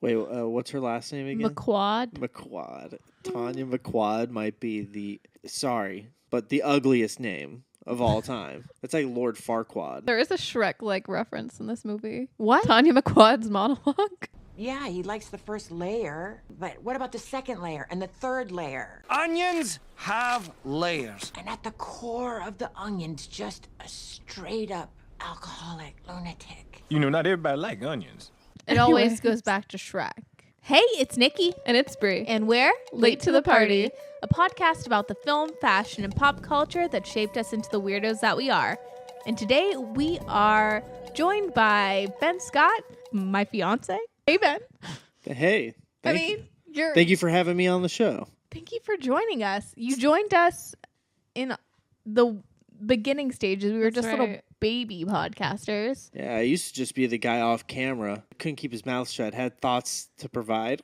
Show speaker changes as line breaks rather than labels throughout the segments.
Wait, what's her last name again?
McQuad.
Tanya McQuad might be the ugliest name of all time. It's like Lord Farquaad.
There is a Shrek-like reference in this movie.
What?
Tanya McQuad's monologue.
Yeah, he likes the first layer, but what about the second layer and the third layer?
Onions have layers.
And at the core of the onion's just a straight-up alcoholic lunatic.
You know, not everybody like onions.
It always goes back to Shrek. Hey, it's Nikki.
And it's Brie.
And we're
Late to the Party,
a podcast about the film, fashion, and pop culture that shaped us into the weirdos that we are. And today we are joined by Ben Scott, my fiance. Hey, Ben.
Hey.
Thank
you for having me on the show.
Thank you for joining us. You joined us in the beginning stages. We were just little baby podcasters.
Yeah, I used to just be the guy off camera. Couldn't keep his mouth shut. Had thoughts to provide.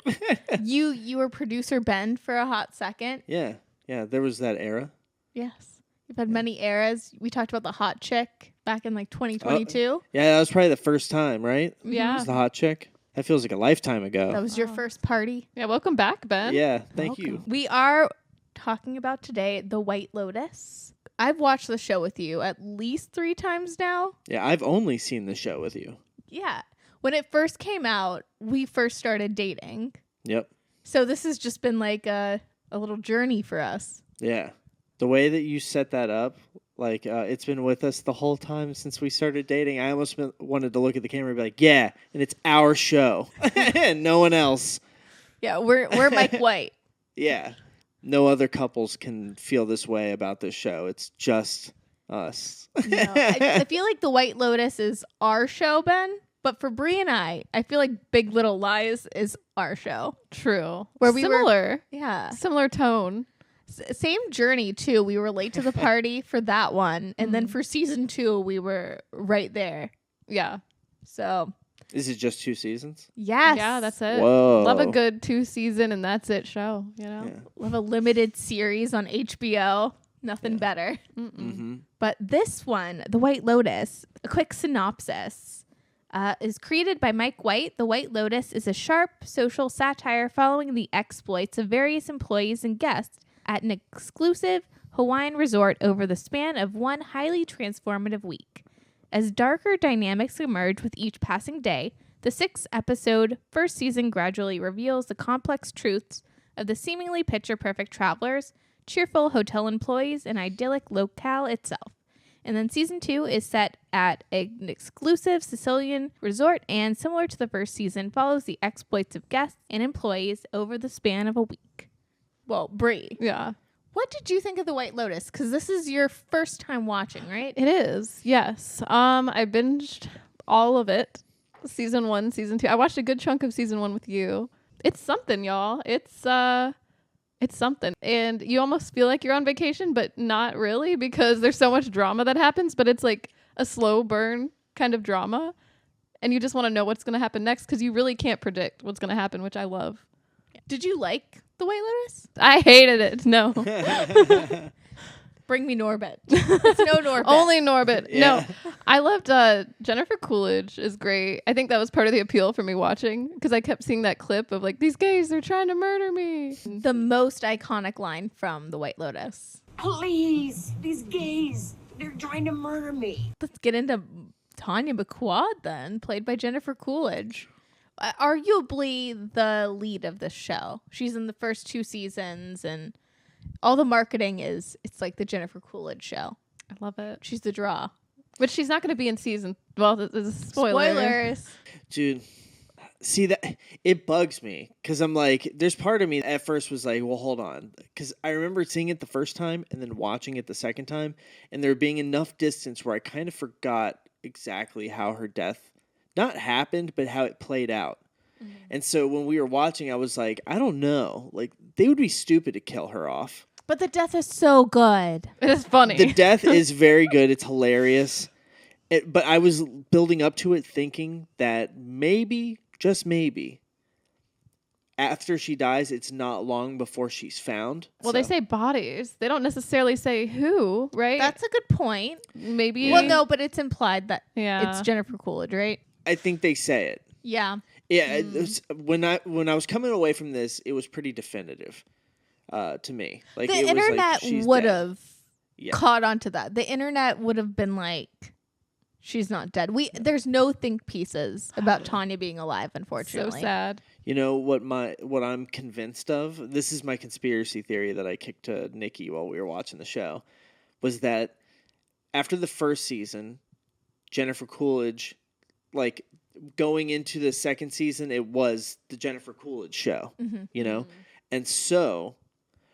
You were producer Ben for a hot second.
Yeah, there was that era.
Yes. You've had many eras. We talked about the hot chick back in like 2022.
Yeah, that was probably the first time, right?
Yeah.
It was the hot chick. That feels like a lifetime ago.
That was your first party.
Yeah, welcome back, Ben.
Yeah, thank you.
We are talking about today The White Lotus. I've watched the show with you at least 3 times now.
Yeah, I've only seen the show with you.
Yeah. When it first came out, we first started dating.
Yep.
So this has just been like a little journey for us.
Yeah. The way that you set that up, like, it's been with us the whole time since we started dating. I almost wanted to look at the camera and be like, yeah, and it's our show. And no one else.
Yeah, we're Mike White.
Yeah. No other couples can feel this way about this show. It's just us.
No, I feel like The White Lotus is our show, Ben. But for Brie and I feel like Big Little Lies is our show.
True.
Where we
Similar.
Yeah.
Similar tone.
Same journey, too. We were late to the party for that one. And then for season 2, we were right there.
Yeah.
So.
Is it just 2 seasons?
Yes.
Yeah, that's it.
Whoa.
Love a good 2-season and that's it show, you know?
Yeah.
Love a limited series on HBO. Nothing better.
Mm-hmm.
But this one, The White Lotus, a quick synopsis, is created by Mike White. The White Lotus is a sharp social satire following the exploits of various employees and guests at an exclusive Hawaiian resort over the span of one highly transformative week. As darker dynamics emerge with each passing day, the 6-episode first season gradually reveals the complex truths of the seemingly picture-perfect travelers, cheerful hotel employees, and idyllic locale itself. And then season 2 is set at an exclusive Sicilian resort and, similar to the first season, follows the exploits of guests and employees over the span of a week. Well, Brie.
Yeah.
What did you think of The White Lotus? Because this is your first time watching, right?
It is, yes. I binged all of it. Season 1, season 2. I watched a good chunk of season 1 with you. It's something, y'all. It's something. And you almost feel like you're on vacation, but not really because there's so much drama that happens, but it's like a slow burn kind of drama. And you just want to know what's going to happen next because you really can't predict what's going to happen, which I love.
Did you like The White Lotus?
I hated it. No.
Bring me Norbit. It's no Norbit.
Only Norbit.
Yeah.
No. I loved Jennifer Coolidge is great. I think that was part of the appeal for me watching because I kept seeing that clip of like, these gays, they're trying to murder me.
The most iconic line from The White Lotus.
Please, these gays, they're trying to murder me.
Let's get into Tanya McQuad then, played by Jennifer Coolidge. Arguably the lead of this show. She's in the first 2 seasons and all the marketing it's like the Jennifer Coolidge show.
I love it.
She's the draw.
But she's not going to be in season. Well, this is a spoiler.
Spoilers.
Dude, see, that it bugs me because I'm like, there's part of me at first was like, well, hold on. Because I remember seeing it the first time and then watching it the second time. And there being enough distance where I kind of forgot exactly how her death not happened, but how it played out. Mm-hmm. And so when we were watching, I was like, I don't know. Like, they would be stupid to kill her off.
But the death is so good.
It is funny.
The death is very good. It's hilarious. But I was building up to it thinking that maybe, just maybe, after she dies, it's not long before she's found.
Well, they say bodies. They don't necessarily say who, right?
That's a good point.
Maybe.
Well, no, but it's implied that
Yeah.
it's Jennifer Coolidge, right?
I think they say it.
Yeah.
Yeah, it was, when I was coming away from this, it was pretty definitive to me. Like
The
it
internet
was like, she's
would
dead.
have
Yeah.
caught onto that. The internet would have been like, she's not dead. There's no think pieces about Tanya being alive,
So
unfortunately.
sad.
You know what I'm convinced of? This is my conspiracy theory that I kicked to Nikki while we were watching the show, was that after the first season, Jennifer Coolidge, like going into the second season, it was the Jennifer Coolidge show, you know? And so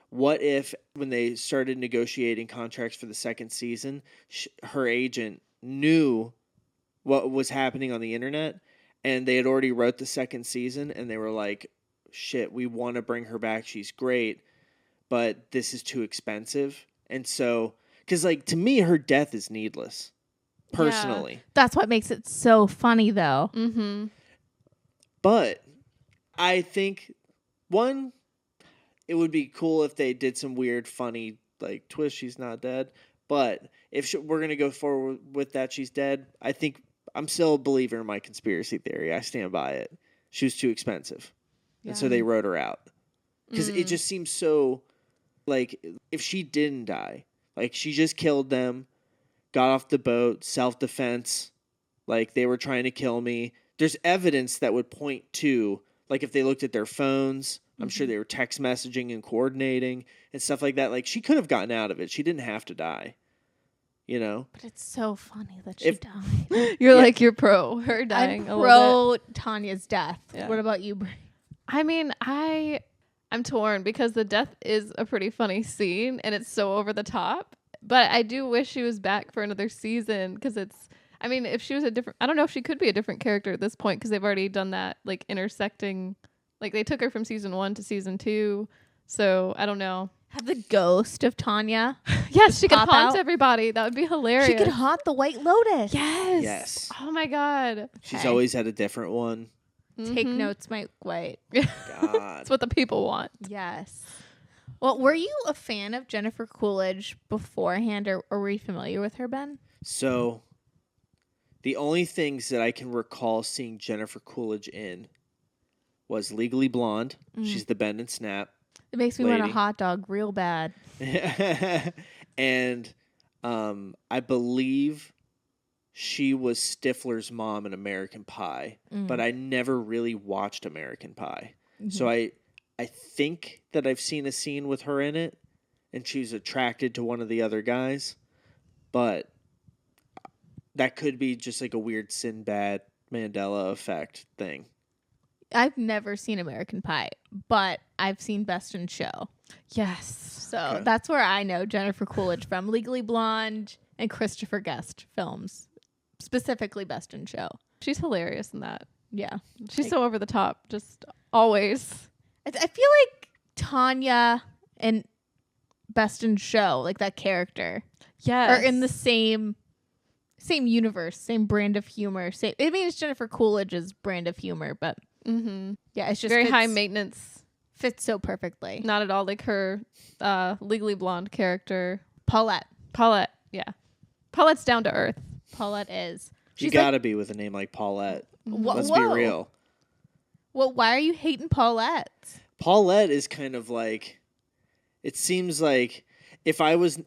what if when they started negotiating contracts for the second season, her agent knew what was happening on the internet, and they had already wrote the second season, and they were like, shit, we want to bring her back. She's great, but this is too expensive. And so, because like to me, her death is needless, personally.
That's what makes it so funny, though.
Mm-hmm.
But I think, one, it would be cool if they did some weird, funny, like, twist, she's not dead. But if we're going to go forward with that, she's dead, I think I'm still a believer in my conspiracy theory. I stand by it. She was too expensive.
Yeah.
And so they wrote her out. Because it just seems so, like, if she didn't die, like, she just killed them, got off the boat, self-defense, like, they were trying to kill me. There's evidence that would point to, like, if they looked at their phones, I'm sure they were text messaging and coordinating and stuff like that. Like, she could have gotten out of it. She didn't have to die, you know?
But it's so funny that she died.
You're like, you're pro her dying
I'm
a little bit.
pro Tanya's death.
Yeah.
What about you, Brie?
I mean, I'm torn because the death is a pretty funny scene and it's so over the top. But I do wish she was back for another season because I mean, if she was I don't know if she could be a different character at this point because they've already done that, like, intersecting. Like, they took her from season 1 to season 2. So, I don't know.
Have the ghost of Tanya.
Yes, she could
pop
haunt
out?
everybody. That would be hilarious.
She could haunt the White Lotus.
Yes.
Yes.
Oh, my God.
She's
Okay.
always had a different one.
Take notes, Mike White.
God.
That's what the people want.
Yes. Well, were you a fan of Jennifer Coolidge beforehand, or were you familiar with her, Ben?
So, the only things that I can recall seeing Jennifer Coolidge in was Legally Blonde. She's the Bend and Snap.
It makes me want a
Lady.
hot dog real bad.
And I believe she was Stifler's mom in American Pie, but I never really watched American Pie. So I think that I've seen a scene with her in it, and she's attracted to one of the other guys, but that could be just like a weird Sinbad Mandela effect thing.
I've never seen American Pie, but I've seen Best in Show.
Yes.
So
Okay.
that's where I know Jennifer Coolidge from. Legally Blonde and Christopher Guest films, specifically Best in Show.
She's hilarious in that.
Yeah.
She's so over the top. Just always.
I feel like Tanya and Best in Show, like that character,
Yes.
are in the same universe, same brand of humor. I mean, it's Jennifer Coolidge's brand of humor, but yeah, it's just
very high maintenance.
Fits so perfectly.
Not at all like her Legally Blonde character.
Paulette.
Yeah. Paulette's down to earth.
Paulette is.
You
She's
gotta be with a name like Paulette. Let's be
whoa.
real.
Well, why are you hating Paulette?
Paulette is kind of like, it seems like if I was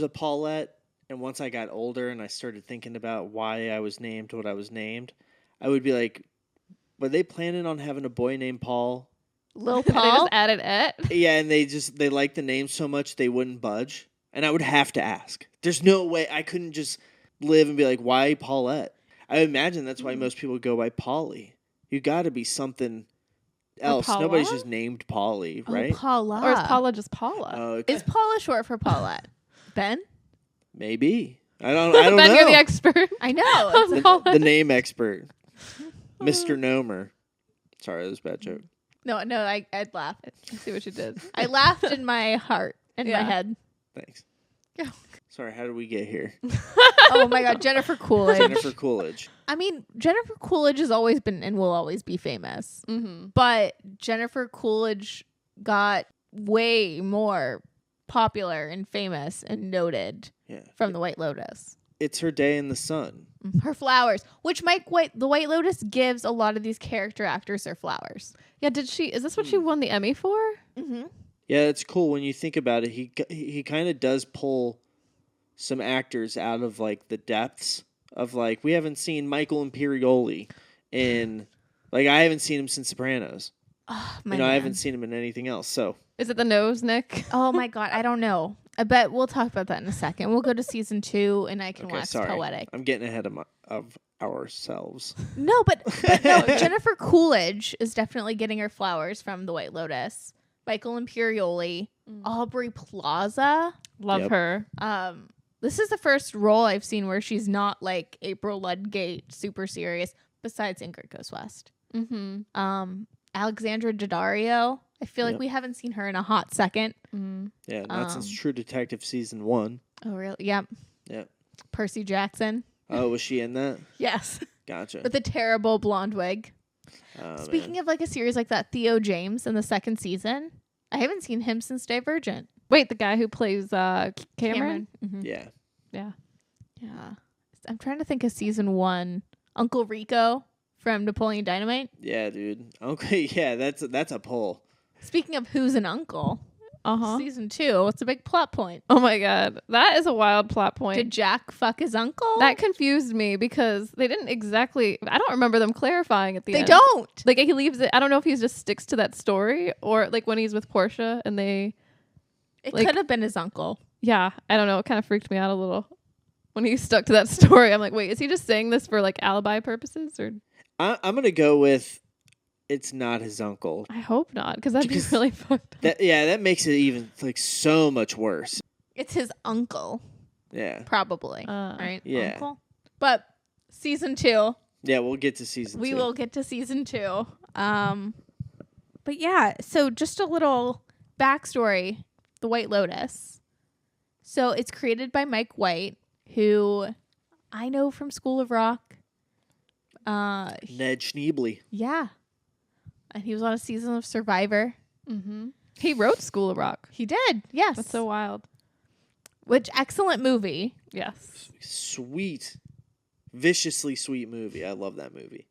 a Paulette, and once I got older and I started thinking about why I was named what I was named, I would be like, were they planning on having a boy named Paul?
Lil
They
Paul?
just added it.
Yeah, and they liked the name so much they wouldn't budge. And I would have to ask. There's no way I couldn't just live and be like, why Paulette? I imagine that's why most people go by Polly. You got to be something else.
Paula?
Nobody's just named Polly, right?
Oh, Paula.
Or is Paula just Paula?
Okay.
Is Paula short for Paulette? Ben?
Maybe. I don't know.
Ben, you're the expert.
I know. It's
The name expert. Mr. Nomer. Sorry, that was a bad joke.
no, I'd laugh.
I see what you did.
I laughed in my heart and my
Yeah.
head.
Thanks. Sorry, how did we get here?
Oh my God, Jennifer Coolidge.
Jennifer Coolidge.
I mean, Jennifer Coolidge has always been and will always be famous.
Mm-hmm.
But Jennifer Coolidge got way more popular and famous and noted
Yeah.
from the White Lotus.
it's her day in the sun.
Her flowers, which the White Lotus gives a lot of these character actors their flowers.
Yeah, is this what she won the Emmy for?
Mm-hmm.
Yeah, it's cool when you think about it. He kind of does pull some actors out of like the depths of like we haven't seen Michael Imperioli in like I haven't seen him since Sopranos.
Oh,
I haven't seen him in anything else. So
Is it the nose, Nick?
Oh my God, I don't know. I bet we'll talk about that in a second. We'll go to season 2, and I can wax poetic.
I'm getting ahead of ourselves.
No, but no. Jennifer Coolidge is definitely getting her flowers from the White Lotus. Michael Imperioli, Aubrey Plaza.
Love
Yep.
her.
This is the first role I've seen where she's not like April Ludgate, super serious. Besides Ingrid Goes West.
Mm-hmm.
Alexandra Daddario. I feel like
Yep.
we haven't seen her in a hot second.
Yeah, not since True Detective season 1.
Oh, really? Yep.
Yep.
Percy Jackson.
Oh, was she in that?
Yes.
Gotcha.
With a terrible blonde wig.
Oh,
Speaking
man.
of like a series like that, Theo James in the second season. I haven't seen him since Divergent.
Wait, the guy who plays Cameron?
Mhm.
Yeah.
Yeah.
Yeah. I'm trying to think of season 1. Uncle Rico from Napoleon Dynamite.
Yeah, dude. Okay, yeah, that's a pull.
Speaking of who's an uncle,
Uh-huh.
season 2, what's a big plot point?
Oh my God. That is a wild plot point.
Did Jack fuck his uncle?
That confused me because they didn't exactly, I don't remember them clarifying at the
they
end.
don't.
Like he leaves it, I don't know if he just sticks to that story or like when he's with Portia and they,
It
like-
could have been his uncle.
yeah, I don't know. It kind of freaked me out a little when he stuck to that story. I'm like, wait, is he just saying this for like alibi purposes or?
I'm going to go with it's not his uncle.
I hope not because that'd be
Because
really fucked up.
That makes it even like so much worse.
It's his uncle,
Yeah.
probably.
Uh,
Right?
Yeah.
Uncle. But season 2,
Yeah, we'll get to season 2.
we will get to season 2. But yeah, so just a little backstory. The White Lotus. So it's created by Mike White, who I know from School of Rock.
Ned Schneebly.
Yeah. And he was on a season of Survivor.
mm-hmm. He wrote School of Rock.
He did, yes.
That's so wild.
Which excellent movie.
Yes.
Sweet. Viciously sweet movie. I love that movie.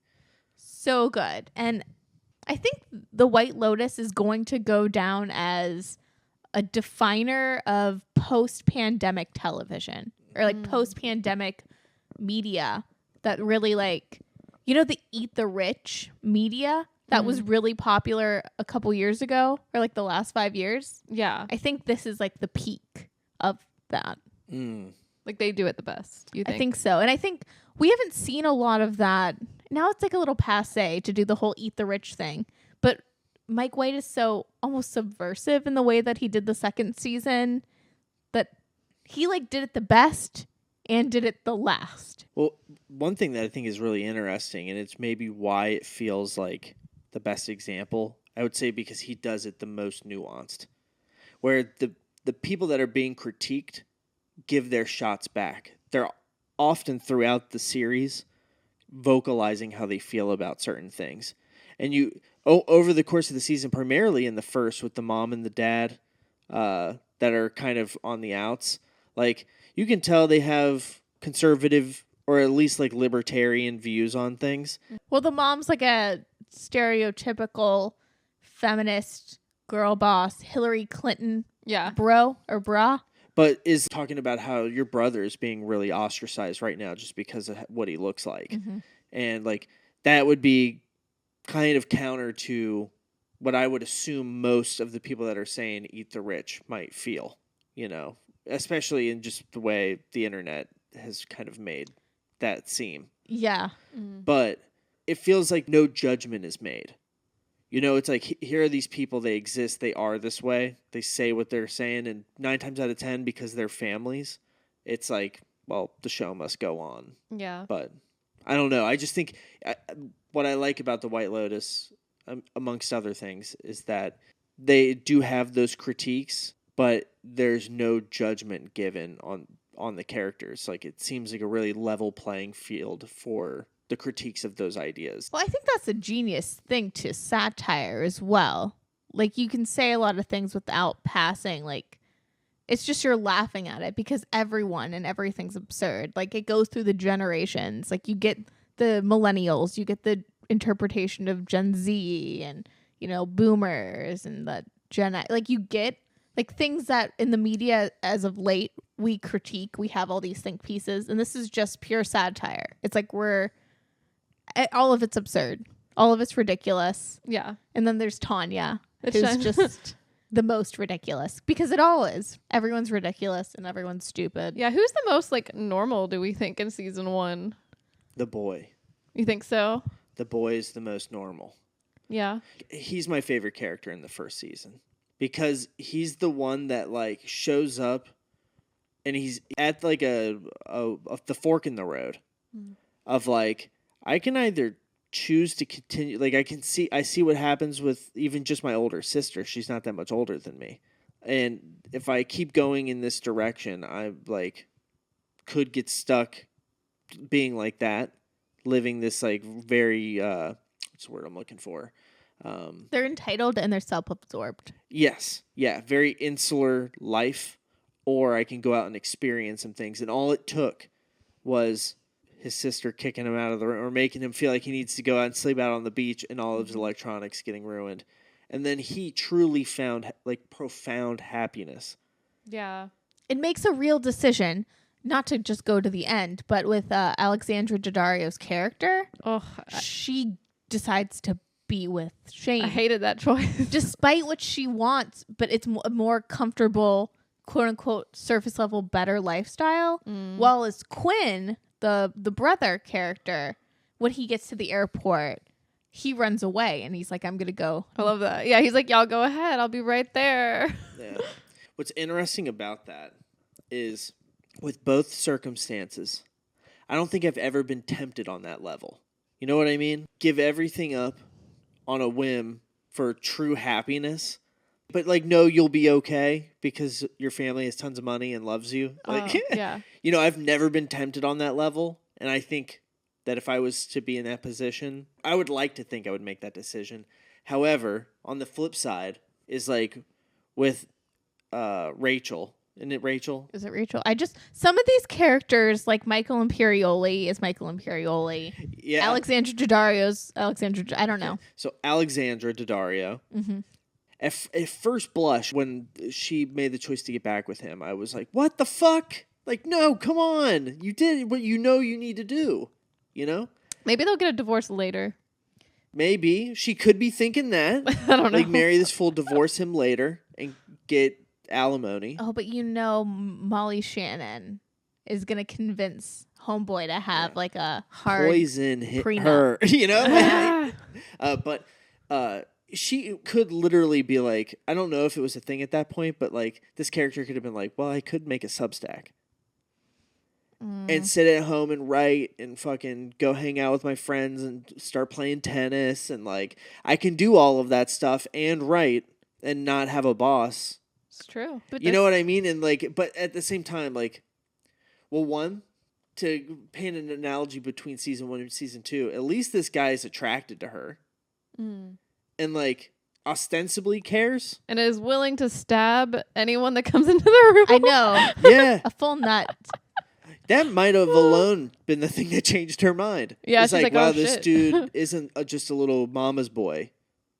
So good. And I think The White Lotus is going to go down as a definer of post-pandemic television or like post-pandemic media that really like, you know, the Eat the Rich media that was really popular a couple years ago or like the last 5 years.
Yeah.
I think this is like the peak of that.
Like they do it the best. You think?
I think so. And I think we haven't seen a lot of that. Now it's like a little passe to do the whole Eat the Rich thing. But Mike White is so almost subversive in the way that he did the second season that he like did it the best and did it the last.
Well, one thing that I think is really interesting, and it's maybe why it feels like the best example, I would say because he does it the most nuanced. Where the people that are being critiqued give their shots back. They're often throughout the series vocalizing how they feel about certain things. And over the course of the season, primarily in the first with the mom and the dad that are kind of on the outs, like you can tell they have conservative or at least like libertarian views on things.
Well, the mom's like a stereotypical feminist girl boss, Hillary Clinton
Yeah.
bro or bra.
But is talking about how your brother is being really ostracized right now just because of what he looks like. And like that would be kind of counter to what I would assume most of the people that are saying Eat the Rich might feel, you know, especially in just the way the internet has kind of made that seem.
Yeah.
But it feels like no judgment is made. You know, it's like, here are these people, they exist, they are this way, they say what they're saying, and 9 times out of 10, because they're families, it's like, well, the show must go on.
Yeah.
But I don't know. I just think what I like about The White Lotus, amongst other things, is that they do have those critiques, but there's no judgment given on the characters. Like, it seems like a really level playing field for the critiques of those ideas.
Well, I think that's a genius thing to satire as well. Like you can say a lot of things without passing like It's just you're laughing at it because everyone and everything's absurd. Like it goes through the generations. Like you get the millennials, you get the interpretation of Gen Z and, you know, boomers and the Gen I. Like you get like things that in the media as of late we critique. We have all these think pieces, and this is just pure satire. It's like all of it's absurd. All of it's ridiculous.
Yeah.
And then there's Tanya,
It's
who's
Jen-
just the most ridiculous because it all is. Everyone's ridiculous and everyone's stupid.
Yeah, who's the most like normal, do we think, in season 1?
The boy.
You think so?
The boy is the most normal.
Yeah.
He's my favorite character in the first season because he's the one that like shows up and he's at like the fork in the road of like, I can either choose to continue, like I see what happens with even just my older sister. She's not that much older than me, and if I keep going in this direction, I like could get stuck being like that, living this like very what's the word I'm looking for,
They're entitled and they're self-absorbed.
yes, yeah, very insular life, or I can go out and experience some things, and all it took was his sister kicking him out of the room or making him feel like he needs to go out and sleep out on the beach and all of his electronics getting ruined. And then he truly found like profound happiness.
Yeah.
It makes a real decision not to just go to the end, but with Alexandra Daddario's character,
Oh,
she decides to be with Shane.
I hated that choice.
Despite what she wants, but it's a more comfortable, quote unquote, surface level, better lifestyle. While as Quinn, the brother character, when he gets to the airport, he runs away and he's like, I'm going to go.
I love that. Yeah, he's like, y'all go ahead. I'll be right there.
Yeah. What's interesting about that is with both circumstances, I don't think I've ever been tempted on that level. You know what I mean? Give everything up on a whim for true happiness. But like, no, you'll be okay because your family has tons of money and loves you. Like,
Yeah.
you know, I've never been tempted on that level. And I think that if I was to be in that position, I would like to think I would make that decision. However, on the flip side is like with Rachel. Isn't it Rachel?
Is it Rachel? Some of these characters, like Michael Imperioli is Michael Imperioli.
Yeah.
Alexandra Daddario's Alexandra, I don't know.
So Alexandra Daddario.
Mm-hmm.
At first blush, when she made the choice to get back with him, I was like, what the fuck? Like, no, come on. You did what you know you need to do. You know?
Maybe they'll get a divorce later.
Maybe. She could be thinking that.
I don't know.
Like, marry this fool, divorce him later, and get alimony.
Oh, but you know Molly Shannon is going to convince Homeboy to have like a hard
Poison
prenup.
her. You know?
Yeah.
But she could literally be like, I don't know if it was a thing at that point, but like this character could have been like, well, I could make a Substack and sit at home and write and fucking go hang out with my friends and start playing tennis. And like, I can do all of that stuff and write and not have a boss.
It's true. But
You know what I mean? And like, but at the same time, like, well, one, to paint an analogy between season 1 and season 2, at least this guy is attracted to her. And like ostensibly cares.
And is willing to stab anyone that comes into the room.
I know.
Yeah.
A full nut.
That might have alone been the thing that changed her mind.
Yeah,
It's
she's
like,
like,
wow,
oh,
this
shit.
dude isn't just a little mama's boy.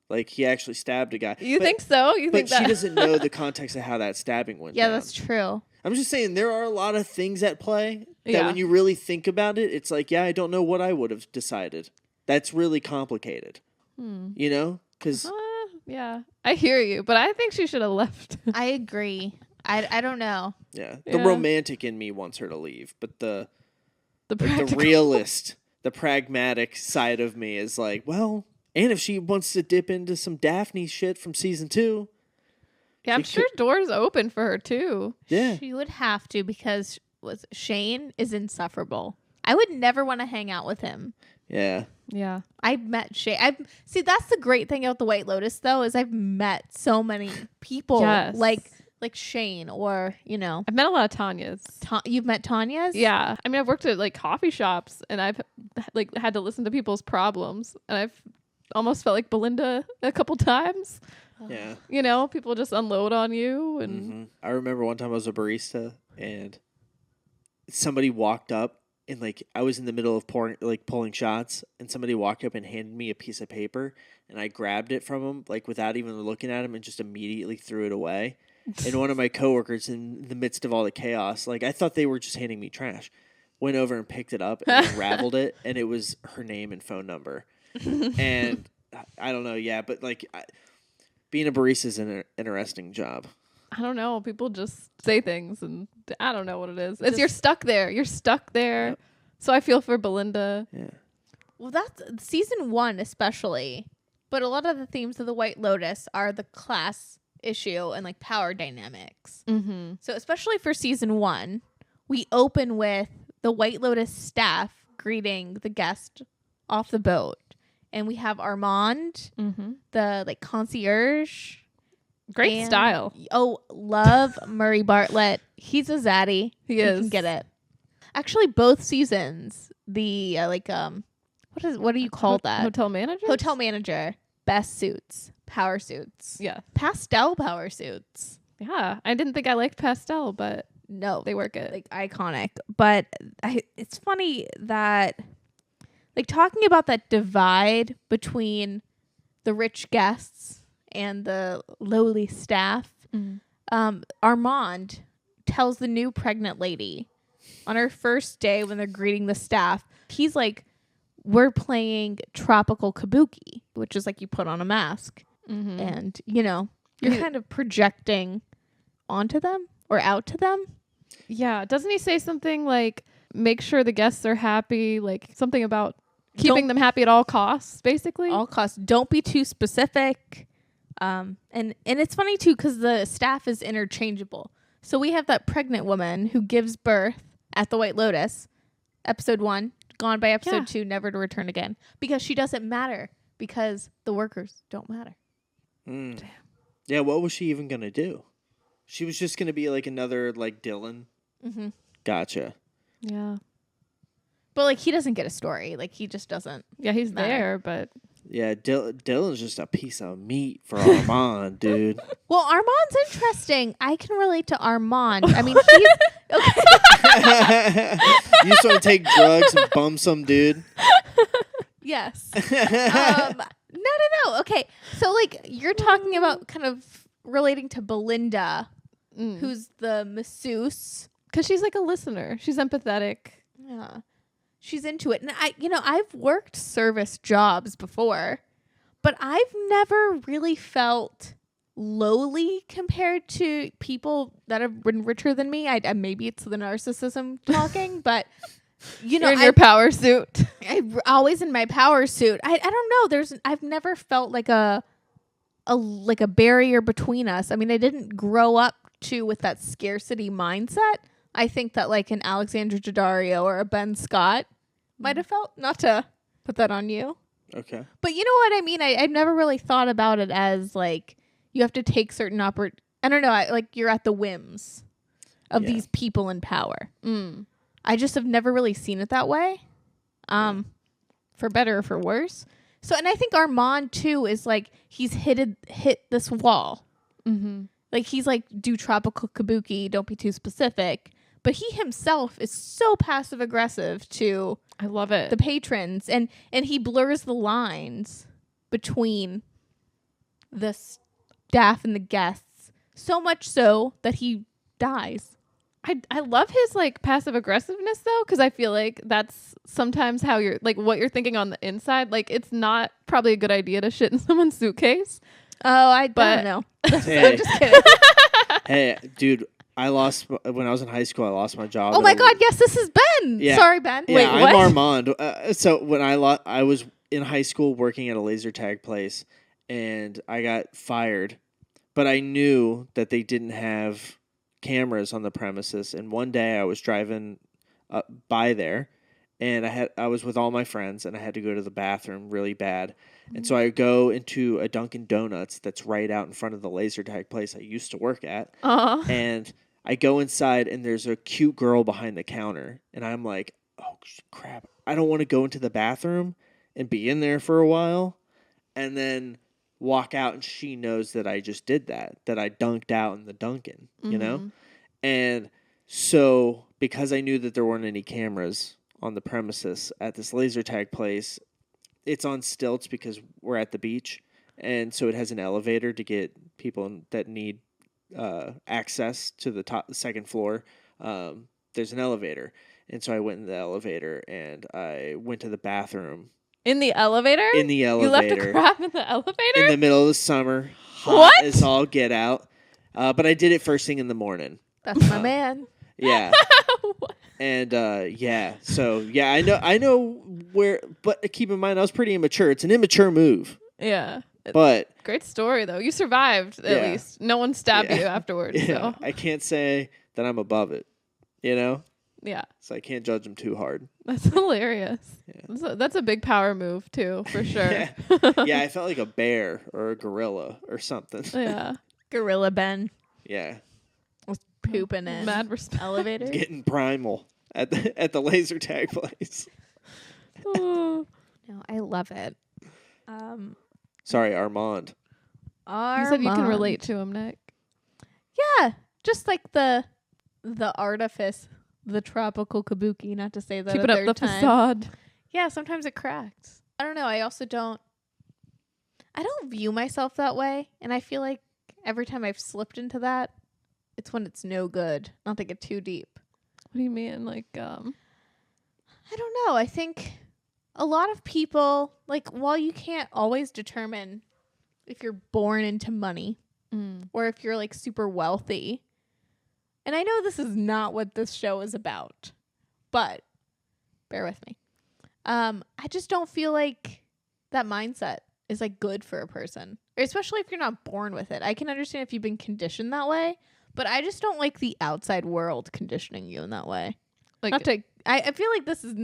Like, he actually stabbed a guy.
You
But-
think so? You
But
think
she
that?
doesn't know the context of how that stabbing went
Yeah,
down.
that's true.
I'm just saying, there are a lot of things at play that
Yeah.
when you really think about it, it's like, yeah, I don't know what I would have decided. That's really complicated. You know? Because
Yeah, I hear you, but I think she should have left.
I agree. I don't know.
the
Yeah.
romantic in me wants her to leave, but the
The
like the
practical.
realist, the pragmatic side of me is like, well, and if she wants to dip into some Daphne shit from season 2,
Yeah, I'm
she
sure doors open for her too.
yeah.
She would have to because Shane is insufferable. I would never want to hang out with him.
Yeah.
Yeah.
I've met Shane. See, that's the great thing about the White Lotus, though, is I've met so many people
Yes.
like Shane, or
I've met a lot of Tanyas.
You've met Tanya's.
Yeah. I mean, I've worked at like coffee shops and I've like had to listen to people's problems and I've almost felt like Belinda a couple times.
Yeah.
You know, people just unload on you. And
Mm-hmm. I remember one time I was a barista and somebody walked up and like I was in the middle of pulling shots and somebody walked up and handed me a piece of paper and I grabbed it from him like without even looking at him and just immediately threw it away. And one of my coworkers in the midst of all the chaos, like I thought they were just handing me trash, went over and picked it up and unraveled it and it was her name and phone number. And I don't know, yeah, but like being a barista is an interesting job.
I don't know. People just say things, and I don't know what it is. It's you're stuck there. You're stuck there. Yep. So I feel for Belinda.
Yeah.
Well, that's season 1 especially. But a lot of the themes of the White Lotus are the class issue and like power dynamics.
Mm-hmm.
So especially for season 1, we open with the White Lotus staff greeting the guest off the boat. And we have Armand, the like concierge.
Great style.
Oh, love Murray Bartlett. He's a zaddy.
He is.
You can get it. Actually, both seasons, the what do you call that?
Hotel manager?
Hotel manager. Best suits. Power suits.
Yeah.
Pastel power suits.
Yeah. I didn't think I liked pastel, but
no,
they work it.
Like iconic. But it's funny that like talking about that divide between the rich guests and the lowly staff. Armand tells the new pregnant lady on her first day when they're greeting the staff, he's like, we're playing tropical kabuki, which is like you put on a mask. And, you know, you're kind of projecting onto them or out to them.
Yeah. Doesn't he say something like, make sure the guests are happy, like something about keeping them happy at all costs, basically?
All costs. Don't be too specific. And it's funny too because the staff is interchangeable. So we have that pregnant woman who gives birth at the White Lotus, episode 1, gone by episode 2, never to return again, because she doesn't matter because the workers don't matter.
Damn. Yeah, what was she even gonna do? She was just gonna be like another like Dylan. Gotcha.
Yeah.
But like he doesn't get a story. Like he just doesn't.
Yeah, he's
matter.
there, but
yeah, Dylan's just a piece of meat for Armand, dude.
Well, Armand's interesting. I can relate to Armand. I mean, he's okay.
You just want to take drugs and bum some dude?
Yes. No. Okay, so like you're talking about kind of relating to Belinda, who's the masseuse,
because she's like a listener. She's empathetic.
Yeah. She's into it. And I've worked service jobs before, but I've never really felt lowly compared to people that have been richer than me. I maybe it's the narcissism talking, but
you're in your power suit.
I'm always in my power suit. I don't know. I've never felt like a barrier between us. I mean, I didn't grow up with that scarcity mindset. I think that like an Alexandra Daddario or a Ben Scott might have felt, not to put that on you.
Okay.
But you know what I mean? I've never really thought about it as like you have to take certain I don't know, like you're at the whims of these people in power. I just have never really seen it that way. For better or for worse. So, and I think Armand too is like, he's hit this wall. Like he's like, do tropical kabuki, don't be too specific. But he himself is so passive aggressive to
I love it.
The patrons, and he blurs the lines between the staff and the guests, so much so that he dies.
I love his like passive aggressiveness though, because I feel like that's sometimes how you're like what you're thinking on the inside. Like it's not probably a good idea to shit in someone's suitcase.
Oh, I don't know.
Hey.
I'm just kidding.
Hey, dude, when I was in high school, I lost my job.
Oh my God, yes, this is Ben.
Yeah.
Sorry, Ben.
Yeah,
Wait,
I'm
what?
Armand. So when I was in high school working at a laser tag place, and I got fired, but I knew that they didn't have cameras on the premises. And one day I was driving by there, and I was with all my friends, and I had to go to the bathroom really bad. And so I go into a Dunkin' Donuts that's right out in front of the laser tag place I used to work at. And I go inside, and there's a cute girl behind the counter. And I'm like, oh, crap. I don't want to go into the bathroom and be in there for a while. And then walk out and she knows that I just did that I dunked out in the Dunkin', you know? And so because I knew that there weren't any cameras on the premises at this laser tag place, it's on stilts because we're at the beach. And so it has an elevator to get people that need access to the second floor. There's an elevator. And so I went in the elevator and I went to the bathroom.
In the elevator?
In the elevator.
You left a crap in the elevator?
In the middle of the summer. Hot
What?
as all get out. But I did it first thing in the morning.
That's my man.
Yeah. And yeah. So yeah, I know where, but keep in mind I was pretty immature. It's an immature move.
Yeah.
But
Great story, though. You survived, at
Yeah.
least. No one stabbed
Yeah.
you afterwards.
yeah,
So,
I can't say that I'm above it, you know?
yeah.
So I can't judge them too hard.
That's hilarious.
Yeah.
That's a big power move, too, for sure.
Yeah. Yeah, I felt like a bear or a gorilla or something.
Yeah.
Gorilla Ben
Yeah.
was pooping in
Mad respect.
elevator.
Getting primal at the laser tag place.
Oh.
No, I love it.
Sorry, Armand.
You said you can
Armand.
relate to him, Nick.
Yeah, just like the artifice, the tropical kabuki. Not to say that
Keeping
a
up
third
the
time.
facade.
Yeah, sometimes it cracks. I don't know. I also don't. I don't view myself that way, and I feel like every time I've slipped into that, it's when it's no good. Not to get too deep.
What do you mean? Like,
I don't know. I think a lot of people, like, while you can't always determine if you're born into money or if you're like super wealthy, and I know this is not what this show is about, but bear with me. I just don't feel like that mindset is like good for a person, especially if you're not born with it. I can understand if you've been conditioned that way, but I just don't like the outside world conditioning you in that way.
like
Not to, I feel like this is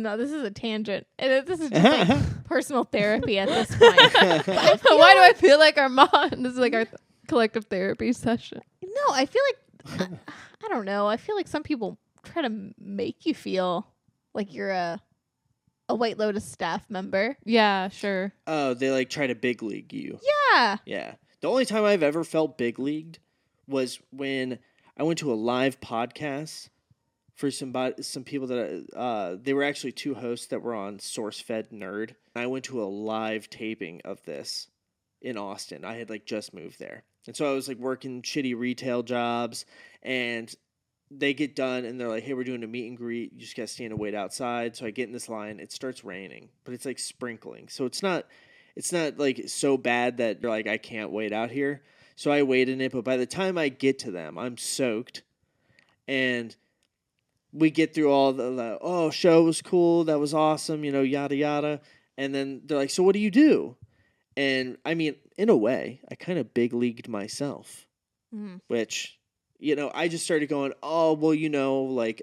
a tangent. This is just like personal therapy at this point.
why do I feel like Armand? This is like our collective therapy session.
No, I feel like I don't know. I feel like some people try to make you feel like you're a White Lotus staff member.
Yeah, sure.
Oh, they like try to big league you.
Yeah.
Yeah. The only time I've ever felt big leagued was when I went to a live podcast for some people that they were actually two hosts that were on SourceFed Nerd. I went to a live taping of this in Austin. I had like just moved there. And so I was like working shitty retail jobs, and they get done and they're like, hey, we're doing a meet and greet. You just got to stand and wait outside. So I get in this line. It starts raining, but it's like sprinkling. So it's not like so bad that you're like, I can't wait out here. So I wait in it. But by the time I get to them, I'm soaked. And we get through all the oh, show was cool. That was awesome. You know, yada, yada. And then they're like, so what do you do? And I mean, in a way, I kind of big leagued myself, which, you know, I just started going, oh, well, you know, like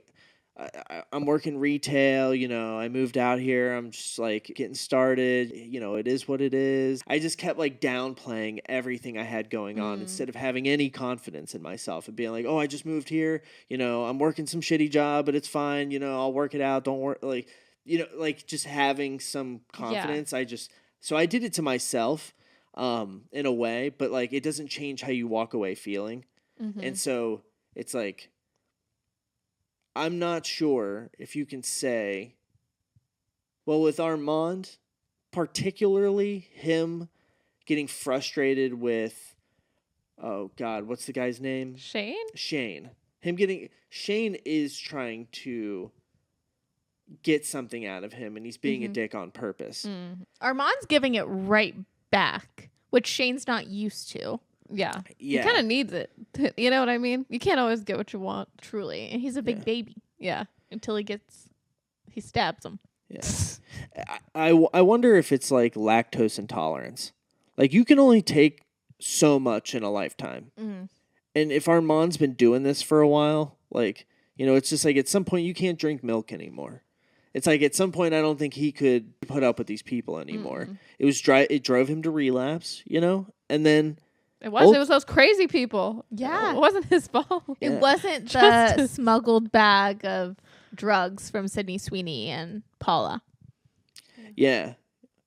I'm working retail, you know, I moved out here. I'm just like getting started. You know, it is what it is. I just kept like downplaying everything I had going on instead of having any confidence in myself and being like, oh, I just moved here. You know, I'm working some shitty job, but it's fine. You know, I'll work it out. Don't worry. Like, you know, like just having some confidence. So I did it to myself in a way, but like it doesn't change how you walk away feeling. And so it's like, I'm not sure if you can say, well, with Armand, particularly him getting frustrated with, oh God, what's the guy's name?
Shane?
Shane. Shane is trying to get something out of him, and he's being a dick on purpose.
Armand's giving it right back, which Shane's not used to.
Yeah.
Yeah.
He kind of needs it. You know what I mean? You can't always get what you want.
Truly. And he's a big baby
Yeah.
until he stabs him.
Yeah. I wonder if it's like lactose intolerance. Like you can only take so much in a lifetime. And if Armand's been doing this for a while, like, you know, it's just like at some point you can't drink milk anymore. It's like at some point I don't think he could put up with these people anymore. It drove him to relapse, you know? And then
It was those crazy people.
Yeah.
It wasn't his fault.
It
Yeah.
wasn't the smuggled bag of drugs from Sydney Sweeney and Paula.
Yeah.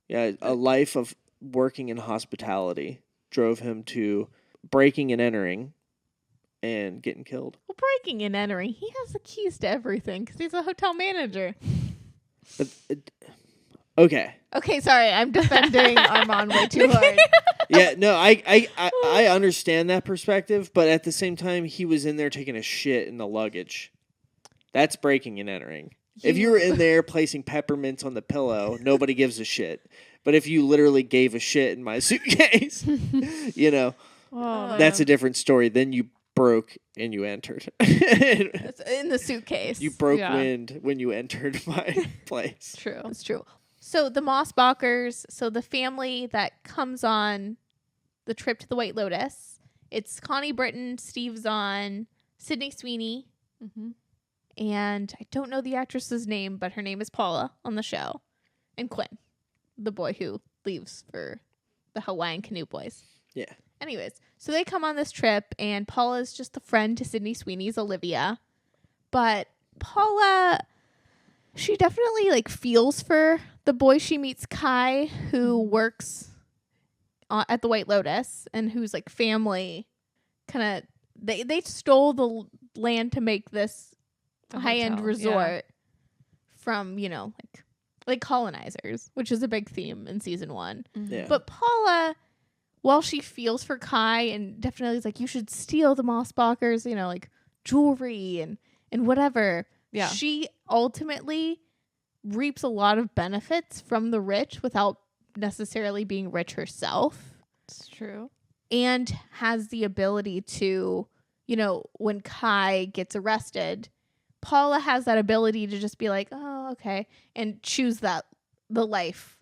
Yeah, a life of working in hospitality drove him to breaking and entering and getting killed.
Well, breaking and entering, he has the keys to everything because he's a hotel manager.
But, okay.
Okay, sorry, I'm defending Armand way too hard.
Yeah, no, I understand that perspective, but at the same time, he was in there taking a shit in the luggage. That's breaking and entering. If you were in there placing peppermints on the pillow, nobody gives a shit. But if you literally gave a shit in my suitcase, you know, that's a different story. Then you broke and you entered.
It's in the suitcase.
You broke wind when you entered my place.
True.
It's true. So the Mossbachers, so the family that comes on the trip to the White Lotus, it's Connie Britton, Steve Zahn, Sydney Sweeney, and I don't know the actress's name, but her name is Paula on the show, and Quinn, the boy who leaves for the Hawaiian Canoe Boys.
Yeah.
Anyways, so they come on this trip, and Paula's just a friend to Sydney Sweeney's Olivia, but Paula, she definitely like feels for the boy she meets, Kai, who works at the White Lotus and who's like family. Kind of, they stole the land to make this high-end resort from, you know, like colonizers, which is a big theme in season 1.
Yeah.
But Paula, while she feels for Kai and definitely is like, you should steal the Mossbachers, you know, like jewelry and whatever.
Yeah.
She ultimately reaps a lot of benefits from the rich without necessarily being rich herself.
It's true.
And has the ability to, you know, when Kai gets arrested, Paula has that ability to just be like, oh, okay, and choose the life,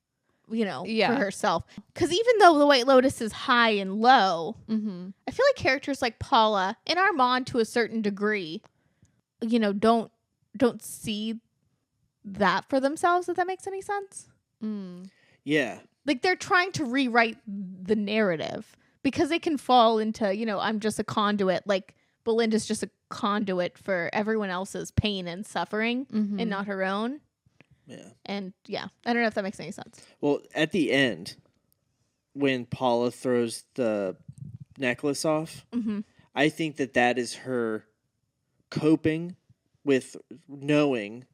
you know, for herself. Because even though the White Lotus is high and low, I feel like characters like Paula and Armand to a certain degree, you know, don't see that for themselves, if that makes any sense.
Yeah.
Like they're trying to rewrite the narrative because they can fall into, you know, I'm just a conduit. Like Belinda's just a conduit for everyone else's pain and suffering and not her own.
Yeah.
And yeah, I don't know if that makes any sense.
Well, at the end, when Paula throws the necklace off, I think that is her coping with knowing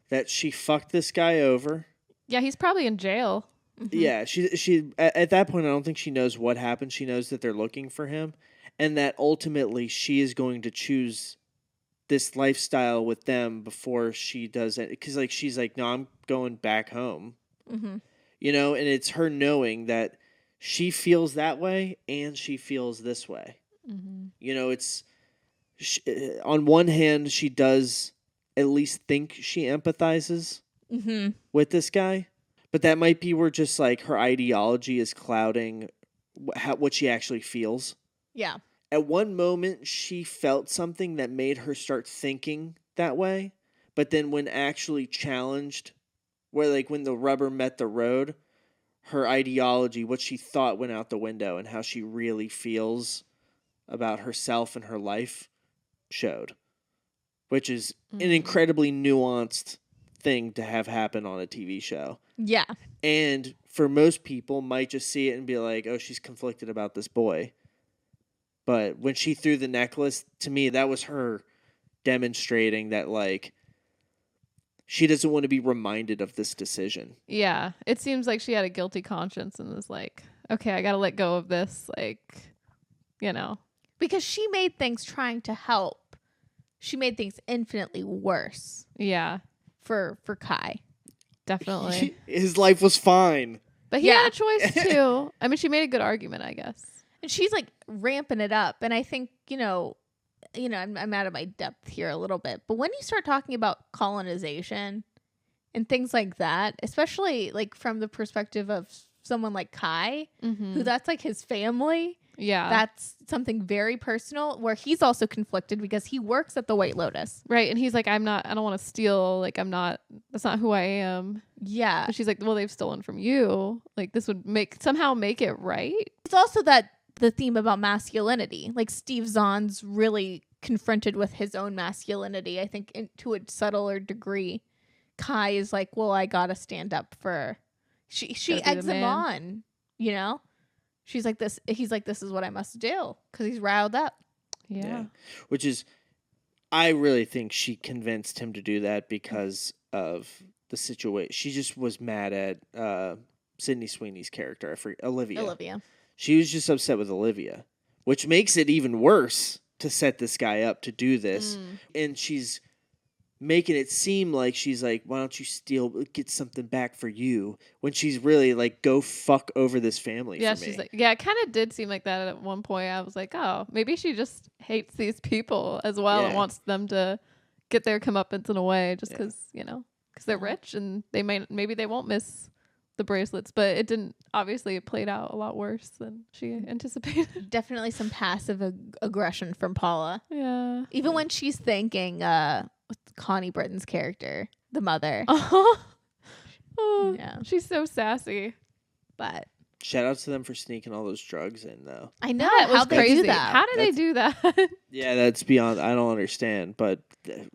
that she fucked this guy over.
Yeah, he's probably in jail.
Yeah, she at that point, I don't think she knows what happened. She knows that they're looking for him, and that ultimately she is going to choose this lifestyle with them before she does it. Because like she's like, no, I'm going back home. You know, and it's her knowing that she feels that way and she feels this way. You know, it's on one hand she does at least think she empathizes with this guy. But that might be where just like her ideology is clouding what she actually feels.
Yeah.
At one moment, she felt something that made her start thinking that way. But then when actually challenged, where like when the rubber met the road, her ideology, what she thought went out the window and how she really feels about herself and her life showed. Which is an incredibly nuanced thing to have happen on a TV show.
Yeah.
And for most people might just see it and be like, oh, she's conflicted about this boy. But when she threw the necklace, to me, that was her demonstrating that, like, she doesn't want to be reminded of this decision.
Yeah. It seems like she had a guilty conscience and was like, okay, I got to let go of this. Like, you know.
Because she made things trying to help. She made things infinitely worse.
Yeah.
For Kai.
Definitely.
His life was fine.
But he had a choice too. I mean, she made a good argument, I guess.
And she's like ramping it up. And I think, you know, I'm out of my depth here a little bit. But when you start talking about colonization and things like that, especially like from the perspective of someone like Kai, who that's like his family.
Yeah.
That's something very personal where he's also conflicted because he works at the White Lotus.
Right. And he's like, I don't want to steal. Like, that's not who I am.
Yeah.
And she's like, well, they've stolen from you. Like, this would somehow make it right.
It's also that the theme about masculinity, like Steve Zahn's really confronted with his own masculinity. I think to a subtler degree, Kai is like, well, I got to stand up for, she eggs him on, you know? She's like this. He's like, this is what I must do because he's riled up.
Yeah.
Which is, I really think she convinced him to do that because of the situation. She just was mad at Sydney Sweeney's character. I forget, Olivia. She was just upset with Olivia, which makes it even worse to set this guy up to do this. And she's making it seem like she's like, why don't you get something back for you? When she's really like, go fuck over this family
Yeah,
for me.
she's like, yeah, it kind of did seem like that at one point. I was like, oh, maybe she just hates these people as well and wants them to get their comeuppance in a way just because, because they're rich and maybe they won't miss the bracelets, but it didn't. Obviously, it played out a lot worse than she anticipated.
Definitely some passive aggression from Paula.
Yeah.
Even when she's thanking Connie Britton's character, the mother.
Oh,
Yeah.
She's so sassy.
But
Shout out to them for sneaking all those drugs in, though.
I know
That was
how they
crazy.
do that.
How did they do that?
Yeah, that's beyond. I don't understand, but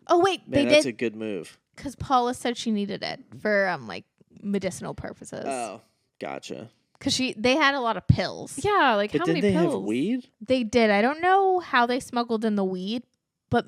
Oh wait,
man,
they
that's
did
a good move.
because Paula said she needed it for like medicinal purposes.
Oh, gotcha.
Because they had a lot of pills.
Yeah, like
But
how
did
many
they
pills?
have weed?
They did. I don't know how they smuggled in the weed, but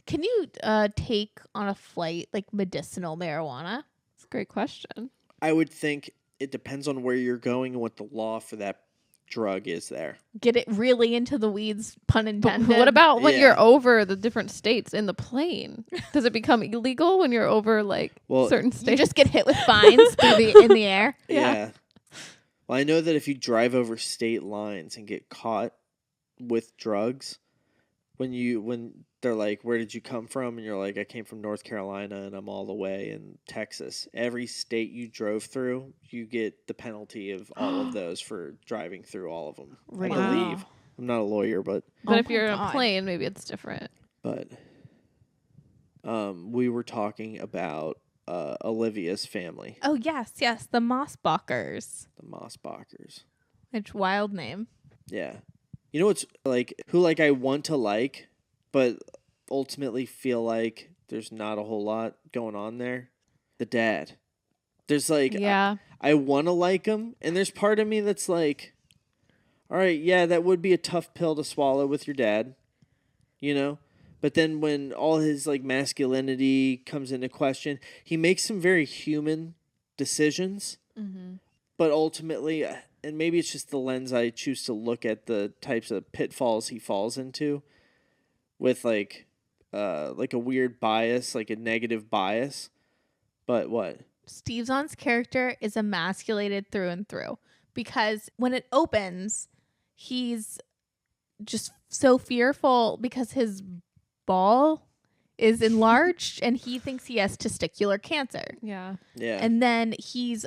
can you take on a flight like medicinal marijuana?
It's a great question.
I would think it depends on where you're going and what the law for that drug is there.
Get it really into the weeds, pun
But
intended.
what about when
Yeah.
you're over the different states in the plane? Does it become illegal when you're over like certain states?
you just get hit with fines in the air?
Yeah. Well, I know that if you drive over state lines and get caught with drugs, when they're like, where did you come from? And you're like, I came from North Carolina and I'm all the way in Texas. Every state you drove through, you get the penalty of all of those for driving through all of them.
Really?
I believe. I'm not a lawyer, but
But
Oh
if you're
my
in a
God.
plane, maybe it's different.
we were talking about Olivia's family,
Oh yes, the Mossbachers.
the Mossbachers.
Which wild name.
Yeah. You know what's like who like I want to like, but ultimately feel like there's not a whole lot going on there? The dad. There's like
Yeah.
I want to like him, and there's part of me that's like, all right, yeah, that would be a tough pill to swallow with your dad, you know? But then when all his like masculinity comes into question, he makes some very human decisions. But ultimately, and maybe it's just the lens I choose to look at the types of pitfalls he falls into with like a weird bias, like a negative bias. But what?
Steve Zahn's character is emasculated through and through because when it opens, he's just so fearful because his ball is enlarged and he thinks he has testicular cancer.
Yeah.
Yeah.
And then he's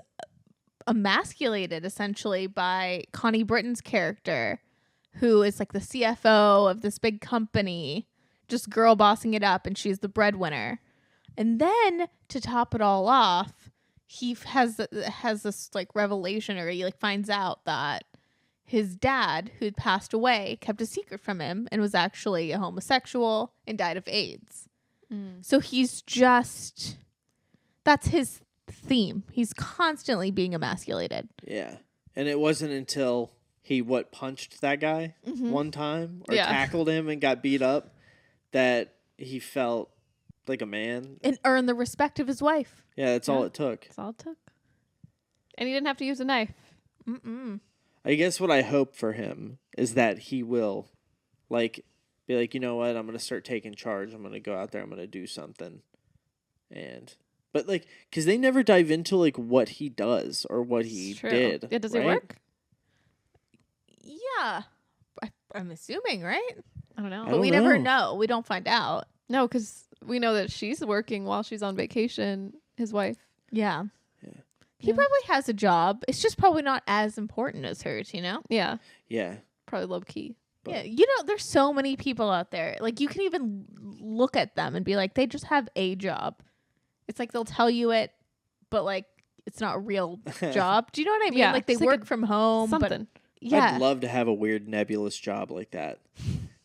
emasculated essentially by Connie Britton's character, who is like the CFO of this big company, just girl bossing it up, and she's the breadwinner. And then to top it all off, he has this like revelation, or he like finds out that his dad, who'd passed away, kept a secret from him and was actually a homosexual and died of AIDS. So he's just, that's his theme. He's constantly being emasculated.
Yeah. And it wasn't until he punched that guy one time or tackled him and got beat up that he felt like a man.
And earn the respect of his wife.
Yeah, that's all it took.
That's all it took. And he didn't have to use a knife.
I guess what I hope for him is that he will like be like, you know what, I'm going to start taking charge. I'm going to go out there. I'm going to do something. But like, because they never dive into like what he does or what he
True.
did.
Yeah, does
right?
it work?
Yeah. I'm assuming, right?
I don't know.
I
But we
don't
never
know.
know. We don't find out.
No, because we know that she's working while she's on vacation, his wife.
Yeah.
Yeah.
He
Yeah.
probably has a job. It's just probably not as important as hers, you know?
Yeah.
Yeah.
Probably low key.
But-
Yeah. You know, there's so many people out there. Like, you can even look at them and be like, they just have a job. It's like they'll tell you it, but like, it's not a real job. Do you know what I mean?
Yeah,
Like, they
it's like
work from home.
Something.
But yeah.
I'd love to have a weird nebulous job like that.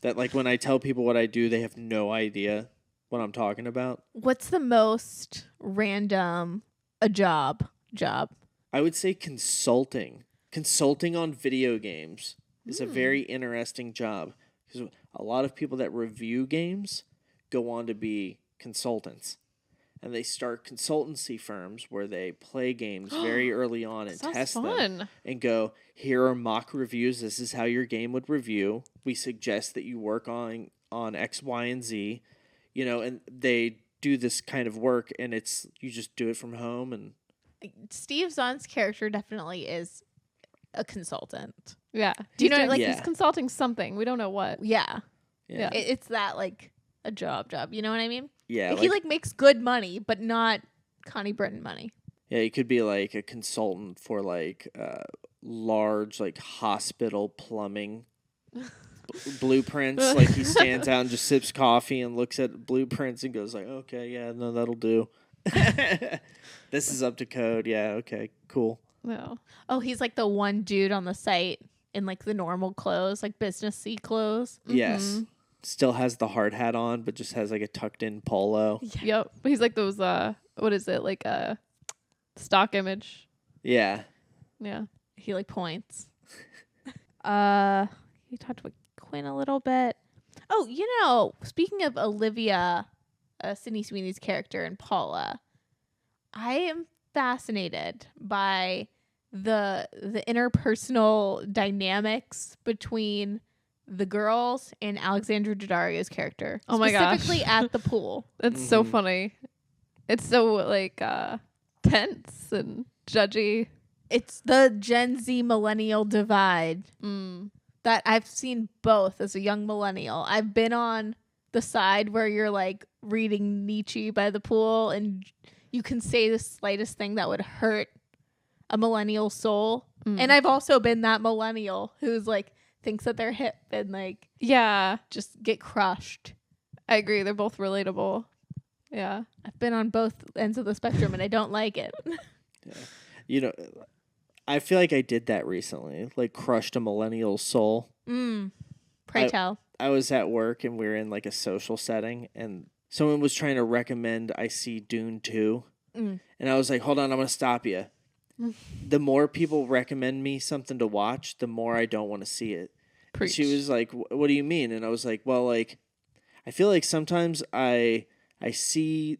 That like when I tell people what I do, they have no idea what I'm talking about.
What's the most random job?
I would say consulting. consulting on video games is a very interesting job because a lot of people that review games go on to be consultants. And they start consultancy firms where they play games very early on and test them and go, here are mock reviews. This is how your game would review. We suggest that you work on X, Y, and Z, you know, and they do this kind of work and you just do it from home. And
Steve Zahn's character definitely is a consultant.
Yeah.
Do you know, like,
he's consulting something. We don't know what.
Yeah.
Yeah.
It's that, like, a job. You know what I mean?
yeah,
Like, he, like, makes good money, but not Connie Britton money.
yeah, you could be like a consultant for like large like hospital plumbing blueprints. Like he stands out and just sips coffee and looks at blueprints and goes like, okay, yeah, no, that'll do. This is up to code. Yeah, okay, cool.
No.
Oh, he's, like, the one dude on the site in, like, the normal clothes, like, business-y clothes.
Yes. Still has the hard hat on, but just has like a tucked in polo.
Yep. He's like those, what is it? Like a stock image.
Yeah.
Yeah.
He, like, points. You talked about Quinn a little bit. Oh, you know, speaking of Olivia, Sydney Sweeney's character and Paula, I am fascinated by the interpersonal dynamics between the girls and Alexandra Daddario's character.
Oh my gosh.
Specifically at the pool.
That's so funny. It's so like tense and judgy.
It's the Gen Z millennial divide that I've seen both as a young millennial. I've been on the side where you're like reading Nietzsche by the pool and you can say the slightest thing that would hurt a millennial soul. And I've also been that millennial who's like thinks that they're hip and like just get crushed.
I agree. They're both relatable. Yeah.
I've been on both ends of the spectrum and I don't like it.
Yeah. You know, I feel like I did that recently, like crushed a millennial soul.
Pray tell.
I was at work and we were in like a social setting and someone was trying to recommend I see Dune 2. And I was like, hold on, I'm going to stop you. The more people recommend me something to watch, the more I don't want to see it.
Preach.
She was like, what do you mean? And I was like, well, like, I feel like sometimes I see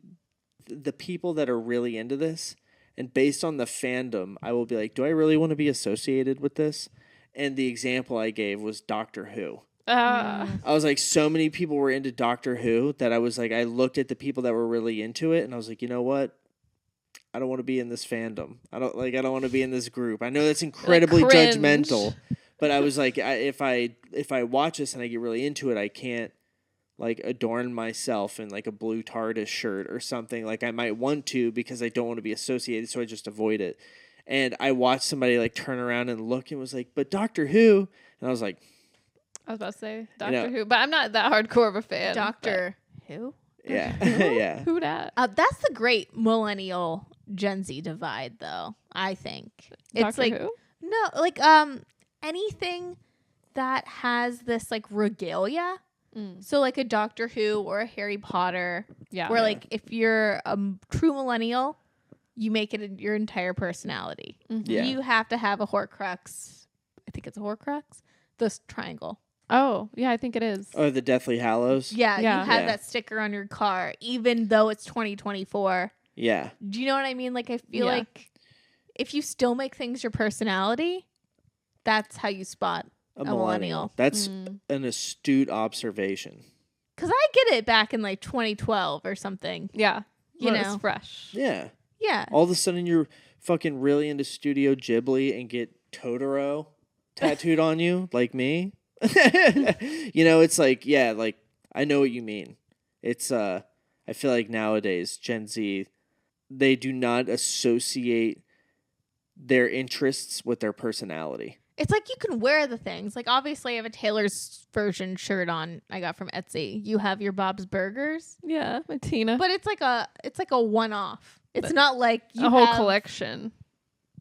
the people that are really into this, and based on the fandom, I will be like, do I really want to be associated with this? And the example I gave was Doctor Who. I was like, so many people were into Doctor Who that I was like, I looked at the people that were really into it, and I was like, you know what? I don't want to be in this fandom. I don't want to be in this group. I know that's incredibly judgmental, but I was like, if I watch this and I get really into it, I can't like adorn myself in like a blue TARDIS shirt or something. Like I might want to because I don't want to be associated, so I just avoid it. And I watched somebody like turn around and look and was like, but Doctor Who? And I was like,
I was about to say Doctor Who, but I'm not that hardcore of a fan.
Doctor Who?
Yeah. Yeah.
Who dat?
That's the great millennial Gen Z divide, though. I think it's
Doctor
like
Who?
no, like anything that has this like regalia. So like a Doctor Who or a Harry Potter.
Yeah.
Where like if you're a true millennial, you make it your entire personality.
Yeah.
You have to have a Horcrux. I think it's a Horcrux. This triangle.
Oh, yeah, I think it is.
Oh, the Deathly Hallows?
Yeah,
Yeah.
you have
Yeah.
that sticker on your car, even though it's 2024.
Yeah.
Do you know what I mean? Like, I feel
Yeah.
like if you still make things your personality, that's how you spot
A
a millennial.
That's an astute observation.
Because I get it back in like 2012 or something.
Yeah.
You
When it
know.
was fresh.
Yeah.
Yeah.
All of a sudden you're fucking really into Studio Ghibli and get Totoro tattooed on you like me. You know, it's like, yeah, like I know what you mean. It's I feel like nowadays Gen Z, they do not associate their interests with their personality.
It's like you can wear the things. Like, obviously, I have a Taylor's version shirt on I got from Etsy. You have your Bob's Burgers.
Yeah, my Tina.
But it's like a one-off. It's not like you
a whole
have-
collection.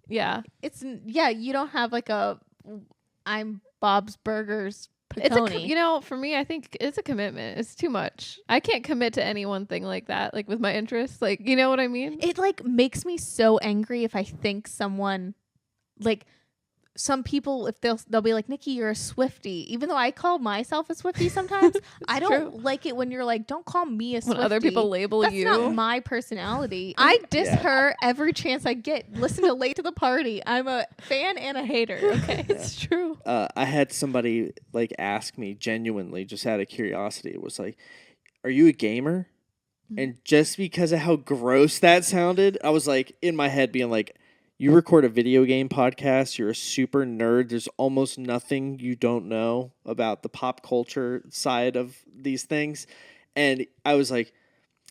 Yeah.
You don't have like a I'm Bob's Burgers
It's
Piconi.
for me, I think it's a commitment. It's too much. I can't commit to any one thing like that, like with my interests. Like, you know what I mean?
It like makes me so angry if I think someone like some people, if they'll be like, Nikki, you're a Swiftie. Even though I call myself a Swiftie sometimes, I don't like it when you're like, don't call me a Swiftie.
When other people label
That's
you.
not my personality. I diss her every chance I get. Listen to Late to the Party. I'm a fan and a hater. Okay,
It's true.
I had somebody like ask me genuinely, just out of curiosity, it was like, are you a gamer? And just because of how gross that sounded, I was like, in my head being like, you record a video game podcast, you're a super nerd, there's almost nothing you don't know about the pop culture side of these things. And I was like,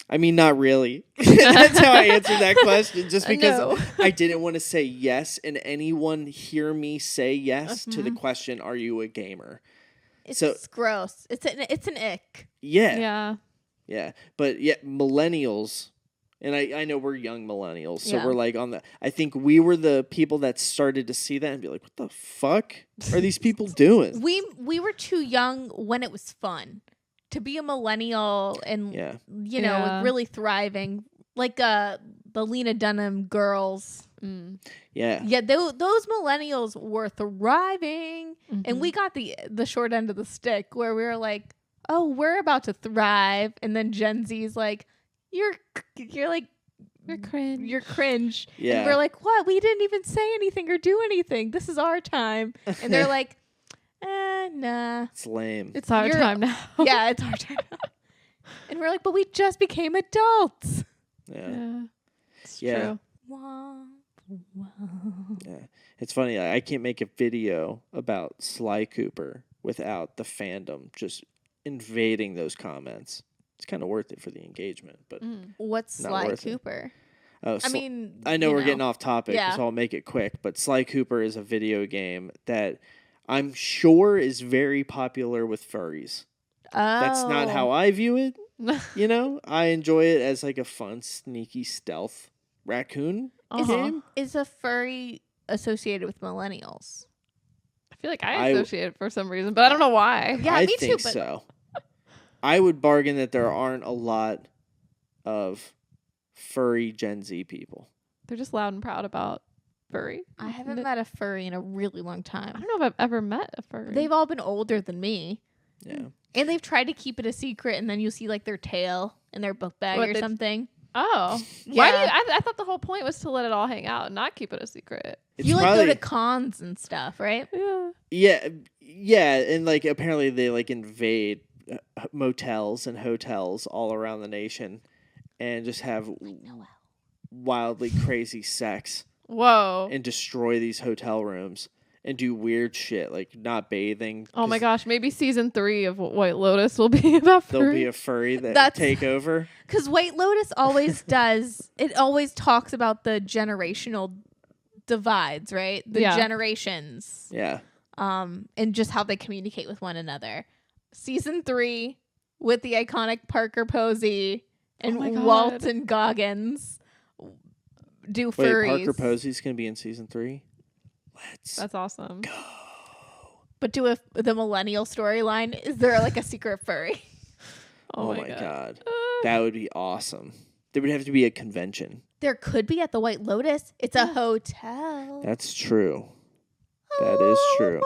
I mean, not really. That's how I answered that question, just because I didn't want to say yes and anyone hear me say yes to the question, are you a gamer?
It's gross. It's an ick.
Yeah. Yeah. But yet millennials, and I know we're young millennials, so we're like on the, I think we were the people that started to see that and be like, what the fuck are these people doing?
We were too young when it was fun to be a millennial and, you know, really thriving. Like the Lena Dunham girls.
Yeah.
Yeah, those millennials were thriving. And we got the short end of the stick where we were like, oh, we're about to thrive. And then Gen Z's like, you're like,
You're cringe.
You're cringe.
Yeah.
And we're like, what? We didn't even say anything or do anything. This is our time. And they're like, nah.
It's lame.
It's our time now.
Yeah, it's our time now. And we're like, but we just became adults.
Yeah.
It's
Yeah.
true.
Wow.
Yeah. It's funny. I can't make a video about Sly Cooper without the fandom just invading those comments. It's kind of worth it for the engagement, but
What's
not
Sly
worth it.
Cooper?
Oh,
I mean,
I know
you
we're getting off topic,
Yeah.
so I'll make it quick. But Sly Cooper is a video game that I'm sure is very popular with furries. That's not how I view it. You know, I enjoy it as like a fun, sneaky stealth raccoon game.
Is a furry associated with millennials?
I feel like I associate it for some reason, but I don't know why.
Yeah,
I
me
think
too. But
so. I would bargain that there aren't a lot of furry Gen Z people.
They're just loud and proud about furry.
I haven't met a furry in a really long
I
time.
don't know if I've ever met a furry.
They've all been older than me.
Yeah.
And they've tried to keep it a secret, and then you see like their tail in their book bag or something.
Oh. Why do you, I thought the whole point was to let it all hang out and not keep it a secret.
It's
You like
probably,
go to cons and stuff, right?
Yeah.
Yeah, and like apparently they like invade motels and hotels all around the nation and just have wildly crazy sex.
Whoa.
And destroy these hotel rooms and do weird shit like not bathing.
Oh my gosh, maybe season 3 of White Lotus will be about furry.
There'll be a furry that take over.
Because White Lotus always does. It always talks about the generational divides, right? The generations.
Yeah.
And just how they communicate with one another. Season 3 with the iconic Parker Posey and Walton Goggins do furries.
Wait, Parker Posey's gonna be in season 3?
That's awesome.
Go.
But do the millennial storyline. Is there like a secret furry?
Oh my god. That would be awesome. There would have to be a convention.
There could be at the White Lotus. It's a hotel.
That's true. That is true.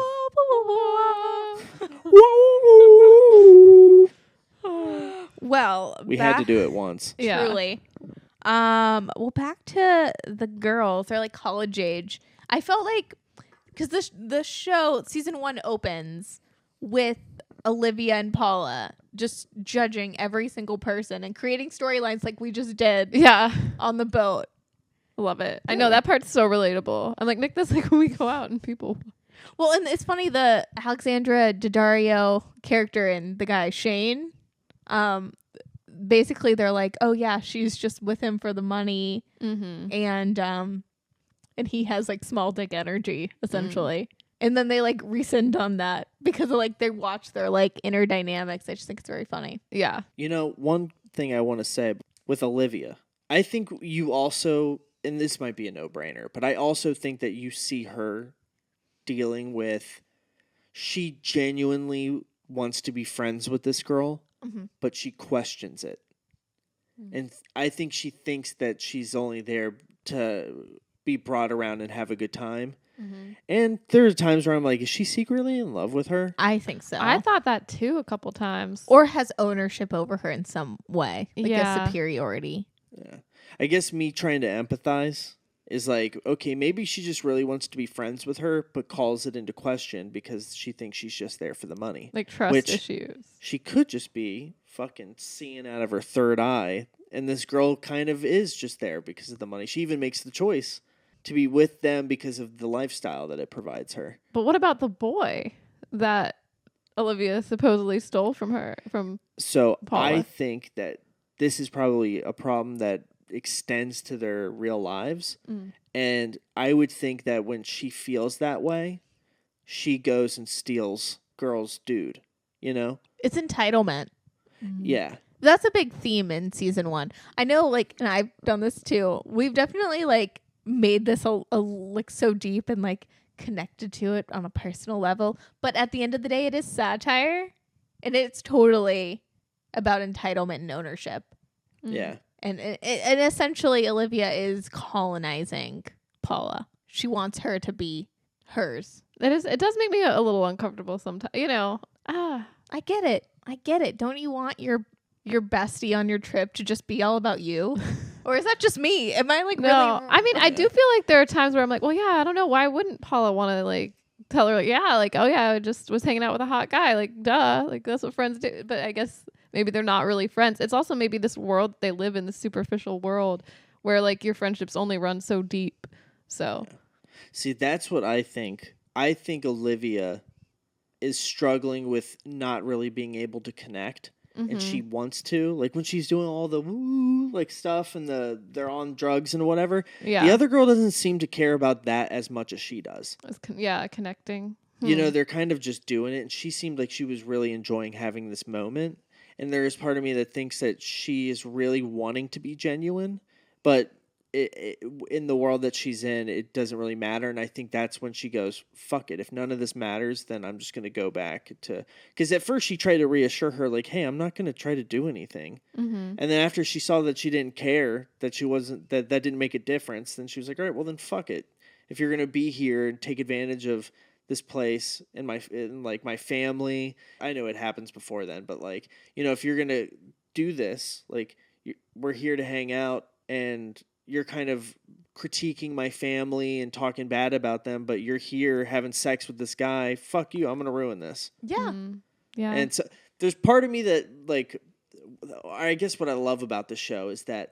Well,
We had to do it once.
Yeah.
Truly. Well, back to the girls. They're like college age. I felt like because the show season 1 opens with Olivia and Paula just judging every single person and creating storylines like we just did.
Yeah.
On the boat.
Love it. I know that part's so relatable. I'm like, Nick, that's like when we go out and people.
Well, and it's funny, the Alexandra Daddario character and the guy Shane, basically they're like, oh yeah, she's just with him for the money, and he has like small dick energy essentially, and then they like rescind on that because of, like they watch their like inner dynamics. I just think it's very funny.
Yeah.
You know, one thing I want to say with Olivia, I think you also, and this might be a no-brainer, but I also think that you see her dealing with, she genuinely wants to be friends with this girl, but she questions it. And I think she thinks that she's only there to be brought around and have a good time. And there are times where I'm like, is she secretly in love with her?
I think so.
I thought that too a couple times.
Or has ownership over her in some way, like
Yeah.
a superiority.
Yeah. I guess me trying to empathize is like, okay, maybe she just really wants to be friends with her, but calls it into question because she thinks she's just there for the money.
like trust
which-
issues.
She could just be fucking seeing out of her third eye. And this girl kind of is just there because of the money. She even makes the choice to be with them because of the lifestyle that it provides her.
But what about the boy that Olivia supposedly stole from her?
So
Paula.
I think that this is probably a problem that extends to their real lives. And I would think that when she feels that way, she goes and steals girl's dude, you know?
It's entitlement.
Yeah.
That's a big theme in season 1. I know, like, and I've done this too. We've definitely like made this a like so deep and like connected to it on a personal level. But at the end of the day, it is satire, and it's totally about entitlement and ownership.
Yeah.
And essentially, Olivia is colonizing Paula. She wants her to be hers.
It does make me a little uncomfortable sometimes. You know.
I get it. Don't you want your bestie on your trip to just be all about you? Or is that just me? Am I like
No,
really?
I mean, I do feel like there are times where I'm like, well, yeah, I don't know. Why wouldn't Paula want to like tell her, like, yeah, like, oh yeah, I just was hanging out with a hot guy. Like, duh. Like, that's what friends do. But I guess maybe they're not really friends. It's also maybe this world they live in, the superficial world where like your friendships only run so deep. So,
See, that's what I think. I think Olivia is struggling with not really being able to connect. And she wants to, like when she's doing all the woo like stuff and they're on drugs and whatever.
yeah.
The other girl doesn't seem to care about that as much as she does.
Connecting.
You know, they're kind of just doing it, and she seemed like she was really enjoying having this moment. And there is part of me that thinks that she is really wanting to be genuine, but in the world that she's in, it doesn't really matter. And I think that's when she goes, fuck it. If none of this matters, then I'm just going to go back to... Because at first she tried to reassure her, like, hey, I'm not going to try to do anything. And then after she saw that she didn't care, that she wasn't... that didn't make a difference, then she was like, all right, well then fuck it. If you're going to be here and take advantage of this place and my family... I know it happens before then, but like, you know, if you're going to do this, like, we're here to hang out and... you're kind of critiquing my family and talking bad about them, but you're here having sex with this guy. Fuck you. I'm going to ruin this.
Yeah.
Yeah.
And so there's part of me that, like, I guess what I love about the show is that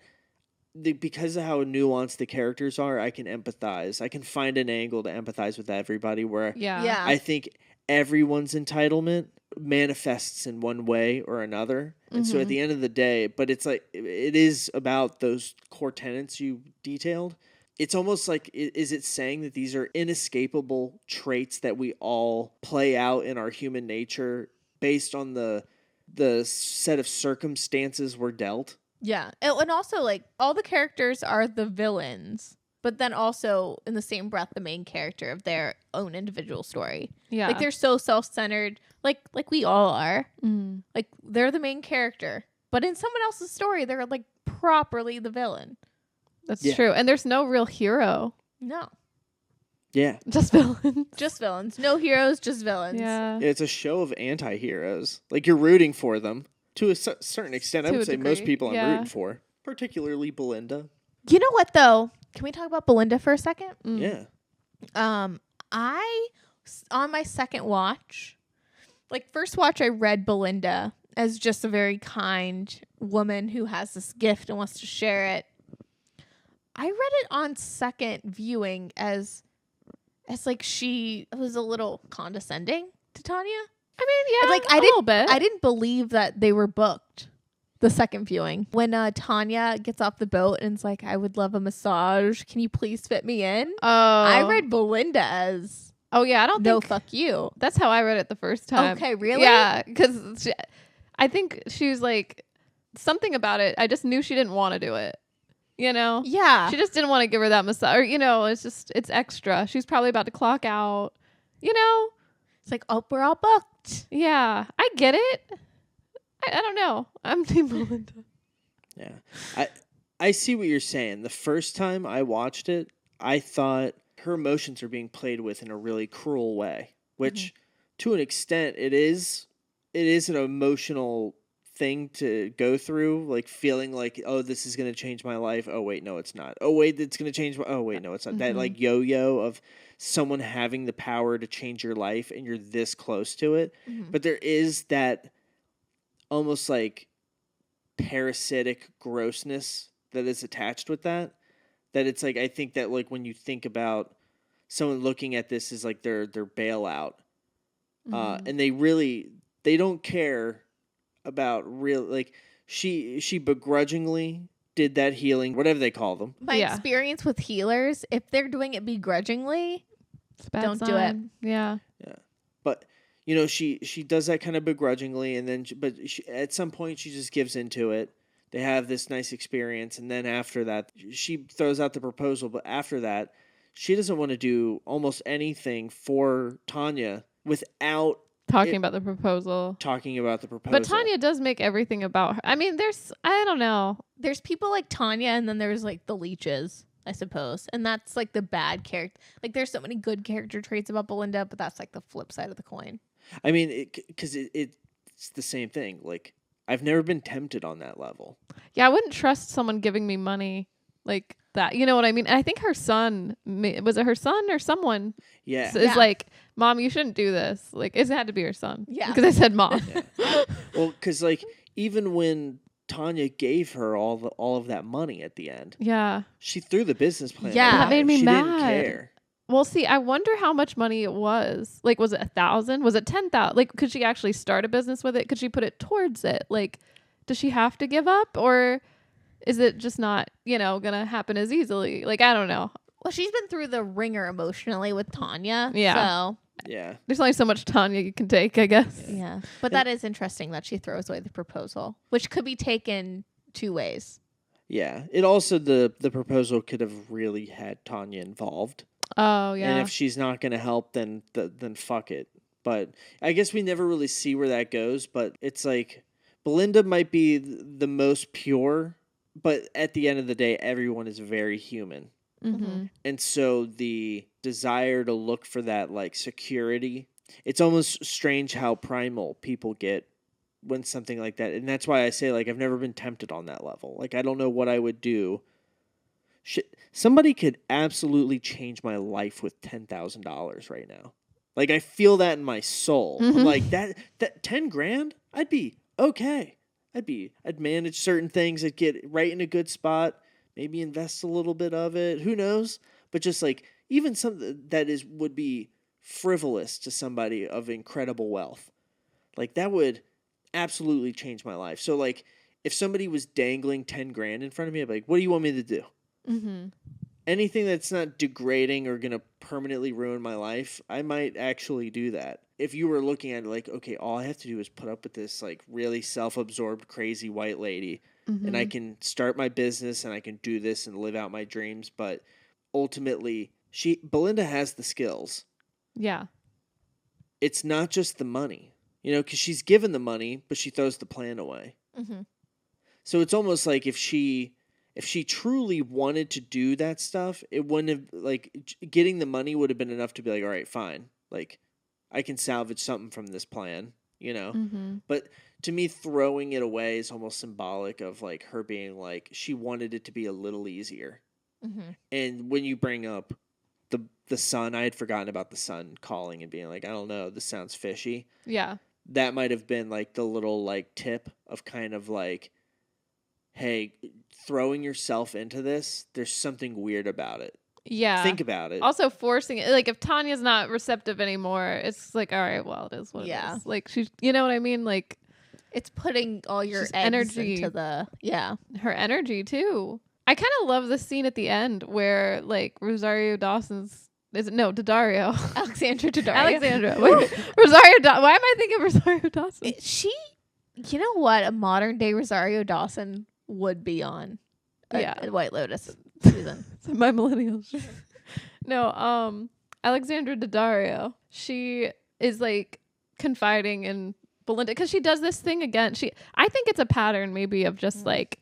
because of how nuanced the characters are, I can empathize. I can find an angle to empathize with everybody where
yeah.
I think everyone's entitlement manifests in one way or another. And so at the end of the day, but it's like, it is about those core tenets you detailed. It's almost like, is it saying that these are inescapable traits that we all play out in our human nature based on the set of circumstances we're dealt?
Yeah. And also, like, all the characters are the villains, but then also in the same breath, the main character of their own individual story.
Yeah.
Like, they're so self-centered, like we all are. Like, they're the main character, but in someone else's story, they're like properly the villain.
That's
Yeah.
true. And there's no real hero.
No,
Yeah.
Just villains.
just villains. No heroes, just villains.
Yeah.
It's a show of anti-heroes. Like, you're rooting for them to a certain extent. I
To
would
a
say most
degree,
people I'm
yeah.
rooting for, particularly Belinda.
You know what, though? Can we talk about Belinda for a second?
Yeah.
I, on my second watch, like first watch, I read Belinda as just a very kind woman who has this gift and wants to share it. I read it on second viewing as like she was a little condescending to Tanya.
I mean, yeah,
Like
a little bit.
I didn't believe that they were booked the second viewing. When Tanya gets off the boat and it's like, I would love a massage. Can you please fit me in?
Oh,
I read Belinda as
Oh yeah, I don't
no,
think
fuck you.
that's how I read it the first time.
Okay, really?
Yeah, because I think she was like something about it. I just knew she didn't want to do it. You know?
Yeah.
She just didn't want to give her that massage. Or, you know, it's extra. She's probably about to clock out. You know?
It's like, oh, we're all booked.
Yeah, I get it. I don't know. I'm Team Belinda.
Yeah. I see what you're saying. The first time I watched it, I thought her emotions are being played with in a really cruel way, which to an extent it is an emotional thing to go through, like feeling like, oh, this is going to change my life. Oh, wait, no, it's not. Oh, wait, it's going to change. Oh, wait, no, it's not. That like yo-yo of someone having the power to change your life and you're this close to it. But there is that almost like parasitic grossness that is attached with that it's like, I think that like when you think about someone looking at this as like their bailout, and they don't care about real, like she begrudgingly did that healing, whatever they call them.
My experience with healers, if they're doing it begrudgingly, don't do it.
Yeah.
But you know, she does that kind of begrudgingly, and then at some point she just gives into it. They have this nice experience, and then after that she throws out the proposal, but after that she doesn't want to do almost anything for Tanya without
talking about the proposal.
But
Tanya does make everything about her. I mean, I don't know.
There's people like Tanya, and then there's like the leeches, I suppose. And that's like the bad character. Like there's so many good character traits about Belinda, but that's like the flip side of the coin.
I mean, because it's the same thing. Like, I've never been tempted on that level.
Yeah, I wouldn't trust someone giving me money like that. You know what I mean? And I think her son, was it her son or someone?
Yeah.
Is like, Mom, you shouldn't do this. Like, it had to be her son.
Yeah.
Because I said mom.
Yeah. Well, because like, even when Tanya gave her all of that money at the end, she threw the business plan.
Yeah.
That made me
she
mad.
Didn't care.
Well, see, I wonder how much money it was. Like, was it 1,000? Was it 10,000? Like, could she actually start a business with it? Could she put it towards it? Like, does she have to give up, or is it just not, gonna happen as easily? Like, I don't know.
Well, she's been through the ringer emotionally with Tanya.
Yeah.
So
Yeah.
There's only so much Tanya you can take, I guess.
yeah. But that is interesting that she throws away the proposal, which could be taken two ways.
Yeah. It also, the proposal could have really had Tanya involved.
Oh, yeah.
And if she's not going to help, then fuck it. But I guess we never really see where that goes. But it's like, Belinda might be the most pure, but at the end of the day, everyone is very human.
Mm-hmm.
And so the desire to look for that like security, it's almost strange how primal people get when something like that. And that's why I say, like, I've never been tempted on that level. Like, I don't know what I would do. Somebody could absolutely change my life with $10,000 right now. Like, I feel that in my soul.
Mm-hmm.
I'm like, that 10 grand, I'd be okay. I'd manage certain things. I'd get right in a good spot. Maybe invest a little bit of it. Who knows? But just like, even something that would be frivolous to somebody of incredible wealth, like that would absolutely change my life. So like, if somebody was dangling 10 grand in front of me, I'd be like, what do you want me to do?
Mm-hmm.
Anything that's not degrading or going to permanently ruin my life, I might actually do that. If you were looking at it like, okay, all I have to do is put up with this like really self-absorbed, crazy white lady, and I can start my business and I can do this and live out my dreams. But ultimately, Belinda has the skills.
Yeah.
It's not just the money, because she's given the money, but she throws the plan away.
Mm-hmm.
So it's almost like if she truly wanted to do that stuff, it wouldn't have, like, getting the money would have been enough to be like, all right, fine. Like, I can salvage something from this plan,
Mm-hmm.
But to me, throwing it away is almost symbolic of, like, her being like, she wanted it to be a little easier.
Mm-hmm.
And when you bring up the son, I had forgotten about the son calling and being like, I don't know, this sounds fishy.
Yeah.
That might have been, like, the little, like, tip of kind of, like, hey, throwing yourself into this, there's something weird about it.
Yeah.
Think about it.
Also forcing it. Like, if Tanya's not receptive anymore, it's like, all right, well, it is what it is. Like, she's, you know what I mean? Like,
it's putting all your
Just
eggs
energy.
into the,
her energy, too. I kind of love the scene at the end where, like, Daddario.
Alexandra Daddario.
Alexandra. Wait, why am I thinking of Rosario Dawson?
You know what? A modern day Rosario Dawson would be on a White Lotus season.
My millennials. No, Alexandra Daddario. She is like confiding in Belinda because she does this thing again. I think it's a pattern maybe of just like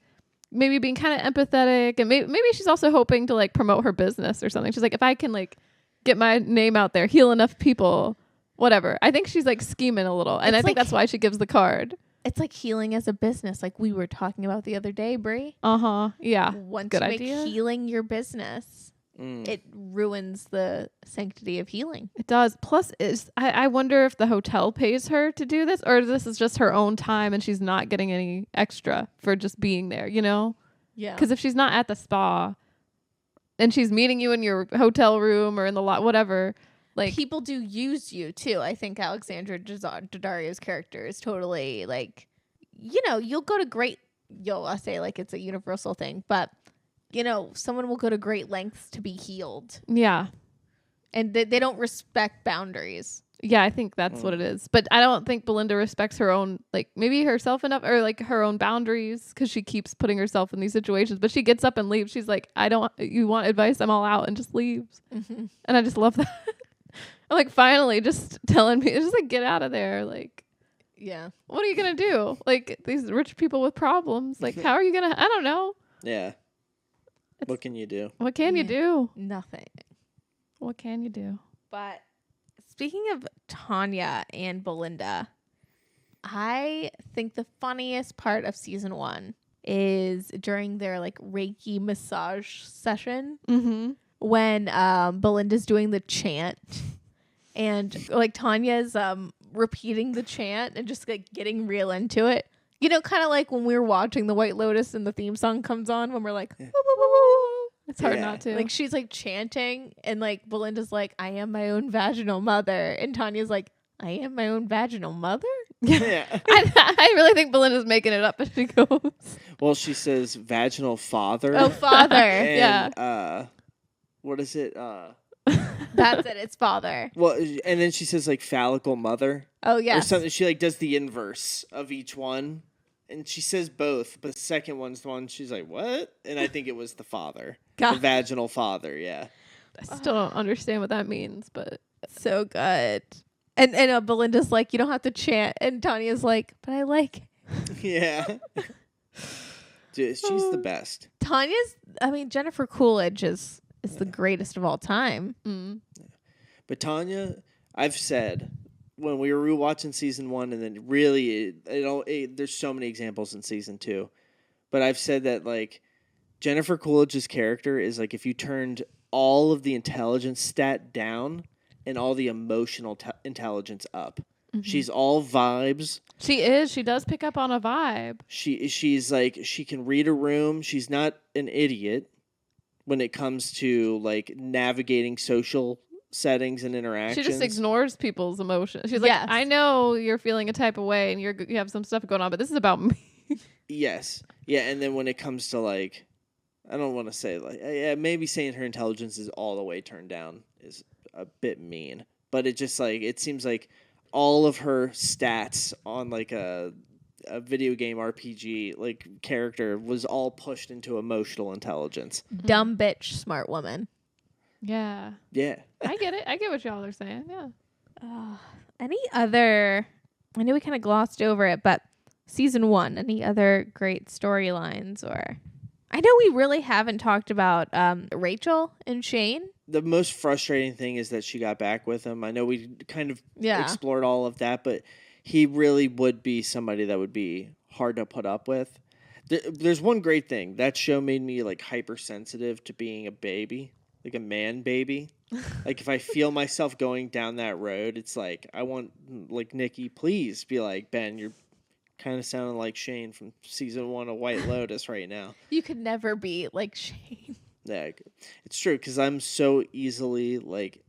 maybe being kind of empathetic, and maybe she's also hoping to like promote her business or something. She's like, if I can like get my name out there, heal enough people, whatever. I think she's like scheming a little. And I think that's why she gives the card.
It's like healing as a business, like we were talking about the other day, Brie.
Yeah.
Once
Good
you make
idea.
healing your business, it ruins the sanctity of healing.
It does. Plus, I wonder if the hotel pays her to do this, or this is just her own time and she's not getting any extra for just being there, you know?
Yeah.
Because if she's not at the spa and she's meeting you in your hotel room or in the lot, whatever, like
people do use you too. I think Alexandra Daddario's character is totally like, you know, you'll go to I'll say like it's a universal thing, but you know, someone will go to great lengths to be healed.
Yeah.
And they don't respect boundaries.
Yeah, I think that's what it is. But I don't think Belinda respects her own, like maybe herself enough or like her own boundaries because she keeps putting herself in these situations. But she gets up and leaves. She's like, you want advice? I'm all out, and just leaves. And I just love that. I'm like, finally, just telling me, just like, get out of there. Like,
yeah.
What are you going to do? Like, these rich people with problems. Like, how are you going to, I don't know.
Yeah. What can you do?
What can you do?
Nothing.
What can you do?
But speaking of Tanya and Belinda, I think the funniest part of season 1 is during their like Reiki massage session when Belinda's doing the chant and like Tanya's repeating the chant and just like getting real into it. You know, kind of like when we were watching the White Lotus and the theme song comes on when we're like, woo, woo, woo, woo.
It's hard not to.
Like she's like chanting and like Belinda's like, I am my own vaginal mother. And Tanya's like, I am my own vaginal mother?
Yeah.
I really think Belinda's making it up as she goes.
Well, she says vaginal father.
Oh, father.
And,
Yeah.
What is it?
That's it. It's father.
Well, and then she says like phallical mother.
Oh, yeah.
Or something. She like does the inverse of each one. And she says both, but the second one's the one she's like, what? And I think it was the father.
God.
The vaginal father, yeah.
I still don't understand what that means, but
So good. And Belinda's like, you don't have to chant. And Tanya's like, but I like it.
Yeah. Dude, she's the best.
Jennifer Coolidge is the greatest of all time.
But Tanya, I've said when we were rewatching season 1, and then really, there's so many examples in season 2. But I've said that like Jennifer Coolidge's character is like if you turned all of the intelligence stat down and all the emotional intelligence up. She's all vibes.
she is. She does pick up on a vibe.
She's like she can read a room. She's not an idiot when it comes to like navigating social settings and interactions.
She just ignores people's emotions. She's like,
Yes.
I know you're feeling a type of way and you have some stuff going on, but this is about me.
Yes. Yeah, and then when it comes to like I don't want to say like maybe saying her intelligence is all the way turned down is a bit mean, but it just like it seems like all of her stats on like a video game RPG like character was all pushed into emotional intelligence.
Dumb bitch, smart woman.
Yeah.
Yeah.
I get it. I get what y'all are saying. Yeah.
Any other, I know we kind of glossed over it, but season 1, any other great storylines? Or I know we really haven't talked about Rachel and Shane.
The most frustrating thing is that she got back with him. I know we kind of explored all of that, but he really would be somebody that would be hard to put up with. There's one great thing. That show made me like hypersensitive to being a baby, like a man baby. Like if I feel myself going down that road, it's like I want like Nikki, please be like, Ben, you're kind of sounding like Shane from season 1 of White Lotus right now.
You could never be like Shane.
Yeah, it's true because I'm so easily like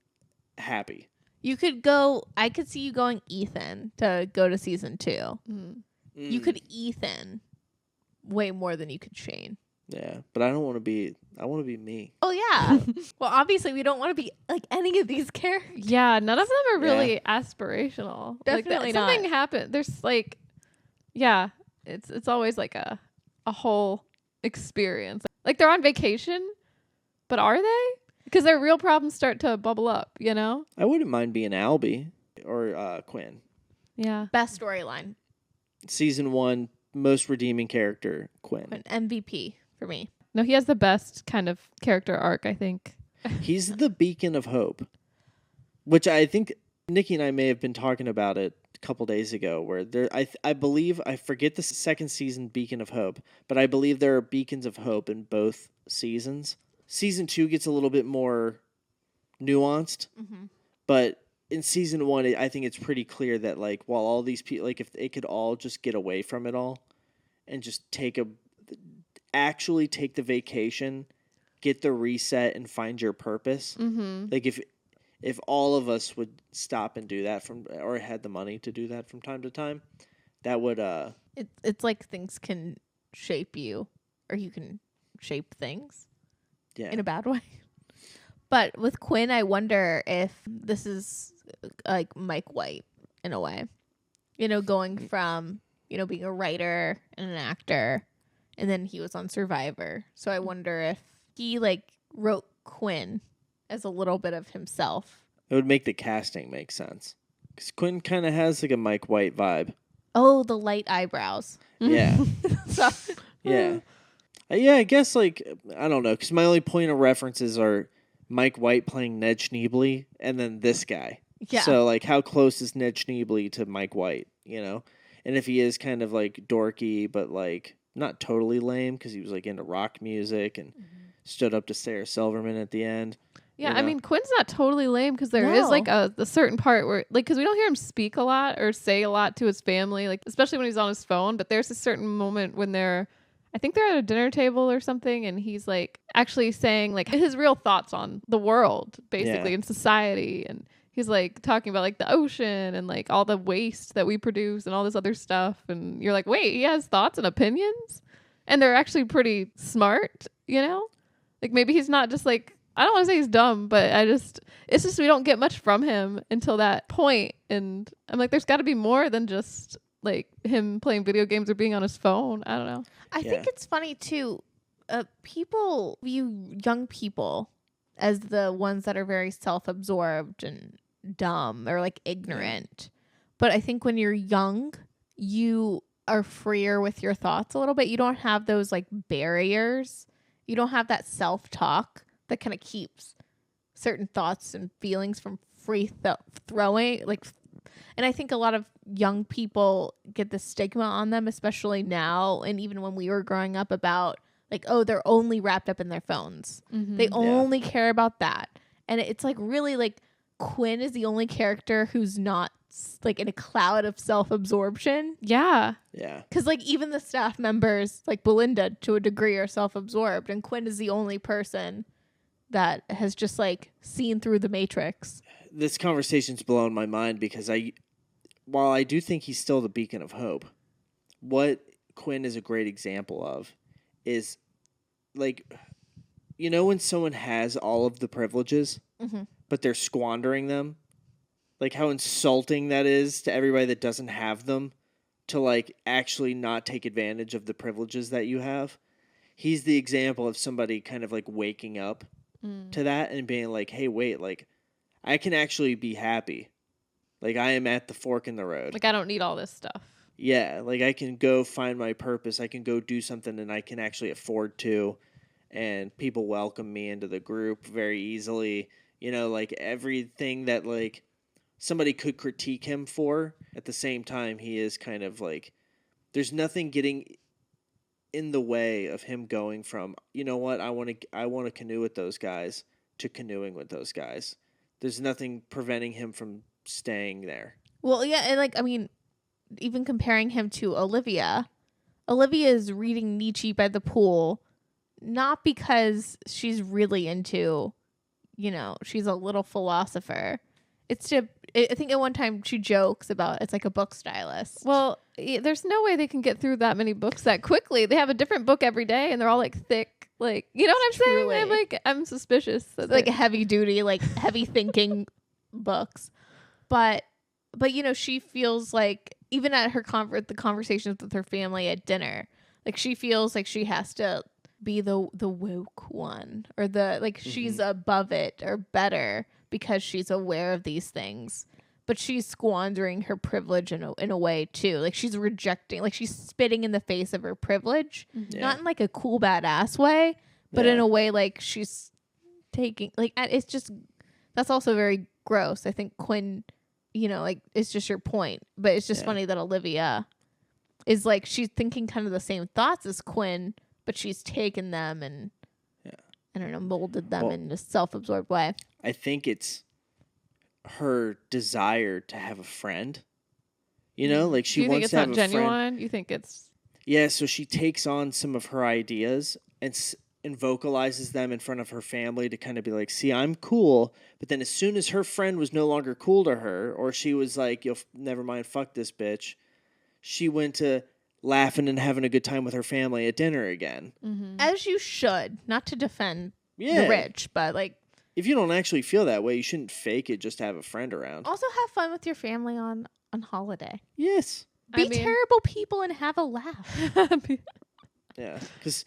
happy.
You could go, I could see you going Ethan to go to season 2. You could Ethan way more than you could Shane.
Yeah, but I don't want to be, I want to be me.
Oh, yeah. Well, obviously, we don't want to be like any of these characters.
Yeah. None of them are really aspirational.
Definitely
like
not.
Something happened. There's like, yeah, it's always like a whole experience. Like they're on vacation, but are they? Because their real problems start to bubble up, you know?
I wouldn't mind being Albie or Quinn.
Yeah.
Best storyline.
Season 1, most redeeming character, Quinn.
An MVP for me.
No, he has the best kind of character arc, I think.
He's the beacon of hope. which I think Nikki and I may have been talking about it a couple days ago, where I believe, I forget the second season Beacon of Hope, but I believe there are beacons of hope in both seasons. Season 2 gets a little bit more nuanced, but in season 1, I think it's pretty clear that like while all these people, like if they could all just get away from it all and just actually take the vacation, get the reset, and find your purpose. Like if all of us would stop and do that or had the money to do that from time to time, that would
It's like things can shape you, or you can shape things in a bad way. But with Quinn, I wonder if this is like Mike White in a way, going from being a writer and an actor, and then he was on Survivor. So I wonder if he like wrote Quinn as a little bit of himself.
It would make the casting make sense. Because Quinn kind of has like a Mike White vibe.
Oh, the light eyebrows.
Yeah.
So,
Yeah. Yeah, I guess like, I don't know. Because my only point of references are Mike White playing Ned Schneebly and then this guy.
Yeah.
So like how close is Ned Schneebly to Mike White, And if he is kind of like dorky, but like not totally lame because he was like into rock music and stood up to Sarah Silverman at the end.
Yeah, I mean, Quinn's not totally lame because there is like a certain part where, like, because we don't hear him speak a lot or say a lot to his family, like, especially when he's on his phone. But there's a certain moment when I think they're at a dinner table or something, and he's like actually saying like his real thoughts on the world, basically, and society. And he's like talking about like the ocean and like all the waste that we produce and all this other stuff. And you're like, wait, he has thoughts and opinions, and they're actually pretty smart, Like maybe he's not just like, I don't want to say he's dumb, but it's just we don't get much from him until that point. And I'm like, there's got to be more than just like him playing video games or being on his phone. I don't know.
I think it's funny too. People view young people as the ones that are very self-absorbed and dumb or like ignorant. But I think when you're young, you are freer with your thoughts a little bit. You don't have those like barriers. You don't have that self-talk that kind of keeps certain thoughts and feelings from free throwing. And I think a lot of young people get the stigma on them, especially now. And even when we were growing up, about like, oh, they're only wrapped up in their phones. They only care about that. And it's like really like Quinn is the only character who's not like in a cloud of self-absorption.
Yeah.
Yeah.
Because like even the staff members, like Belinda to a degree, are self-absorbed. And Quinn is the only person that has just like seen through the Matrix.
This conversation's blown my mind because while I do think he's still the beacon of hope, what Quinn is a great example of is like, when someone has all of the privileges, but they're squandering them, like how insulting that is to everybody that doesn't have them, to like actually not take advantage of the privileges that you have. He's the example of somebody kind of like waking up to that and being like, hey, wait, like I can actually be happy. Like I am at the fork in the road.
Like I don't need all this stuff.
Yeah. Like I can go find my purpose. I can go do something and I can actually afford to, and people welcome me into the group very easily. Like everything that like somebody could critique him for, at the same time, he is kind of like, there's nothing getting in the way of him going from, I want to canoe with those guys to canoeing with those guys. There's nothing preventing him from staying there.
Well, yeah, and like, I mean, even comparing him to Olivia is reading Nietzsche by the pool, not because she's really into, she's a little philosopher. It's to, I think at one time she jokes about it's like a book stylist.
Well, there's no way they can get through that many books that quickly. They have a different book every day, and they're all like thick, like, you know what I'm saying? I'm suspicious that
like heavy duty, like heavy thinking books. But she feels like even at her the conversations with her family at dinner, like she feels like she has to be the woke one, or the like she's above it or better because she's aware of these things. But she's squandering her privilege in a way too. Like she's rejecting, like she's spitting in the face of her privilege, not in like a cool badass way, but in a way like she's taking, like, it's just, that's also very gross. I think Quinn, like, it's just your point. But it's just funny that Olivia is like, she's thinking kind of the same thoughts as Quinn, but she's taken them and, I don't know, molded them in a self-absorbed way.
I think it's her desire to have a friend. Like she wants to have a friend.
Do you think it's not genuine? You think it's...
Yeah, so she takes on some of her ideas and vocalizes them in front of her family to kind of be like, see, I'm cool. But then as soon as her friend was no longer cool to her, or she was like, never mind, fuck this bitch, she went to laughing and having a good time with her family at dinner again.
Mm-hmm. As you should. Not to defend the rich, but like...
If you don't actually feel that way, you shouldn't fake it just to have a friend around.
Also have fun with your family on holiday.
Yes.
Be terrible people and have a laugh.
Yeah, because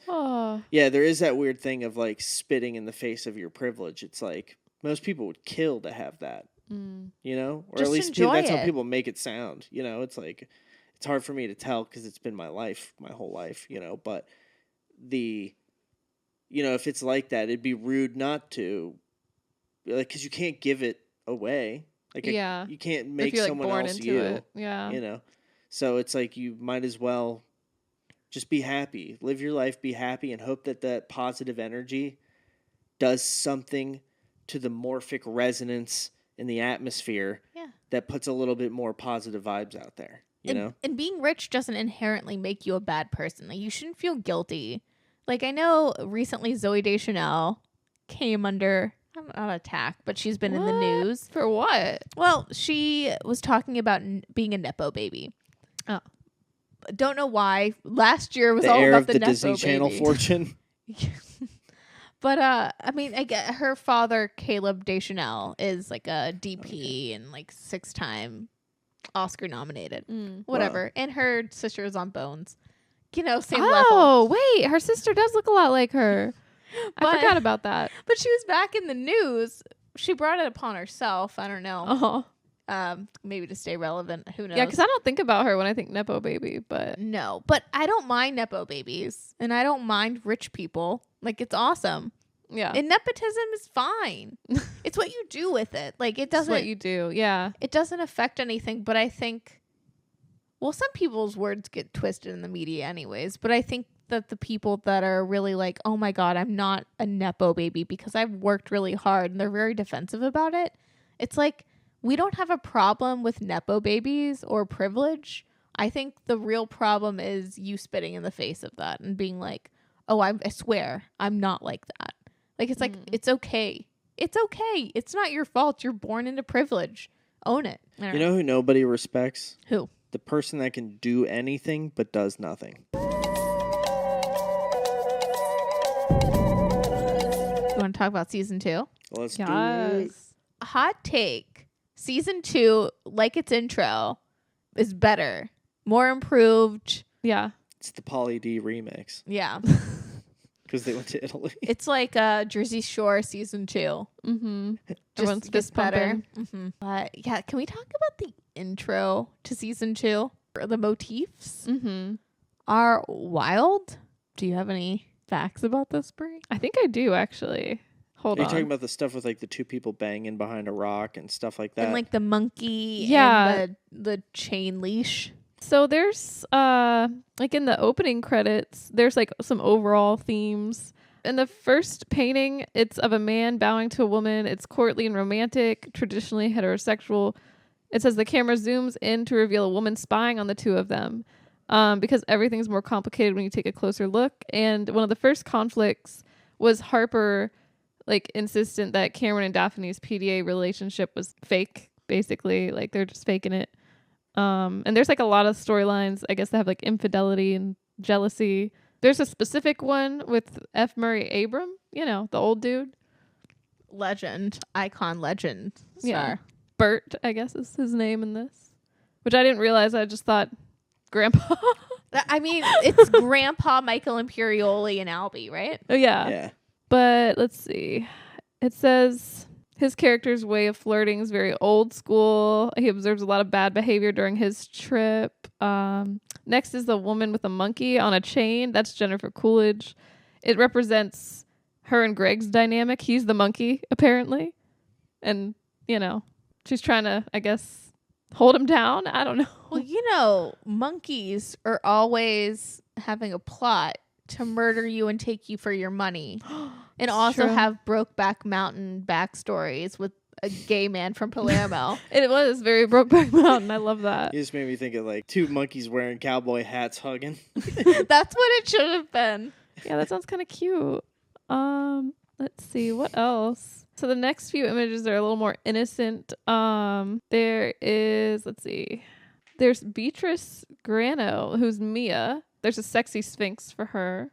there is that weird thing of like spitting in the face of your privilege. It's like most people would kill to have that, or
just
at least
that's
how people make it sound. It's like it's hard for me to tell because it's been my whole life. But if it's like that, it'd be rude not to, because you can't give it away. Like you can't make someone
born
else
into
you.
It. Yeah,
So it's like you might as well just be happy. Live your life, be happy, and hope that positive energy does something to the morphic resonance in the atmosphere that puts a little bit more positive vibes out there,
And being rich doesn't inherently make you a bad person. Like, you shouldn't feel guilty. Like, I know recently Zooey Deschanel came under... not attack, but she's been in the news.
For what?
Well, she was talking about being a Nepo baby.
Oh.
Don't know why. Last year was
the
all
heir
about
of
the
the
Nepo
Disney
baby.
Channel fortune.
But, I mean, I get her father, Caleb Deschanel, is like a DP and like 6-time Oscar nominated. Whatever.
Wow.
And her sister is on Bones. Same level.
Oh, wait. Her sister does look a lot like her. I forgot about that.
But she was back in the news. She brought it upon herself. I don't know. Maybe to stay relevant. Who knows?
Yeah, because I don't think about her when I think Nepo baby, but...
No, but I don't mind Nepo babies. And I don't mind rich people. Like, it's awesome.
Yeah.
And nepotism is fine. It's what you do with it. Like, it doesn't...
It's what you do, yeah.
It doesn't affect anything, but I think... Well, some people's words get twisted in the media anyways, but I think that the people that are really like, oh my God, I'm not a Nepo baby because I've worked really hard, and they're very defensive about it. It's like, we don't have a problem with Nepo babies or privilege. I think the real problem is you spitting in the face of that and being like, oh, I swear I'm not like that. Like, it's like, it's okay. It's okay. It's not your fault. You're born into privilege. Own it.
You know who nobody respects?
Who?
The person that can do anything but does nothing.
You want to talk about season 2?
Let's do it.
Hot take. Season 2, like its intro, is better. More improved.
Yeah.
It's the Pauly D remix.
Yeah.
Because they went to Italy.
It's like Jersey Shore season 2.
Mm-hmm.
Just
Everyone's
gets
fist
better.
pumping.
Mm-hmm. But yeah, can we talk about the intro to season 2? The motifs are wild. Do you have any facts about this, Brie?
I think I do, actually. Hold
Are
on.
you talking about the stuff with like the two people banging behind a rock and stuff like that?
And like the monkey and the chain leash.
So there's like in the opening credits, there's like some overall themes. In the first painting, it's of a man bowing to a woman. It's courtly and romantic, traditionally heterosexual. It says the camera zooms in to reveal a woman spying on the two of them, because everything's more complicated when you take a closer look. And one of the first conflicts was Harper like insistent that Cameron and Daphne's PDA relationship was fake, basically. Like they're just faking it. And there's like a lot of storylines, I guess, that have like infidelity and jealousy. There's a specific one with F. Murray Abraham, the old dude.
Legend. Icon legend star.
Yeah. Bert, I guess is his name in this. Which I didn't realize. I just thought Grandpa.
I mean, it's Grandpa, Michael Imperioli, and Albie, right?
Oh, yeah.
Yeah.
But let's see. It says his character's way of flirting is very old school. He observes a lot of bad behavior during his trip. Next is the woman with a monkey on a chain. That's Jennifer Coolidge. It represents her and Greg's dynamic. He's the monkey, apparently. And she's trying to, I guess, hold him down. I don't know.
Well, monkeys are always having a plot to murder you and take you for your money. And also have Brokeback Mountain backstories with a gay man from Palermo.
It was very Brokeback Mountain. I love that.
You just made me think of like two monkeys wearing cowboy hats hugging.
That's what it should have been.
Yeah, that sounds kind of cute. Let's see what else. So the next few images are a little more innocent. There is, let's see. There's Beatrice Grano, who's Mia. There's a sexy sphinx for her,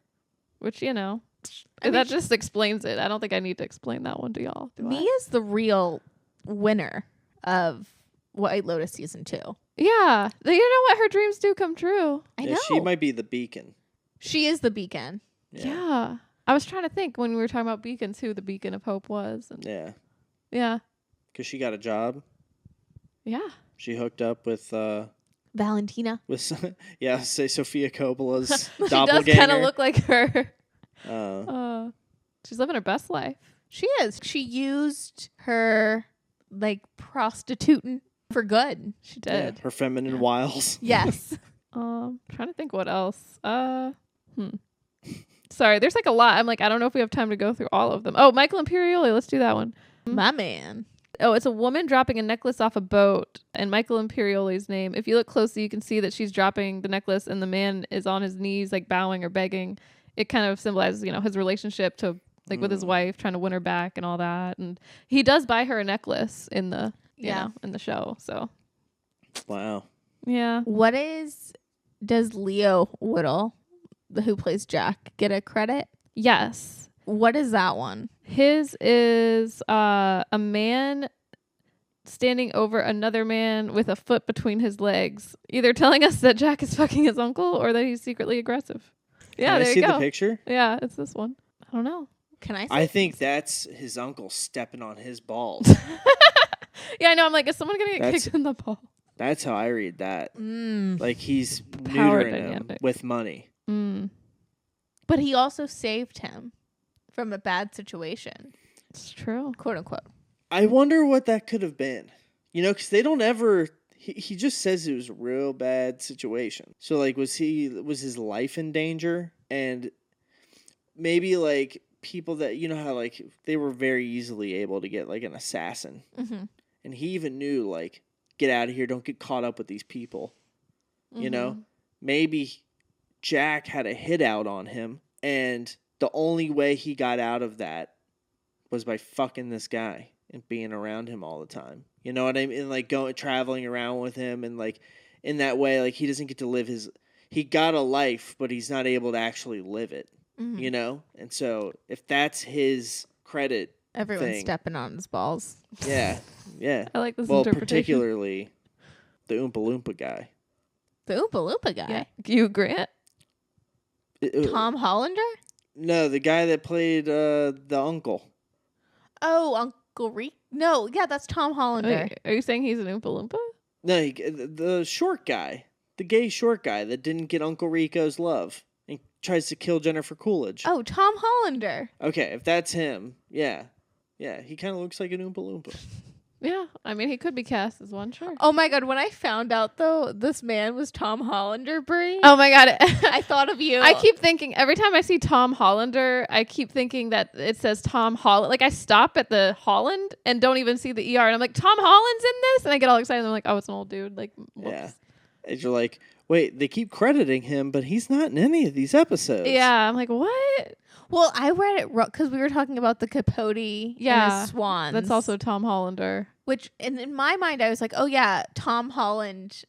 which, that just explains it. I don't think I need to explain that one to y'all.
Mia's the real winner of White Lotus season 2.
Yeah. You know what? Her dreams do come true.
I know.
She might be the beacon.
She is the beacon.
Yeah. I was trying to think when we were talking about beacons who the beacon of hope was. And
Yeah. Because she got a job.
Yeah.
She hooked up with
Valentina.
Say Sofia Coppola's
She
doppelganger.
does kind of look like her. She's living her best life.
She is. She used her prostituting for good.
She did.
Her feminine wiles.
Yes.
Trying to think what else. Sorry, there's a lot. I'm I don't know if we have time to go through all of them. Oh, Michael Imperioli. Let's do that one.
My man.
Oh, it's a woman dropping a necklace off a boat, and Michael Imperioli's name. If you look closely, you can see that she's dropping the necklace, and the man is on his knees, bowing or begging. It kind of symbolizes, his relationship to with his wife, trying to win her back and all that. And he does buy her a necklace in the in the show. So,
wow.
Yeah.
Does Leo Whittle, who plays Jack, get a credit?
Yes.
What is that one?
His is a man standing over another man with a foot between his legs, either telling us that Jack is fucking his uncle or that he's secretly aggressive. Yeah, there you go.
Can I see the picture?
Yeah, it's this one. I don't know.
Can I see?
I think that's his uncle stepping on his balls.
Yeah, I know. I'm is someone going to get kicked in the ball?
That's how I read that. He's
Power
neutering him
dynamic.
with money.
But he also saved him from a bad situation.
It's true.
Quote unquote.
I wonder what that could have been. Because they don't ever... He just says it was a real bad situation. So, was his life in danger? And maybe, people that... how, they were very easily able to get, an assassin.
Mm-hmm.
And he even knew, get out of here, don't get caught up with these people.
Mm-hmm.
Maybe Jack had a hit out on him, and the only way he got out of that was by fucking this guy and being around him all the time. You know what I mean? Traveling around with him, and in that way, he doesn't get to live he got a life, but he's not able to actually live it.
Mm-hmm.
And so if that's his credit,
everyone's stepping on his balls.
Yeah.
I like this interpretation.
Particularly the Oompa Loompa guy.
The Oompa Loompa guy?
Yeah. Hugh Grant?
Tom Hollander?
No, the guy that played the uncle.
Oh, Uncle Reek? No, yeah, that's Tom Hollander.
Wait, are you saying he's an Oompa Loompa?
No, the short guy. The gay short guy that didn't get Uncle Rico's love and tries to kill Jennifer Coolidge.
Oh, Tom Hollander.
Okay, if that's him, yeah. Yeah, he kind of looks like an Oompa Loompa.
Yeah, I mean, he could be cast as one, sure.
Oh my God, when I found out, though, this man was Tom Hollander, Brie.
Oh my God.
I thought of you.
I keep thinking, every time I see Tom Hollander, I keep thinking that it says Tom Holland. I stop at the Holland and don't even see the ER. And I'm like, Tom Holland's in this? And I get all excited. And I'm like, oh, it's an old dude. Whoops.
Yeah. And you're like, wait, they keep crediting him, but he's not in any of these episodes.
Yeah, I'm like, what?
Well, I read it because we were talking about the Capote and his swans.
That's also Tom Hollander.
Which, and in my mind, I was like, oh yeah, Tom Holland.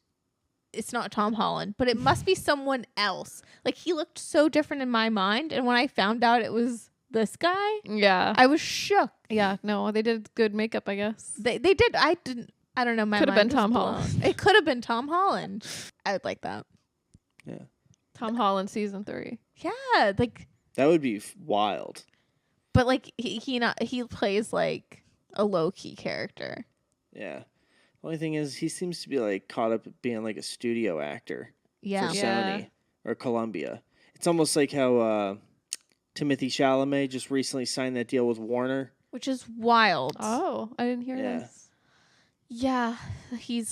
It's not Tom Holland, but it must be someone else. He looked so different in my mind. And when I found out it was this guy,
yeah,
I was shook.
Yeah, no, they did good makeup, I guess.
They did. I don't know. My
could have
mind
been Tom
blown.
Holland.
It could have been Tom Holland. I would like that.
Yeah.
Tom Holland season 3.
Yeah,
that would be wild.
But he plays a low key character.
Yeah. The only thing is, he seems to be caught up being a studio actor.
Yeah.
For Sony or Columbia. It's almost like how Timothée Chalamet just recently signed that deal with Warner.
Which is wild.
Oh, I didn't hear this.
Yeah, he's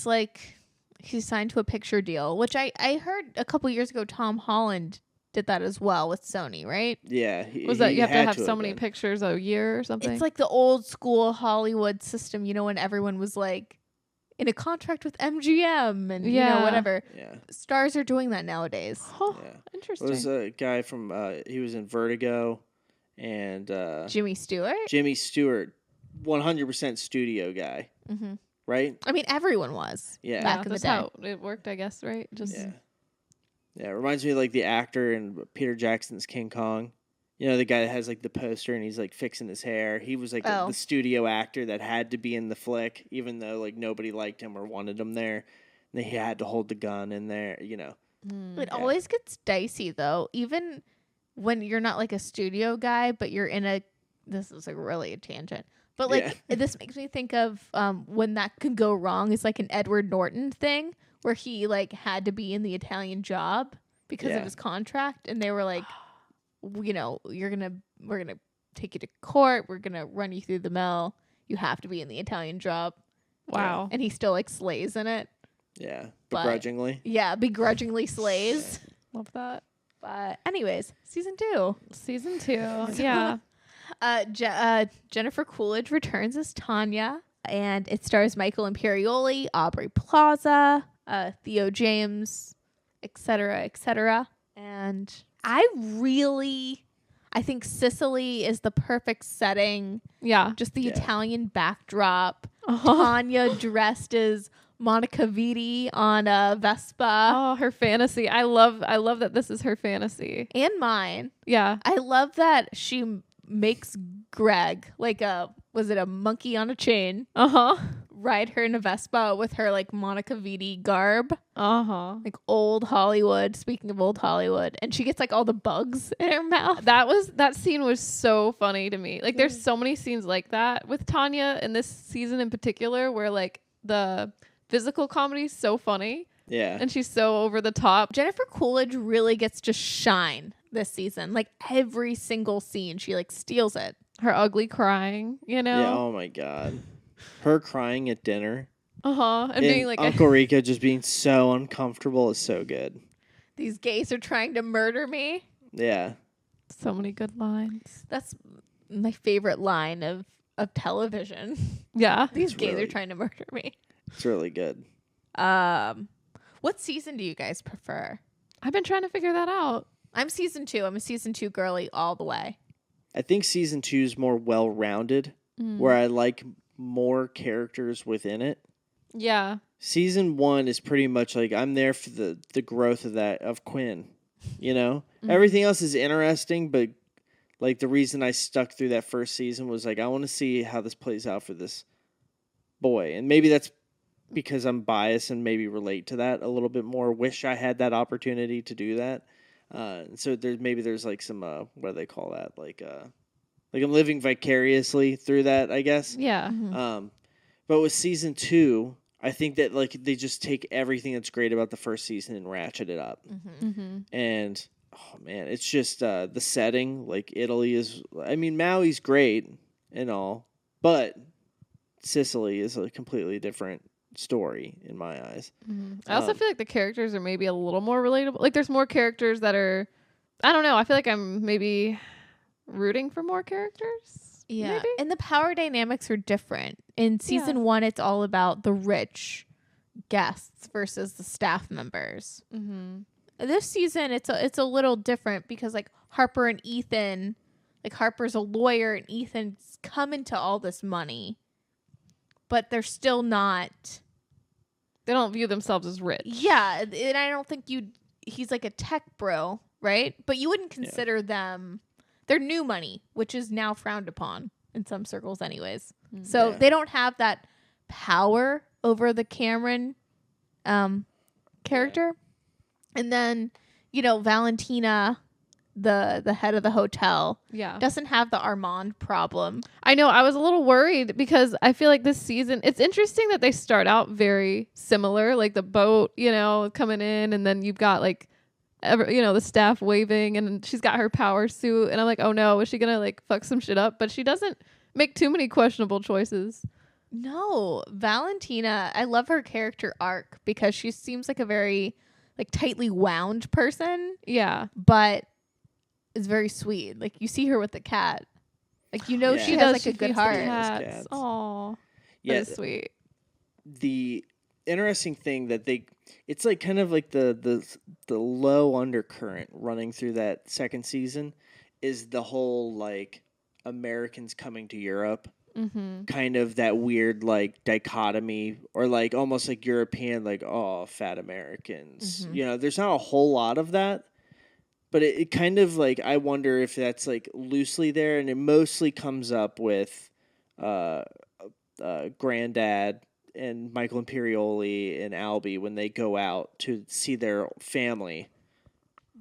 signed to a picture deal, which I heard a couple years ago Tom Holland did that as well with Sony, right?
Yeah.
Was that you have to
had
have so many
been.
pictures a year or something?
It's like the old school Hollywood system, when everyone was like in a contract with MGM and whatever.
Yeah.
Stars are doing that nowadays.
Oh,
Yeah. There
interesting.
was a guy from he was in Vertigo and
Jimmy Stewart?
Jimmy Stewart, 100% studio guy,
Mm-hmm.
right?
I mean, everyone was
Yeah.
back in the
that's
day.
how it worked, I guess, right? Just
Yeah. Yeah, it reminds me of like the actor in Peter Jackson's King Kong. You know, the guy that has like the poster and he's like fixing his hair. He was like the studio actor that had to be in the flick, even though like nobody liked him or wanted him there. And he had to hold the gun in there,
It always gets dicey though, even when you're not like a studio guy, but you're in a. This is like really a tangent, but like this makes me think of when that could go wrong. It's like an Edward Norton thing where he like had to be in the Italian Job because of his contract, and they were like, we're gonna take you to court. We're gonna run you through the mill. You have to be in the Italian Job.
wow.
And he still like slays in it.
Yeah,
But-
begrudgingly.
Yeah, begrudgingly slays.
Love that.
But anyways, season 2.
Season 2. Yeah.
Jennifer Coolidge returns as Tanya, and it stars Michael Imperioli, Aubrey Plaza, Theo James, etc., etc. And I think Sicily is the perfect setting.
Yeah.
Just the
Yeah.
Italian backdrop.
Uh-huh.
Tanya dressed as Monica Vitti on a Vespa.
Oh, her fantasy. I love that this is her fantasy.
And mine.
Yeah.
I love that she makes Greg, like was it a monkey on a chain,
Uh-huh.
ride her in a Vespa with her like Monica Vitti garb,
Uh-huh.
like old Hollywood. Speaking of old Hollywood, and she gets like all the bugs in her mouth.
That scene was so funny to me. Like there's so many scenes like that with Tanya in this season in particular where like the physical comedy is so funny
Yeah.
and she's so over the top.
Jennifer Coolidge really gets to shine this season. Like every single scene, she like steals it.
Her ugly crying,
Yeah, oh my God. Her crying at dinner.
Uh-huh. And being like
Uncle Rico just being so uncomfortable is so good.
These gays are trying to murder me.
Yeah.
so many good lines.
That's my favorite line of television.
Yeah.
These
It's
gays are
really-
trying to murder me.
It's really good.
What season do you guys prefer?
I've been trying to figure that out.
I'm season 2. I'm a season 2 girly all the way.
I think season 2 is more well-rounded, where I like more characters within it.
Yeah.
Season 1 is pretty much like I'm there for the growth of Quinn. Everything else is interesting, but like the reason I stuck through that first season was like I want to see how this plays out for this boy, and maybe that's because I'm biased and maybe relate to that a little bit more. Wish I had that opportunity to do that. So there's like some what do they call that? Like I'm living vicariously through that, I guess.
Yeah.
But with season 2, I think that like they just take everything that's great about the first season and ratchet it up.
Mm-hmm.
And oh man, it's just the setting. Like Italy is. I mean, Maui's great and all, but Sicily is a completely different story in my eyes.
I also feel like the characters are maybe a little more relatable. Like there's more characters that are, I don't know. I feel like I'm maybe rooting for more characters.
Yeah.
Maybe?
And the power dynamics are different. In season 1, it's all about the rich guests versus the staff members.
Mm-hmm.
This season, it's a little different because like Harper and Ethan, like Harper's a lawyer and Ethan's come into all this money, but they're still not.
They don't view themselves as rich.
Yeah, and I don't think he's like a tech bro, right? But you wouldn't consider them. They're new money, which is now frowned upon in some circles, anyways. So they don't have that power over the Cameron character. And then, Valentina, the head of the hotel,
Yeah.
doesn't have the Armand problem.
I know. I was a little worried because I feel like this season, it's interesting that they start out very similar, like the boat, coming in, and then you've got like, the staff waving, and she's got her power suit, and I'm like, oh no, is she gonna like fuck some shit up? But she doesn't make too many questionable choices.
No, Valentina, I love her character arc because she seems like a very like tightly wound person,
Yeah.
but is very sweet. Like you see her with the cat. Like you know
Yeah.
she
She
has
does.
like
She
a good
feeds the
heart.
cats.
Cats.
Aw.
Yeah,
That is sweet.
the interesting thing that it's like kind of like the low undercurrent running through that second season is the whole like Americans coming to Europe,
Mm-hmm.
kind of that weird like dichotomy, or like almost like European, like, oh, fat Americans. There's not a whole lot of that, but it kind of like, I wonder if that's like loosely there, and it mostly comes up with uh Granddad and Michael Imperioli and Albie when they go out to see their family,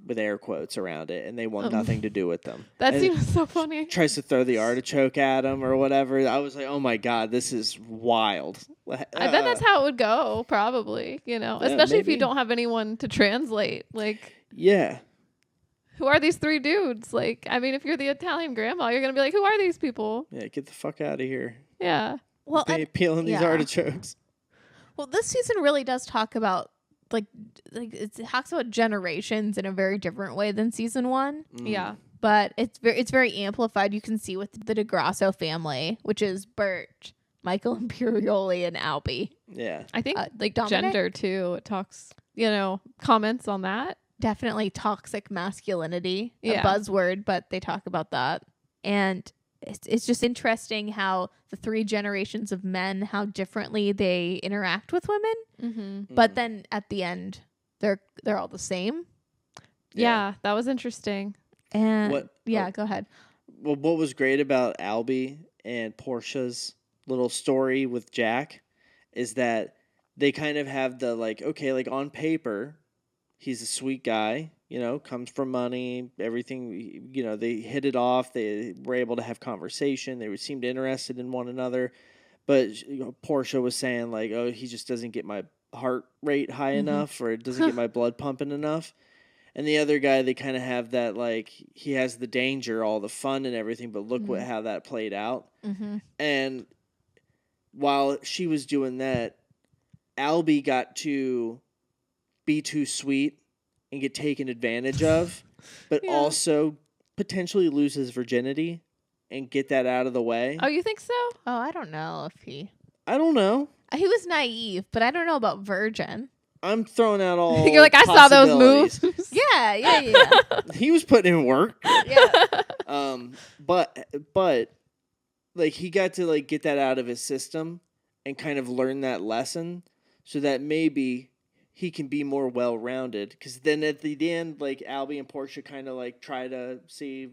with air quotes around it, and they want nothing to do with them.
That
And
seems so funny.
tries to throw the artichoke at him or whatever. I was like, oh my God, this is wild.
I bet that's how it would go, probably, especially if you
maybe.
don't have anyone to translate. Like,
Yeah.
who are these three dudes? Like, I mean, if you're the Italian grandma, you're going to be like, who are these people?
Yeah, get the fuck out of here.
Yeah.
Well,
Peeling these
yeah.
artichokes.
Well, this season really does talk about like it talks about generations in a very different way than season 1.
Yeah.
But it's very amplified. You can see with the DeGrasso family, which is Bert, Michael Imperioli, and Albie.
Yeah.
I think like
Dominic?
gender too. It talks, comments on that.
Definitely toxic masculinity,
Yeah.
a buzzword, but they talk about that. And it's just interesting how the 3 generations of men, how differently they interact with women.
Mm-hmm.
But then at the end, they're all the same.
Yeah, that was interesting.
And
What-
go ahead.
Well, what was great about Albie and Portia's little story with Jack is that they kind of have the like, okay, like on paper, he's a sweet guy, comes from money, everything, they hit it off. They were able to have conversation. They seemed interested in one another. But Portia was saying like, oh, he just doesn't get my heart rate high enough, or it doesn't get my blood pumping enough. And the other guy, they kind of have that like, he has the danger, all the fun and everything, but look how that played out.
Mm-hmm.
And while she was doing that, Albie got to be too sweet and get taken advantage of, but also potentially lose his virginity and get that out of the way.
Oh, you think so?
Oh, I don't know if
I don't know.
he was naive, but I don't know about virgin.
I'm throwing out all
You're like, I saw those moves.
possibilities.
Yeah.
He was putting in work.
Yeah.
But like he got to like get that out of his system and kind of learn that lesson, so that maybe he can be more well-rounded. Because then at the end, like Albie and Portia kind of like try to see,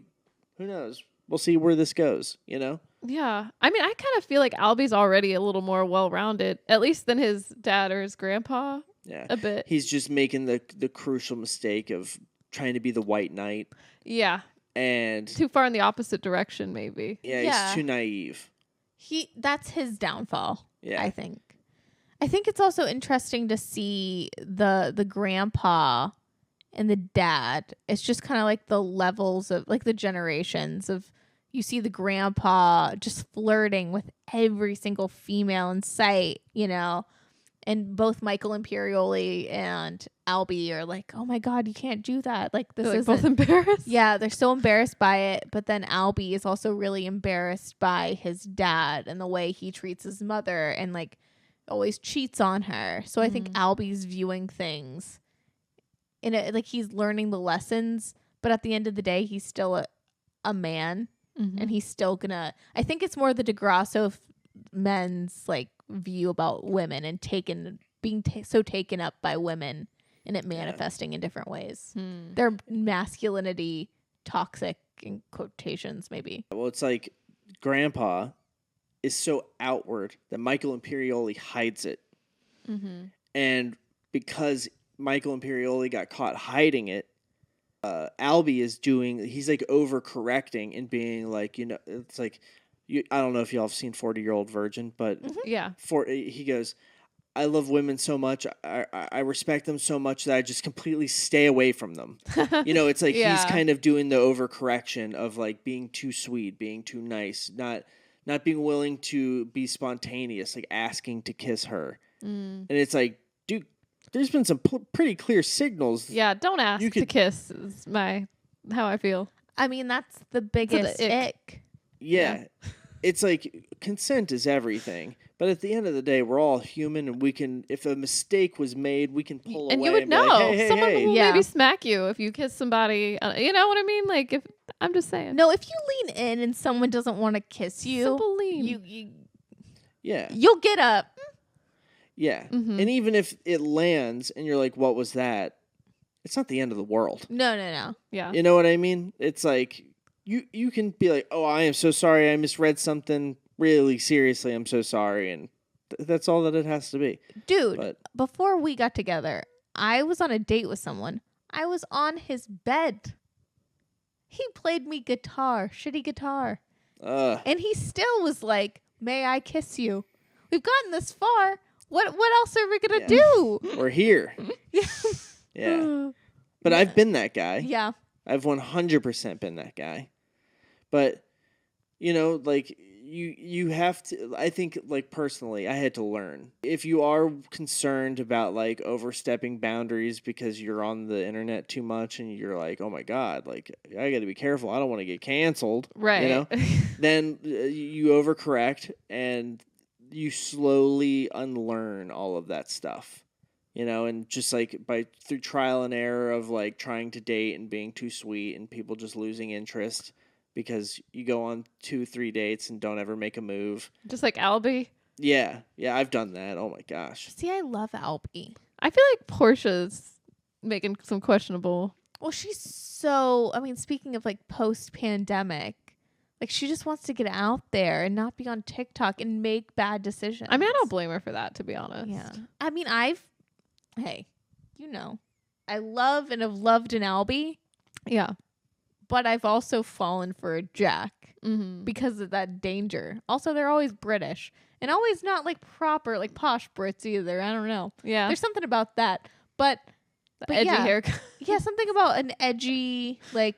who knows? We'll see where this goes.
Yeah. I mean, I kind of feel like Albie's already a little more well-rounded, at least than his dad or his grandpa.
Yeah,
a bit.
He's just making the crucial mistake of trying to be the white knight.
Yeah.
And
Too far in the opposite direction, maybe.
Yeah.
He's too naive.
That's his downfall.
Yeah.
I think it's also interesting to see the grandpa and the dad. It's just kind of like the levels of like the generations of, you see the grandpa just flirting with every single female in sight, and both Michael Imperioli and Albie are like, oh my God, you can't do that. Like this is
both embarrassed.
Yeah, they're so embarrassed by it. But then Albie is also really embarrassed by his dad and the way he treats his mother and like always cheats on her. So I think Albie's viewing things in like he's learning the lessons, but at the end of the day, he's still a man, and he's still gonna. I think it's more the DeGrasso men's like view about women and being so taken up by women and it manifesting in different ways. Their masculinity toxic in quotations, maybe.
Well, it's like Grandpa is so outward that Michael Imperioli hides it. And because Michael Imperioli got caught hiding it, Albie he's like overcorrecting and being like, it's like, I don't know if y'all have seen 40-Year-Old Virgin, but
Yeah.
He goes, I love women so much. I respect them so much that I just completely stay away from them. It's like he's kind of doing the overcorrection of like being too sweet, being too nice, not not being willing to be spontaneous, like asking to kiss her. And it's like, dude, there's been some pretty clear signals.
Yeah, don't ask to kiss is how I feel.
I mean, that's the biggest ick.
Yeah. It's like consent is everything. But at the end of the day, we're all human, and we can, if a mistake was made, we can pull away.
And you would know.
Like, hey,
Someone
hey.
will maybe smack you if you kiss somebody. You know what I mean? Like, if I'm just saying.
No, if you lean in and someone doesn't want to kiss you,
Simple lean.
You'll get up.
Yeah. And even if it lands and you're like, what was that? It's not the end of the world.
No.
Yeah.
You know what I mean? It's like, you can be like, oh, I am so sorry. I misread something. Really seriously, I'm so sorry. And that's all that it has to be.
Dude, before we got together, I was on a date with someone. I was on his bed. He played me guitar, shitty guitar. And he still was like, may I kiss you? We've gotten this far. What else are we going to do?
We're here. Yeah. But I've been that guy.
Yeah.
I've 100% been that guy. But, you know, like, you have to, I think, like, personally, I had to learn. If you are concerned about, like, overstepping boundaries because you're on the internet too much and you're like, oh my God, like, I got to be careful. I don't want to get canceled.
Right.
You know? Then you overcorrect and you slowly unlearn all of that stuff. You know, and just like through trial and error of like trying to date and being too sweet and people just losing interest because you go on 2-3 dates and don't ever make a move.
Just like Albie.
Yeah, I've done that. Oh my gosh.
See, I love Albie.
I feel like Portia's making some questionable.
Well, she's so, I mean, speaking of like post-pandemic, like she just wants to get out there and not be on TikTok and make bad decisions.
I mean, I don't blame her for that, to be honest.
Yeah. I mean, hey, you know, I love and have loved an Albie.
Yeah.
But I've also fallen for a Jack
Mm-hmm.
because of that danger. Also, they're always British and always not like proper, like posh Brits either. I don't know.
Yeah.
There's something about that. But
edgy
yeah.
haircut.
Yeah, something about an edgy, like,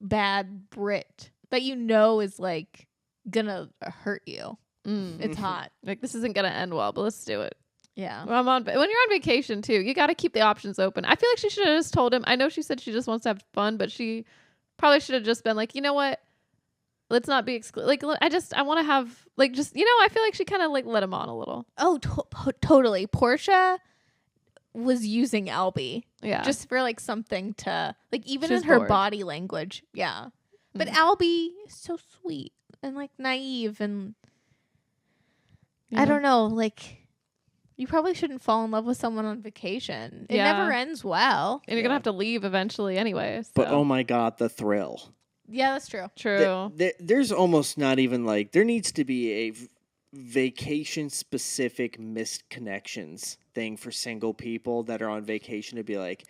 bad Brit that you know is like gonna hurt you. It's hot.
Like, this isn't gonna end well, but let's do it.
Yeah.
Well, when you're on vacation too, you got to keep the options open. I feel like she should have just told him. I know she said she just wants to have fun, but she probably should have just been like, you know what? Let's not be like, I want to have, like, just, you know, I feel like she kind of like let him on a little.
Oh, totally. Portia was using Albie.
Yeah.
Just for like something to, like, even
She's
in her
bored.
body language. Yeah. But Albie is so sweet and like naive and I don't know, like, you probably shouldn't fall in love with someone on vacation. It
Yeah.
never ends well.
And you're going to have to leave eventually anyway. So.
But oh my God, the thrill.
Yeah, that's true.
True.
There's almost not even like, there needs to be a vacation specific missed connections thing for single people that are on vacation to be like,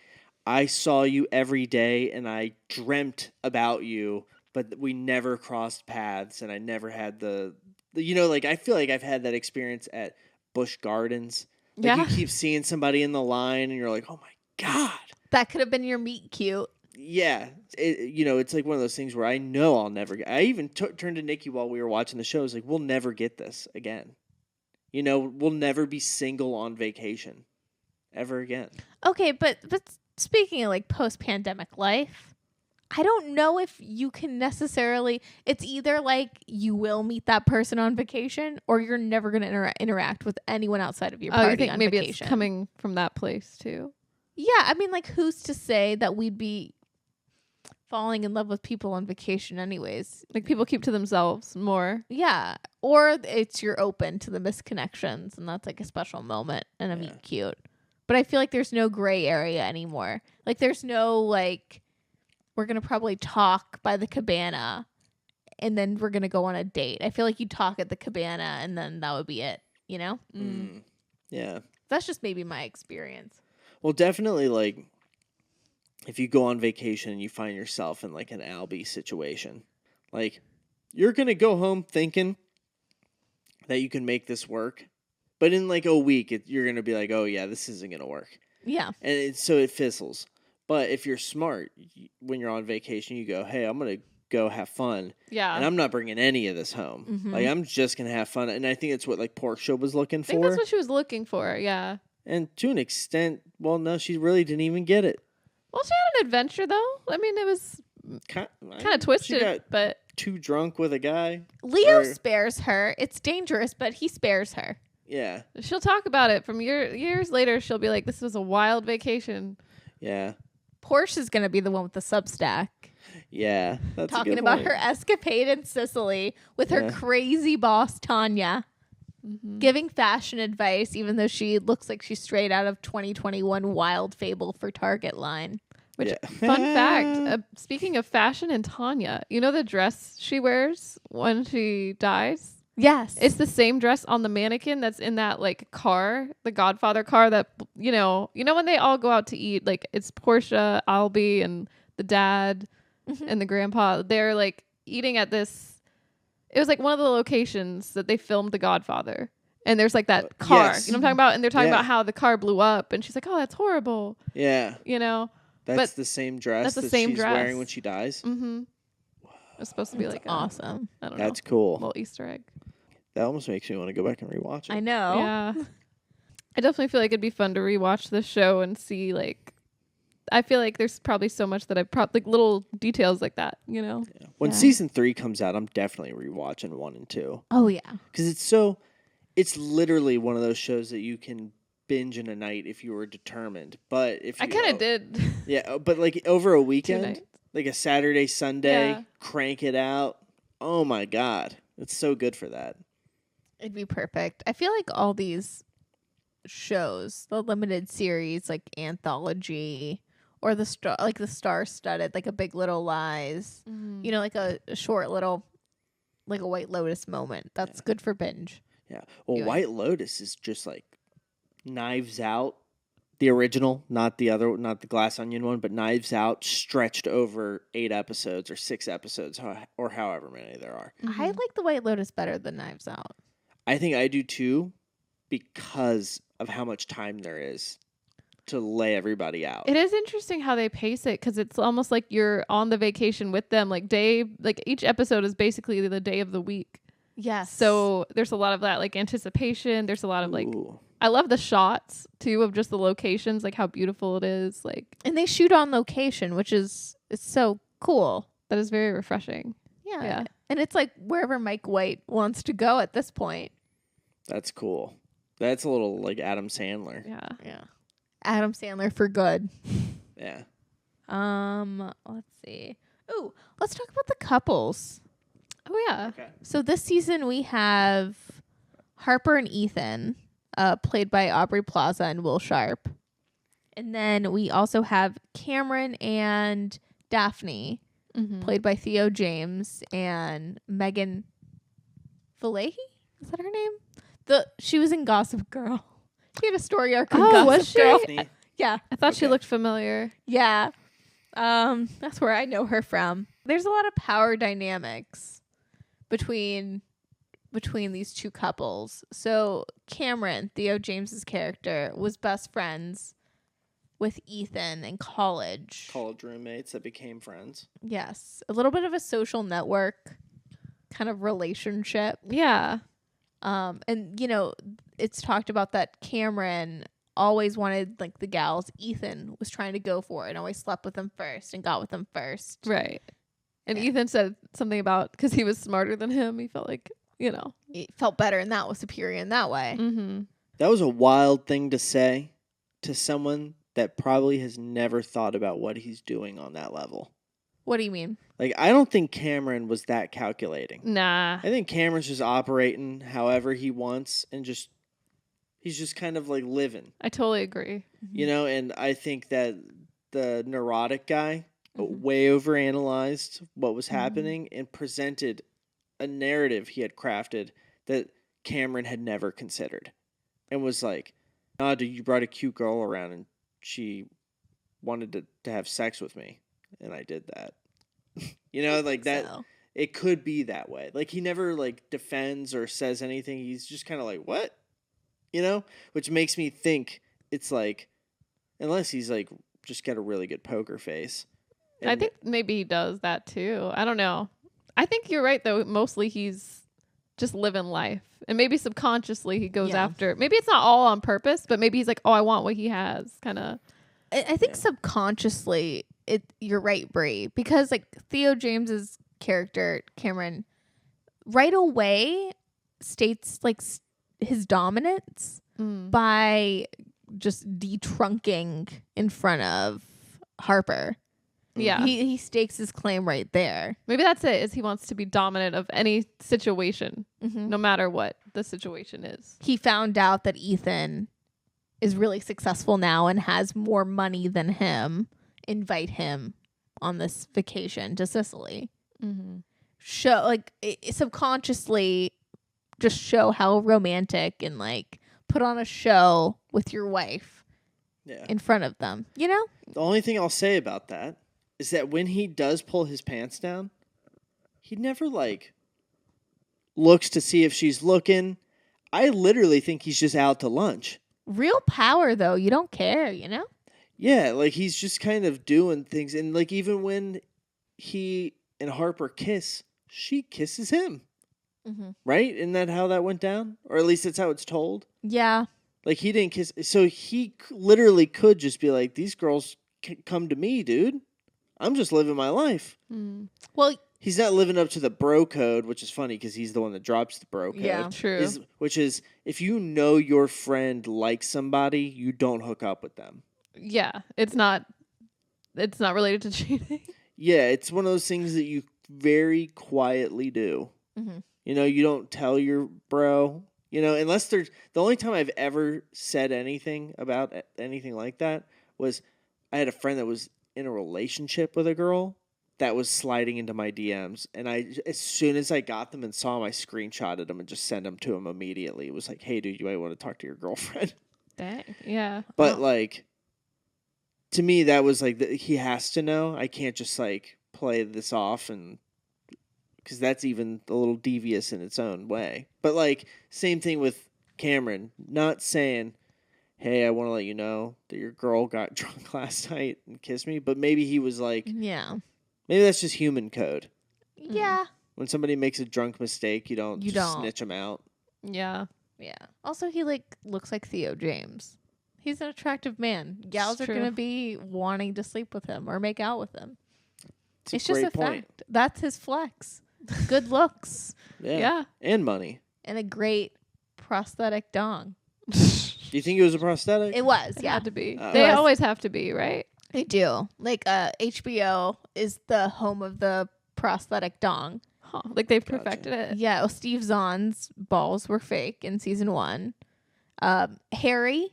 I saw you every day and I dreamt about you, but we never crossed paths and I never had the you know, like, I feel like I've had that experience at Busch Gardens. Like,
Yeah.
you keep seeing somebody in the line and you're like, oh my God.
That could have been your meet cute.
Yeah. You know, it's like one of those things where I know I'll never get. I even turned to Nikki while we were watching the show. I was like, we'll never get this again. You know, we'll never be single on vacation ever again.
Okay, but speaking of like post-pandemic life, I don't know if you can necessarily, it's either like you will meet that person on vacation or you're never going to interact with anyone outside of your party
you think
on
maybe
vacation.
it's coming from that place too?
Yeah, I mean, like, who's to say that we'd be falling in love with people on vacation anyways?
Like, people keep to themselves more.
Yeah, or it's you're open to the misconnections and that's like a special moment and a meet cute. But I feel like there's no gray area anymore. Like, there's no like, we're going to probably talk by the cabana and then we're going to go on a date. I feel like you talk at the cabana and then that would be it, you know?
Yeah.
That's just maybe my experience.
Well, definitely, like, if you go on vacation and you find yourself in, like, an Albie situation, like, you're going to go home thinking that you can make this work. But in, like, a week, you're going to be like, oh, yeah, this isn't going to work.
Yeah.
And so it fizzles. But if you're smart, when you're on vacation, you go, hey, I'm going to go have fun.
Yeah.
And I'm not bringing any of this home.
Mhm.
Like, I'm just going to have fun. And I think that's what, like, Portia was looking
I think
for.
that's what she was looking for. Yeah.
And to an extent, well, no, she really didn't even get it.
Well, she had an adventure though. I mean, it was kind of twisted,
She got
but
too drunk with a guy.
Leo
Or-
spares her. It's dangerous, but he spares her.
Yeah.
she'll talk about it from years later. She'll be like, "This was a wild vacation."
Yeah.
Portia's going to be the one with the Substack.
Yeah. That's a
Talking
good
about
point.
her escapade in Sicily with her
Yeah.
crazy boss, Tanya.
Mm-hmm.
Giving fashion advice, even though she looks like she's straight out of 2021 Wild Fable for Target line.
Which,
Yeah.
fun fact, speaking of fashion and Tanya, you know the dress she wears when she dies?
Yes.
It's the same dress on the mannequin that's in that like car, the Godfather car that, you know when they all go out to eat, like it's Portia, Albie, and the dad and the grandpa. They're like eating at this. It was like one of the locations that they filmed The Godfather. And there's like that car,
yes.
you know what I'm talking about? And they're talking
Yeah.
about how the car blew up. And she's like, "Oh, that's horrible."
Yeah.
You know?
That's
But
the same dress
that's the
that
same
she's
dress.
wearing when she dies.
Mm-hmm. It's supposed to be
That's
like
awesome.
I don't
That's
know.
cool.
Little Easter egg.
That almost makes me want to go back and rewatch it.
I know.
Yeah. I definitely feel like it'd be fun to rewatch this show and see like I feel like there's probably so much that I've like little details like that, you know?
Yeah. When
Yeah.
season 3 comes out, I'm definitely rewatching 1 and 2
Oh, yeah.
because it's literally one of those shows that you can binge in a night if you were determined. But if you
I kind of did.
yeah, but like over a weekend,
nights.
like a Saturday, Sunday,
Yeah.
crank it out. Oh my god, it's so good for that.
It'd be perfect. I feel like all these shows, the limited series, like Anthology, or the star-studded, like a Big Little Lies, you know, like a short little, like a White Lotus moment. That's good for binge.
Yeah. Well,
Anyway.
White Lotus is just like Knives Out, the original, not the Glass Onion one, but Knives Out stretched over 8 episodes or 6 episodes or however many there are.
I like the White Lotus better than Knives Out.
I think I do too because of how much time there is to lay everybody out.
It is interesting how they pace it because it's almost like you're on the vacation with them. Like each episode is basically the day of the week.
Yes.
So there's a lot of that like anticipation. There's a lot of like
Ooh.
I love the shots too of just the locations, like how beautiful it is. Like
and they shoot on location, which is it's so cool.
that is very refreshing.
Yeah.
Yeah.
And it's like wherever Mike White wants to go at this point.
That's cool. That's a little like Adam Sandler.
Yeah.
Yeah. Adam Sandler for good.
Yeah.
Let's see. Ooh, let's talk about the couples.
Oh yeah.
Okay.
So this season we have Harper and Ethan, played by Aubrey Plaza and Will Sharp. And then we also have Cameron and Daphne,
Mm-hmm.
played by Theo James and Megan Valehi. Is that her name? She was in Gossip Girl. She had a story arc in
Oh,
Gossip
was she?
Girl.
Daphne.
Yeah.
I thought she
Okay.
looked familiar.
Yeah. That's where I know her from. There's a lot of power dynamics between these two couples. So Cameron, Theo James's character, was best friends with Ethan in college.
College roommates that became friends.
Yes. A little bit of a social network kind of relationship.
Yeah.
And you know, it's talked about that Cameron always wanted like the gals Ethan was trying to go for and always slept with them first and got with them first.
Right. And
Yeah.
Ethan said something about because he was smarter than him. He felt like, you know.
He felt better and that was superior in that way.
Mm-hmm.
That was a wild thing to say to someone that probably has never thought about what he's doing on that level.
What do you mean?
Like, I don't think Cameron was that calculating.
Nah.
I think Cameron's just operating however he wants and he's just kind of like living,
I totally agree.
you know? And I think that the neurotic guy
Mhm.
way overanalyzed what was happening and presented a narrative he had crafted that Cameron had never considered and was like, "Oh, dude, you brought a cute girl around and she wanted to have sex with me and I did that." You know, like that.
So,
It could be that way. Like he never like defends or says anything. He's just kind of like, "What?" You know, which makes me think it's like, unless he's like just got a really good poker face,
I think maybe he does that too. I don't know. I think you're right though. Mostly he's just living life, and maybe subconsciously he goes after. Maybe it's not all on purpose, but maybe he's like, "Oh, I want what he has." Kind of.
I think subconsciously, you're right, Brie, because like Theo James's character Cameron, right away states like his dominance by just detrunking in front of Harper.
Yeah,
he stakes his claim right there.
Maybe that's it. Is he wants to be dominant of any situation, no matter what the situation is.
He found out that Ethan is really successful now and has more money than him. Invite him on this vacation to Sicily. Show like subconsciously, just show how romantic and like put on a show with your wife in front of them. You know.
The only thing I'll say about that is that when he does pull his pants down, he never like looks to see if she's looking. I literally think he's just out to lunch.
Real power though, you don't care, you know?
Yeah, like he's just kind of doing things, and like even when he and Harper kiss, she kisses him. Right? Isn't that how that went down? Or at least that's how it's told.
Yeah.
Like he didn't kiss, so he literally could just be like, "These girls come to me, dude. I'm just living my life."
Well,
he's not living up to the bro code, which is funny because he's the one that drops the bro code.
Yeah,
true.
Which is, if you know your friend likes somebody, you don't hook up with them.
Yeah, it's not related to cheating.
Yeah, it's one of those things that you very quietly do. You know, you don't tell your bro. You know, unless there's the only time I've ever said anything about anything like that was I had a friend that was in a relationship with a girl that was sliding into my DMs, and as soon as I got them and saw them, I screenshotted them and just sent them to him immediately. It was like, "Hey, dude, you might want to talk to your girlfriend."
Dang. Yeah.
But like, to me, that was like he has to know. I can't just like play this off, and because that's even a little devious in its own way. But like, same thing with Cameron, not saying, "Hey, I want to let you know that your girl got drunk last night and kissed me," but maybe he was like,
yeah.
Maybe that's just human code.
Yeah.
When somebody makes a drunk mistake, you don't snitch them out.
Yeah.
Yeah. Also, he like looks like Theo James. He's an attractive man. Gals are going to be wanting to sleep with him or make out with him. It's just a fact. That's his flex. Good looks.
Yeah.
And money.
And a great prosthetic dong.
Do you think it was a prosthetic?
It was,
It
yeah.
had to be. They always have to be, right?
They do. Like HBO is the home of the prosthetic dong.
Huh. Like they've perfected it.
Yeah. Well, Steve Zahn's balls were fake in season 1. Harry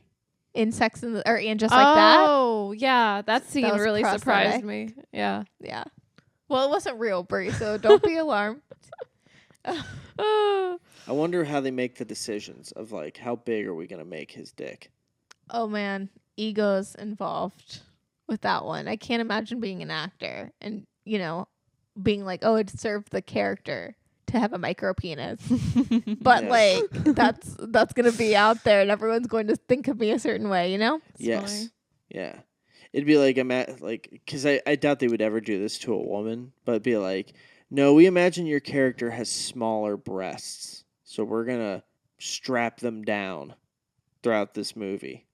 in Sex and Just Like That.
Oh, yeah. That scene
was
really
prosthetic.
surprised me. Yeah.
Yeah. Well, it wasn't real, Brie, so don't be alarmed.
I wonder how they make the decisions of like, how big are we going to make his dick?
Oh, man. Egos involved with that one. I can't imagine being an actor and, you know, being like, oh, it served the character to have a micro penis. But like that's going to be out there and everyone's going to think of me a certain way, you know?
Yes.
Funny.
Yeah. It'd be like, because I doubt they would ever do this to a woman, but it'd be like, no, we imagine your character has smaller breasts, so we're going to strap them down throughout this movie.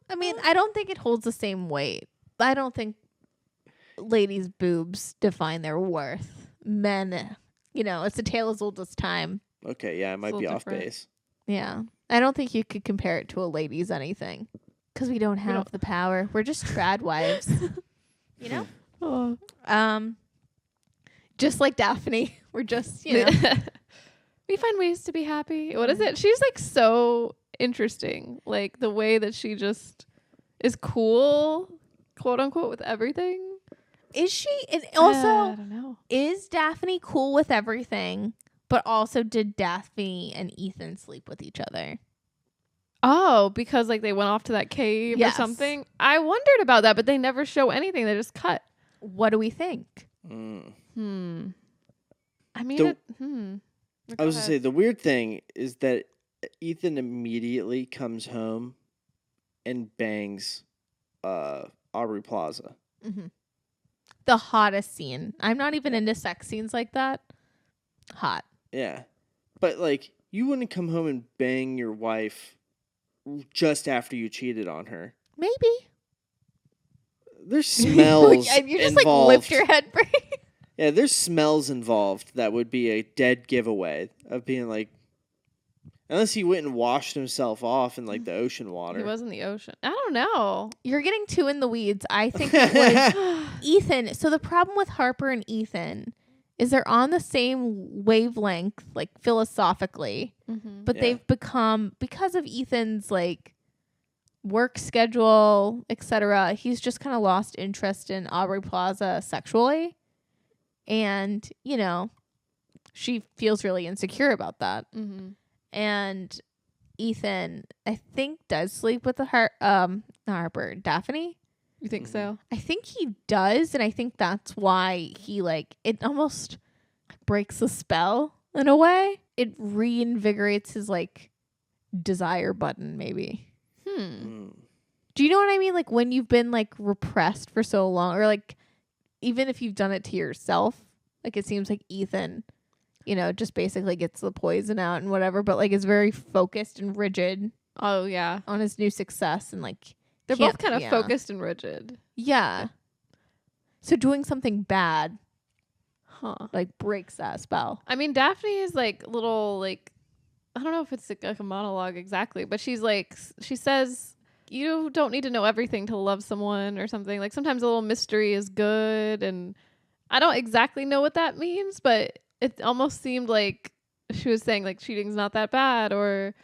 I mean, I don't think it holds the same weight. I don't think ladies' boobs define their worth. Men, you know, it's a tale as old as time.
Okay, yeah, it might be off base.
Yeah. I don't think you could compare it to a lady's anything. Because we don't have the power. We're just trad wives. You know?
Oh.
Just like Daphne. We're just, you know.
We find ways to be happy. What is it? She's like so interesting. Like the way that she just is cool, quote unquote, with everything.
Is she? And also,
I don't know.
Is Daphne cool with everything? But also, did Daphne and Ethan sleep with each other?
Oh, because like they went off to that cave or something. I wondered about that, but they never show anything. They just cut.
What do we think?
I mean,
I was going to say, the weird thing is that Ethan immediately comes home and bangs Aubrey Plaza.
the hottest scene. I'm not even into sex scenes like that. Hot.
Yeah. But, like, you wouldn't come home and bang your wife just after you cheated on her.
Maybe.
There's smells
You just
involved.
like lift your head, Brie.
Yeah, there's smells involved that would be a dead giveaway of being like, unless he went and washed himself off in like the ocean water.
He was in the ocean. I don't know.
You're getting too in the weeds. I think it was Ethan. So the problem with Harper and Ethan is they're on the same wavelength, like philosophically, but they've become, because of Ethan's like work schedule, etc. He's just kind of lost interest in Aubrey Plaza sexually. And, you know, she feels really insecure about that. And Ethan, I think, does sleep with the Harper, Daphne.
You think so?
I think he does, and I think that's why he like it almost breaks the spell in a way. It reinvigorates his like desire button, maybe. Do you know what I mean? Like when you've been like repressed for so long, or like even if you've done it to yourself, like it seems like Ethan, you know, just basically gets the poison out and whatever, but like is very focused and rigid.
Oh yeah,
on his new success, and like
they're both kind of focused and rigid.
Yeah. So doing something bad, like breaks that spell.
I mean, Daphne is like little like, I don't know if it's like a monologue exactly, but she's like, she says, you don't need to know everything to love someone or something. Like sometimes a little mystery is good, and I don't exactly know what that means, but it almost seemed like she was saying like cheating's not that bad, or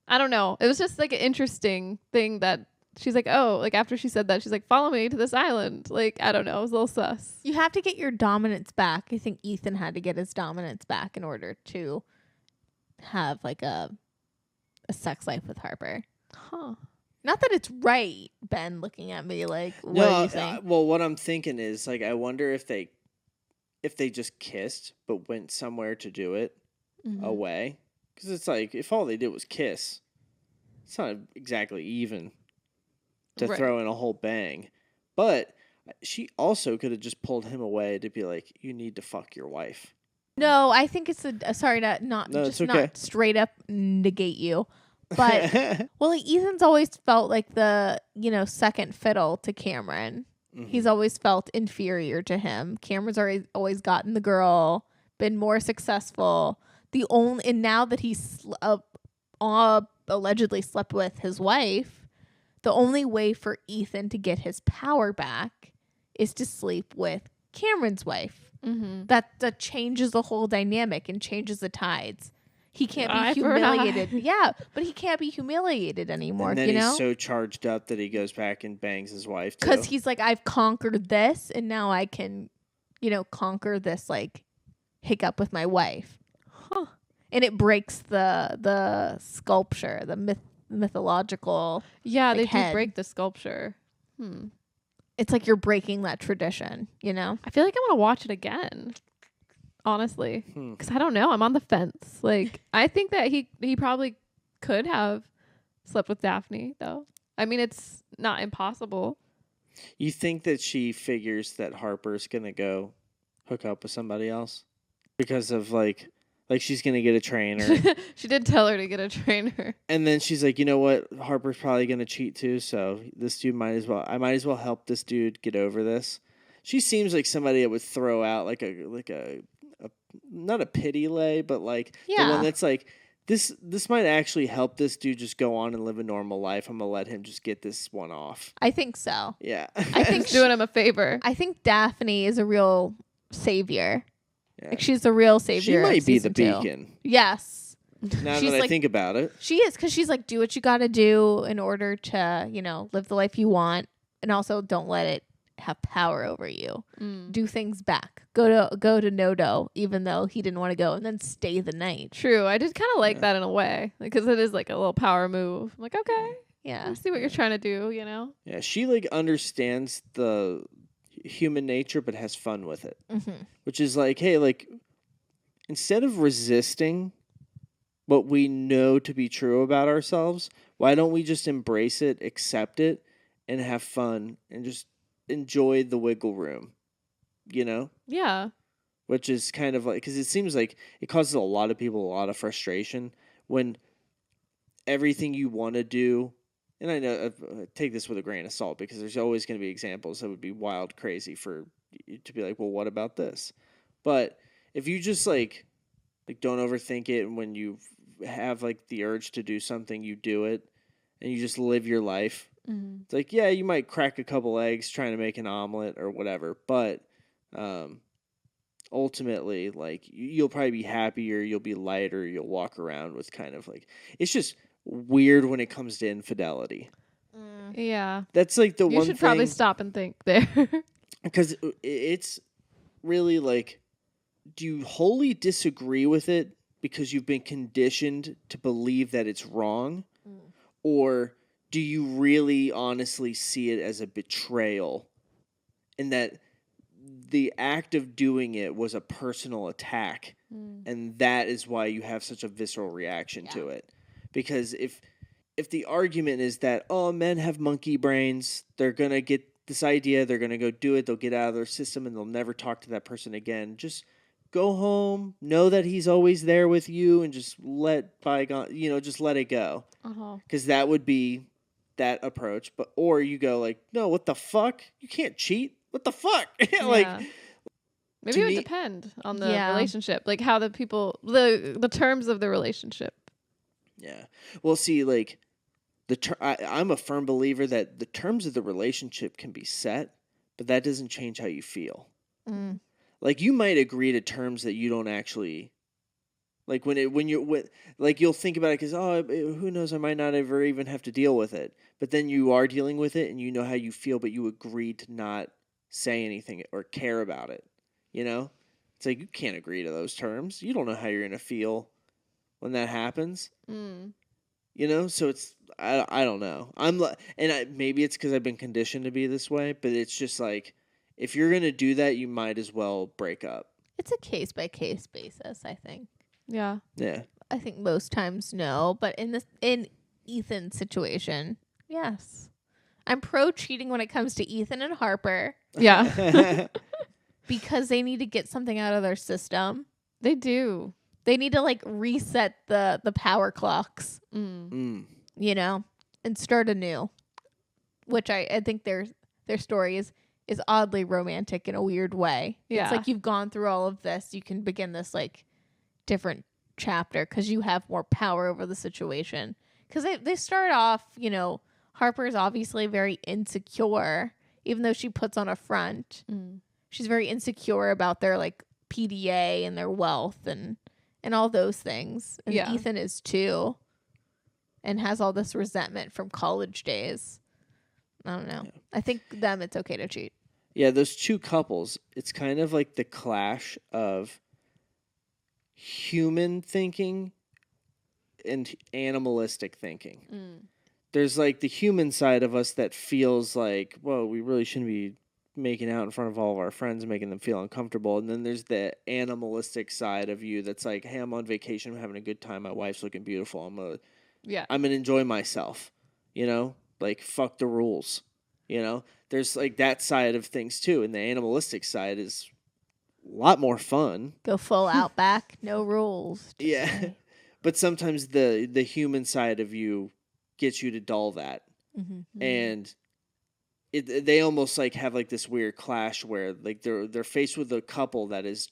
I don't know. It was just like an interesting thing that she's like, oh, like after she said that, she's like, follow me to this island. Like, I don't know. It was a little sus.
You have to get your dominance back. I think Ethan had to get his dominance back in order to have like a sex life with Harper. Not that it's right, Ben, looking at me like, what do you think?
Well, what I'm thinking is like, I wonder if they just kissed but went somewhere to do it away. Because it's like, if all they did was kiss, it's not exactly even to throw in a whole bang. But she also could have just pulled him away to be like, you need to fuck your wife.
No, I think it's sorry to not straight up negate you. But, well, like, Ethan's always felt like the, you know, second fiddle to Cameron. He's always felt inferior to him. Cameron's always gotten the girl, been more successful. And now that he's allegedly slept with his wife, the only way for Ethan to get his power back is to sleep with Cameron's wife. That changes the whole dynamic and changes the tides. He can't be humiliated. Yeah, but he can't be humiliated anymore.
And then
you know?
he's so charged up that he goes back and bangs his wife too.
Because he's like, I've conquered this, and now I can, you know, conquer this like hiccup with my wife. And it breaks the sculpture, the mythological.
Yeah,
like,
they
head.
do break the sculpture.
It's like you're breaking that tradition, you know?
I feel like I want to watch it again. Honestly, because I don't know. I'm on the fence. Like, I think that he probably could have slept with Daphne, though. I mean, it's not impossible.
You think that she figures that Harper's going to go hook up with somebody else? Because of, like she's going to get a trainer.
She did tell her to get a trainer.
And then she's like, you know what? Harper's probably going to cheat, too, so this dude I might as well help this dude get over this. She seems like somebody that would throw out, like a not a pity lay, but like the one that's like, this might actually help this dude just go on and live a normal life. I'm gonna let him just get this one off.
I think so.
Yeah.
I think
doing him a favor.
I think Daphne is a real savior. Yeah. Like she's the real savior.
She might be the beacon.
Yes.
Now that I think about it.
She is, because she's like, do what you gotta do in order to, you know, live the life you want, and also don't let it have power over you. Do things back. Go to Nodo, even though he didn't want to go, and then stay the night.
True. I did kind of like that in a way, because it is like a little power move. I'm like, okay, I see what you're trying to do, you know?
Yeah, she like understands the human nature, but has fun with it. Which is like, hey, like, instead of resisting what we know to be true about ourselves, why don't we just embrace it, accept it, and have fun, and just enjoy the wiggle room? you know?
Yeah.
Which is kind of like, because it seems like it causes a lot of people a lot of frustration when everything you want to do, and I know, take this with a grain of salt, because there's always going to be examples that would be wild crazy for you to be like, well, what about this? But if you just like don't overthink it, and when you have like the urge to do something, you do it, and you just live your life. It's like, yeah, you might crack a couple eggs trying to make an omelet or whatever, but ultimately, like, you'll probably be happier, you'll be lighter, you'll walk around with kind of like, it's just weird when it comes to infidelity.
Yeah.
That's like the one thing.
You should probably stop and think there.
Because it's really like, do you wholly disagree with it because you've been conditioned to believe that it's wrong? Or do you really honestly see it as a betrayal, and that the act of doing it was a personal attack, and that is why you have such a visceral reaction to it? Because if the argument is that, oh, men have monkey brains, they're going to get this idea, they're going to go do it, they'll get out of their system, and they'll never talk to that person again, just go home, know that he's always there with you, and just let just let it go. Because that would be that approach. But or you go like, no, what the fuck? You can't cheat. What the fuck? Like,
maybe it would depend on the relationship, like how the people, the terms of the relationship.
Yeah. Well, see, like I'm a firm believer that the terms of the relationship can be set, but that doesn't change how you feel. Like, you might agree to terms that you don't actually like you'll think about it because, who knows, I might not ever even have to deal with it. But then you are dealing with it and you know how you feel, but you agreed to not say anything or care about it. You know? It's like, you can't agree to those terms. You don't know how you're going to feel when that happens. You know? So it's, I don't know. Maybe it's because I've been conditioned to be this way, but it's just like, if you're going to do that, you might as well break up.
It's a case by case basis, I think.
Yeah.
Yeah.
I think most times no, but in Ethan's situation, yes. I'm pro cheating when it comes to Ethan and Harper.
Yeah.
Because they need to get something out of their system.
They do.
They need to like reset the power clocks. You know, and start anew. Which I think their story is oddly romantic in a weird way.
Yeah.
It's like you've gone through all of this, you can begin this like different chapter because you have more power over the situation. Because they start off, you know, Harper's obviously very insecure, even though she puts on a front. She's very insecure about their like PDA and their wealth and all those things. And Ethan is too, and has all this resentment from college days. I don't know. Yeah. I think it's okay to cheat.
Yeah, those two couples, it's kind of like the clash of human thinking and animalistic thinking. There's like the human side of us that feels like, whoa, we really shouldn't be making out in front of all of our friends and making them feel uncomfortable. And then there's the animalistic side of you that's like, hey, I'm on vacation, I'm having a good time, my wife's looking beautiful, I'm gonna enjoy myself, you know? Like, fuck the rules, you know? There's like that side of things too, and the animalistic side is a lot more fun.
Go full outback, no rules.
Yeah. But sometimes the human side of you gets you to dull that. And they almost like have like this weird clash where like they're faced with a couple that is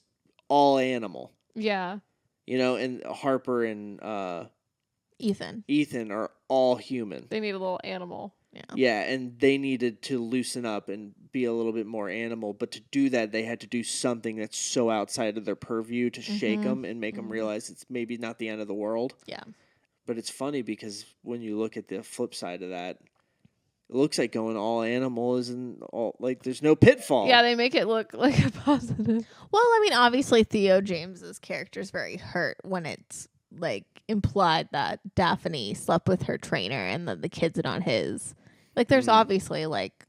all animal.
Yeah.
You know, and Harper and
Ethan
are all human.
They need a little animal.
Yeah, and they needed to loosen up and be a little bit more animal. But to do that, they had to do something that's so outside of their purview to shake them and make them realize it's maybe not the end of the world.
Yeah.
But it's funny because when you look at the flip side of that, it looks like going all animal isn't all, like, there's no pitfall.
Yeah, they make it look like a positive.
Well, I mean, obviously Theo James's character is very hurt when it's like implied that Daphne slept with her trainer and that the kid's not his. Like, there's obviously like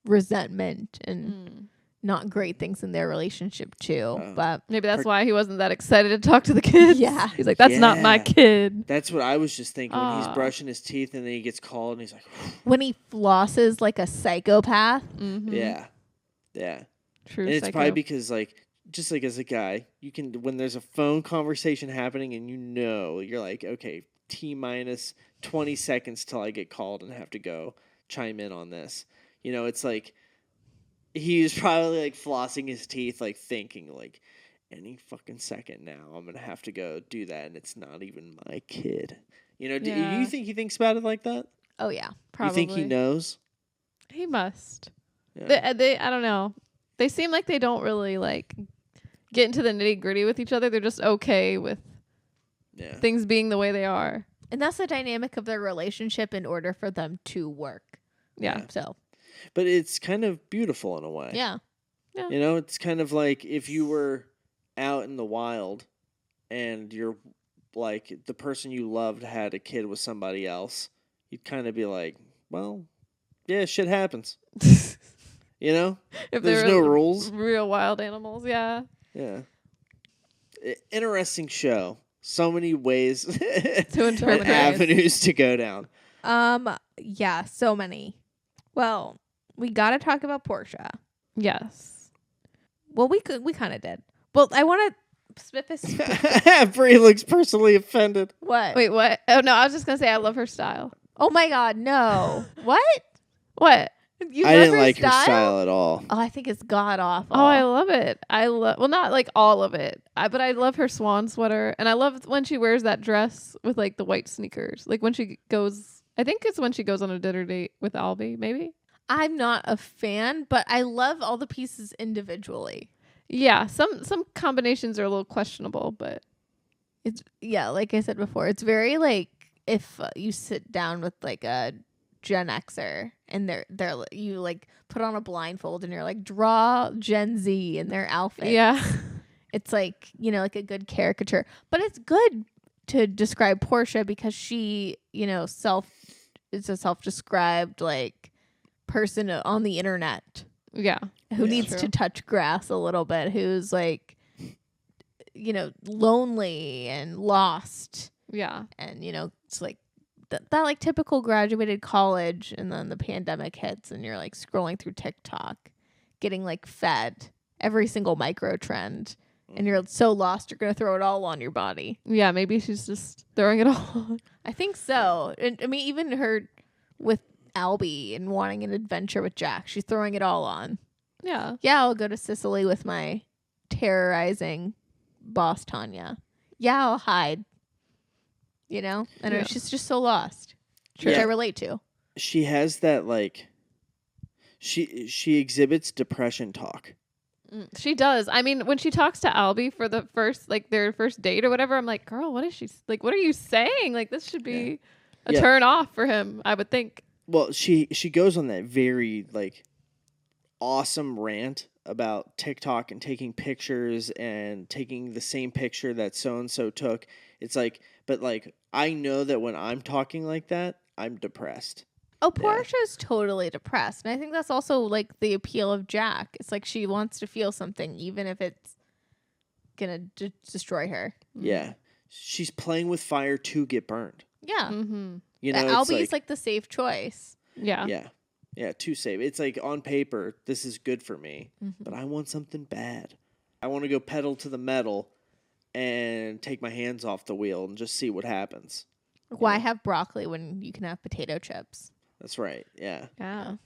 resentment and not great things in their relationship too. But
maybe that's why he wasn't that excited to talk to the kids.
Yeah.
He's like, that's not my kid.
That's what I was just thinking when he's brushing his teeth and then he gets called and he's like,
when he flosses like a psychopath.
Yeah. Yeah.
True.
And it's
psycho.
probably because like, just like as a guy, you can, when there's a phone conversation happening and you're like, okay, T minus 20 seconds till I get called and have to go chime in on this. It's like he was probably like flossing his teeth, like thinking like any fucking second now I'm gonna have to go do that, and it's not even my kid. Do
Yeah.
you think he thinks about it like that?
Oh yeah.
Probably.
You think he knows?
He must.
Yeah.
They I don't know. They seem like they don't really like get into the nitty gritty with each other. They're just okay with things being the way they are.
And that's the dynamic of their relationship in order for them to work.
Yeah.
So.
But it's kind of beautiful in a way.
Yeah.
It's kind of like if you were out in the wild and you're like the person you loved had a kid with somebody else, you'd kind of be like, well, yeah, shit happens.
If
There's no rules.
Real wild animals, yeah.
Yeah. Interesting show. So many ways
To interpret
and avenues to go down.
Yeah, so many. Well, we got to talk about Portia.
Yes.
Well, we kind of did. Well, I want to
Bree looks personally offended.
What?
Wait, what? Oh no, I was just gonna say I love her style.
Oh my God, no. What?
What?
You
I
love
didn't like her style at all.
Oh, I think it's god awful.
Oh, I love it. Well, not like all of it, but I love her swan sweater, and I love when she wears that dress with like the white sneakers. Like when she goes, I think it's when she goes on a dinner date with Albie, maybe.
I'm not a fan, but I love all the pieces individually.
Yeah, some combinations are a little questionable, but
It's like I said before, it's very like if you sit down with like a Gen Xer and you like put on a blindfold and you're like draw Gen Z in their outfit.
yeah.
It's like, like a good caricature. But it's good to describe Portia because she, is a self-described like person on the internet
Yeah.
who
Yeah.
needs
True.
to touch grass a little bit, who's like, lonely and lost.
Yeah.
And, it's like that like typical graduated college and then the pandemic hits and you're like scrolling through TikTok, getting like fed every single micro trend. And you're so lost, you're going to throw it all on your body.
Yeah, maybe she's just throwing it all on.
I think so. And I mean, even her with Albie and wanting an adventure with Jack, she's throwing it all on.
Yeah.
Yeah, I'll go to Sicily with my terrorizing boss, Tanya. Yeah, I'll hide. I know
Yeah.
she's just so lost, which
Yeah.
I relate to.
She has that like she exhibits depression talk.
She does. I mean, when she talks to Albie for the first, like their first date or whatever, I'm like, girl, what is she like? What are you saying? Like, this should be a turn off for him, I would think.
Well, she goes on that very like awesome rant about TikTok and taking pictures and taking the same picture that so and so took. It's like, but like I know that when I'm talking like that, I'm depressed.
Oh, Portia's totally depressed. And I think that's also like the appeal of Jack. It's like she wants to feel something, even if it's going to destroy her.
Yeah. She's playing with fire to get burned.
Yeah.
Mm-hmm.
You know,
Albie's like the safe choice.
Yeah.
Yeah. Yeah, too safe. It's like on paper, this is good for me,
Mm-hmm.
but I want something bad. I want to go pedal to the metal and take my hands off the wheel and just see what happens.
Why have broccoli when you can have potato chips?
That's right. Yeah.
Yeah.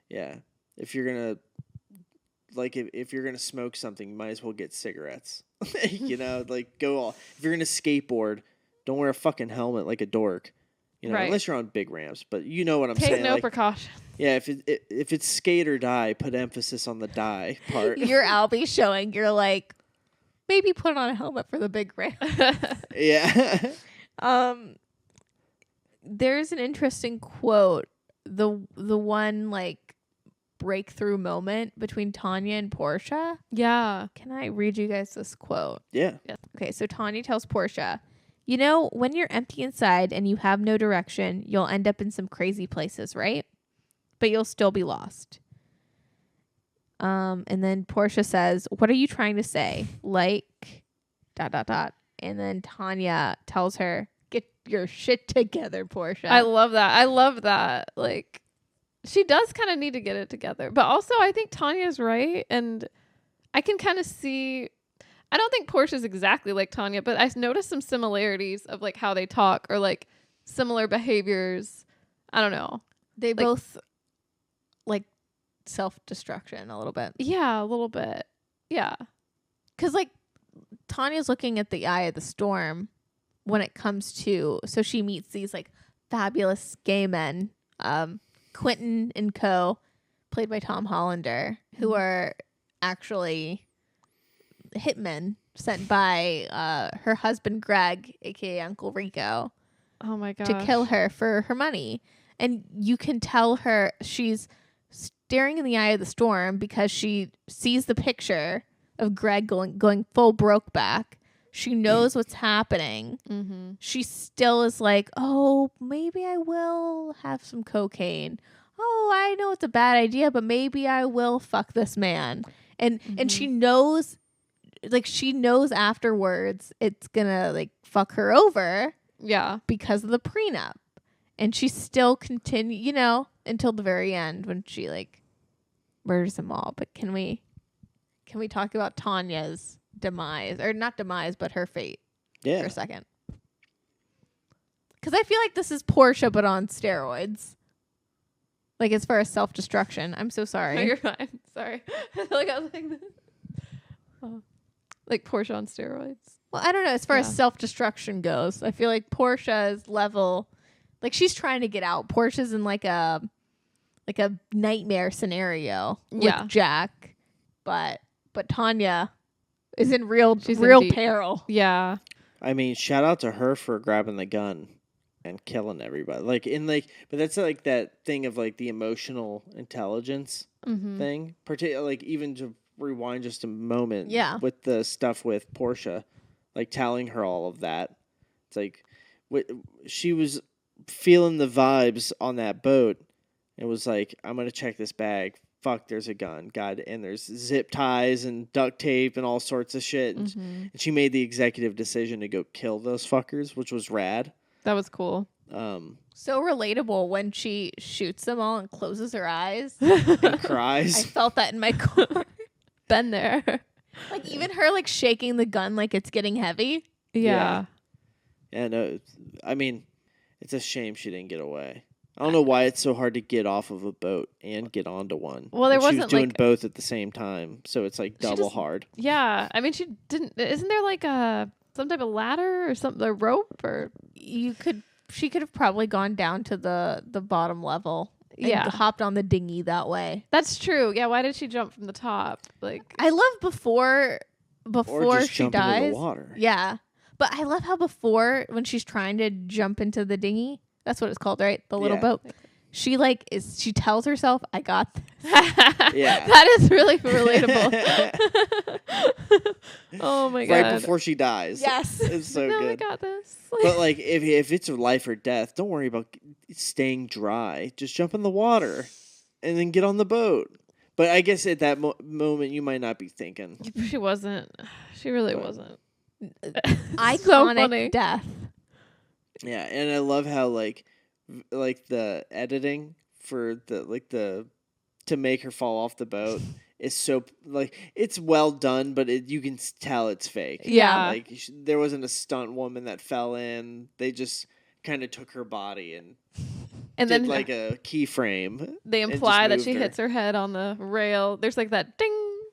Yeah. If you're going to if you're going to smoke something, you might as well get cigarettes. Like go all. If you're going to skateboard, don't wear a fucking helmet like a dork.
Right.
Unless you're on big ramps, but you know what I'm
Take
saying.
no
Like,
precaution.
yeah, if it's skate or die, put emphasis on the die part.
Your Albie showing, you're like, maybe put on a helmet for the big ramp.
Yeah.
There's an interesting quote. The one like breakthrough moment between Tanya and Portia.
Yeah.
Can I read you guys this quote?
Yeah.
Okay, so Tanya tells Portia, when you're empty inside and you have no direction, you'll end up in some crazy places, right? But you'll still be lost. And then Portia says, what are you trying to say? Like, ... And then Tanya tells her, get your shit together, Portia.
I love that. Like, she does kind of need to get it together. But also, I think Tanya's right. And I can kind of see. I don't think Portia's exactly like Tanya, but I noticed some similarities of like how they talk or like similar behaviors. I don't know.
They
Like-
both like self-destruction a little bit.
Yeah, a little bit. Yeah.
Because, like, Tanya's looking at the eye of the storm when it comes to... So she meets these, like, fabulous gay men, Quentin and co, played by Tom Hollander, who are actually hitmen sent by her husband, Greg, a.k.a. Uncle Rico,
Oh my gosh.
to kill her for her money. And you can tell her she's staring in the eye of the storm because she sees the picture of Greg going full broke back. She knows what's happening.
Mm-hmm.
She still is like, oh, maybe I will have some cocaine. Oh, I know it's a bad idea, but maybe I will fuck this man. And she knows, like, she knows afterwards it's gonna like fuck her over
Yeah.
because of the prenup. And she still continue, you know, until the very end when she like murders them all. But can we talk about Tanya's demise, or not demise, but her fate for
Yeah.
a second? Because I feel like this is Portia, but on steroids. Like, as far as self-destruction. I'm so
No,
sorry.
you're fine. Sorry. I feel like I was like this. Oh. Like Portia on steroids.
Well, I don't know. As far as
Yeah.
self-destruction goes, I feel like Portia's level, like, she's trying to get out. Portia's in like a nightmare scenario
Yeah.
with Jack, but Tanya is in
She's in
real
deep.
peril.
Yeah.
I mean, shout out to her for grabbing the gun and killing everybody. But that's like that thing of like the emotional intelligence
Mm-hmm.
thing. Particularly, like, even to rewind just a moment.
Yeah.
With the stuff with Portia, like telling her all of that. It's like, she was feeling the vibes on that boat. It was like, I'm gonna check this bag. Fuck, there's a gun. God, and there's zip ties and duct tape and all sorts of shit. And,
Mm-hmm.
and she made the executive decision to go kill those fuckers, which was rad.
That was cool.
So relatable when she shoots them all and closes her eyes.
And
I
cries.
felt that in my core.
Been there.
Like, even her like shaking the gun like it's getting heavy.
Yeah.
And I mean, it's a shame she didn't get away. I don't know why it's so hard to get off of a boat and get onto one.
Well, there
And she was
wasn't,
doing
like-
both at the same time, so it's like double
just-
hard.
Yeah. I mean, she didn't. Isn't there like some type of ladder or something, a rope or?
She could have probably gone down to the bottom level and
Yeah.
hopped on the dinghy that way.
That's true. Yeah. Why did she jump from the top? Like.
I love before
Or just
she
jump into
dies.
the water.
Yeah. But I love how before, when she's trying to jump into the dinghy, that's what it's called, right? The little
Yeah.
boat. She she tells herself, I got this.
Yeah.
That is really relatable. Oh my god.
Right before she dies.
Yes.
It's so
no, I
good.
got this.
But like, if it's a life or death, don't worry about staying dry. Just jump in the water, and then get on the boat. But I guess at that moment, you might not be thinking.
She wasn't. She really wasn't.
Iconic
So funny.
death.
Yeah, and I love how like the editing for the to make her fall off the boat is so like it's well done, but you can tell it's fake.
Yeah.
Like there wasn't a stunt woman that fell in. They just kind of took her body and
And
did
then
like a keyframe.
they
and
imply
just
that she
moved her.
hits her head on the rail. There's like that ding.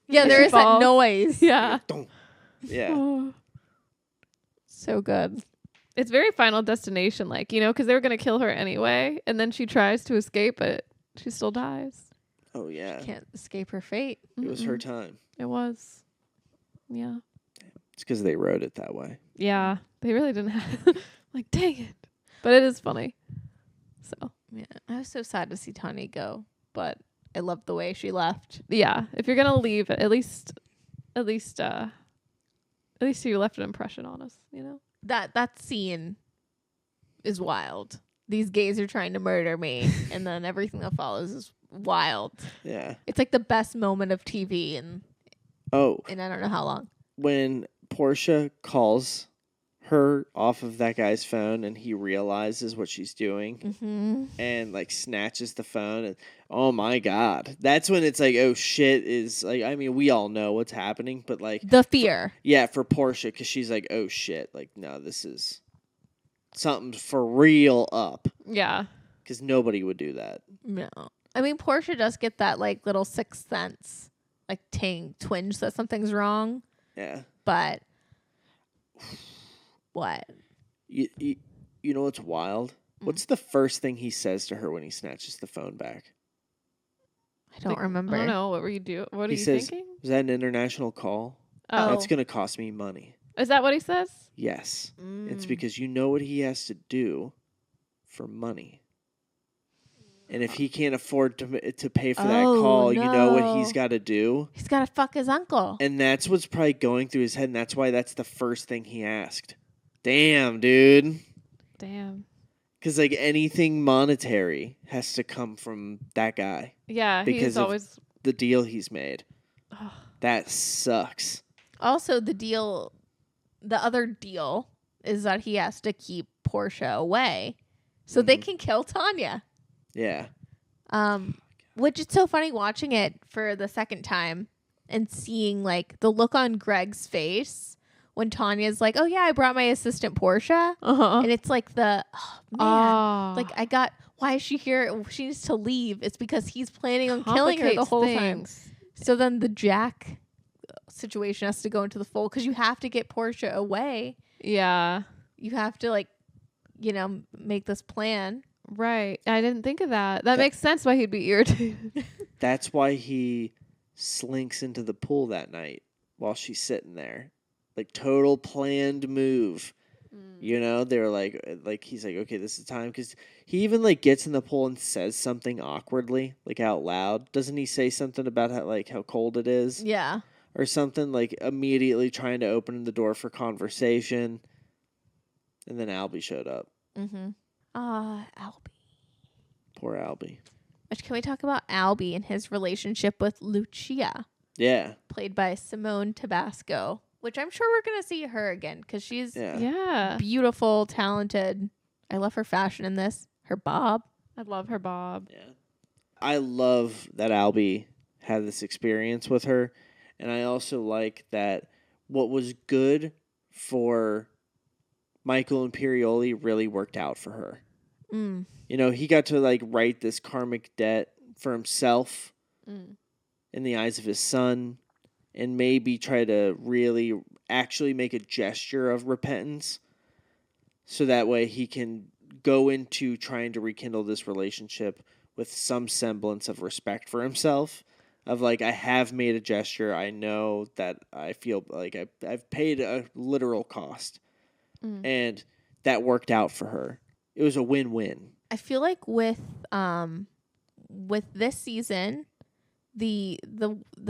Yeah,
as
there
she
is that
falls.
noise.
Yeah.
Yeah.
Oh.
So good.
It's very Final Destination like, because they were going to kill her anyway. And then she tries to escape, but she still dies.
Oh yeah.
Can't escape her fate.
It was her time.
It was. Yeah.
It's because they wrote it that way.
Yeah. They really didn't have. Like, dang it. But it is funny. So,
Yeah, I was so sad to see Tanya go, but I loved the way she left.
yeah. If you're going to leave, at least you left an impression on us,
That scene is wild. These gays are trying to murder me, and then everything that follows is wild.
Yeah.
It's like the best moment of TV in
Oh,
I don't know how long.
when Portia calls her off of that guy's phone and he realizes what she's doing
Mm-hmm.
and like snatches the phone and Oh my God. That's when it's like, oh shit is like, I mean, we all know what's happening, but like,
The fear.
yeah, for Portia, because she's like, oh shit, like, no, this is something for real up.
Yeah.
Because nobody would do that.
No. I mean, Portia does get that like little sixth sense, like twinge that something's wrong.
Yeah.
But what?
You know what's wild? What's the first thing he says to her when he snatches the phone back?
I don't remember.
I don't know. What were you doing? What are
He
you
says,
thinking?
was that an international call?
Oh.
That's going to cost me money.
Is that what he says?
Yes. It's because you know what he has to do for money. And if he can't afford to pay for that call, you know what he's got to do?
He's got to fuck his uncle.
And that's what's probably going through his head, and that's why that's the first thing he asked. Damn, dude.
Damn.
Because, like, anything monetary has to come from that guy.
Yeah,
because
he's
of
always...
the deal he's made.
Oh.
That sucks.
Also, the other deal is that he has to keep Portia away so they can kill Tanya.
Yeah.
Which is so funny watching it for the second time and seeing like the look on Greg's face when Tanya's like, "Oh yeah, I brought my assistant Portia," and it's like why is she here? She needs to leave. It's because he's planning on killing her the whole time. So then the Jack situation has to go into the fold because you have to get Portia away.
Yeah.
You have to like, make this plan.
Right. I didn't think of that. That makes sense why he'd be irritated.
That's why he slinks into the pool that night while she's sitting there. Like, total planned move. They're like he's like, okay, this is time. Because he even, like, gets in the pool and says something awkwardly, like, out loud. Doesn't he say something about how cold it is?
Yeah.
Or something, like, immediately trying to open the door for conversation. And then Albie showed up.
Mm-hmm. Albie.
Poor Albie.
Which, can we talk about Albie and his relationship with Lucia?
Yeah.
Played by Simone Tabasco. Which I'm sure we're going to see her again because she's beautiful, talented. I love her fashion in this. Her bob.
I love her bob.
Yeah. I love that Albie had this experience with her. And I also like that what was good for Michael Imperioli really worked out for her. He got to like write this karmic debt for himself in the eyes of his son and maybe try to really actually make a gesture of repentance so that way he can go into trying to rekindle this relationship with some semblance of respect for himself. Of like, I have made a gesture. I know that I feel like I've paid a literal cost. And that worked out for her. It was a win-win.
I feel like with this season, the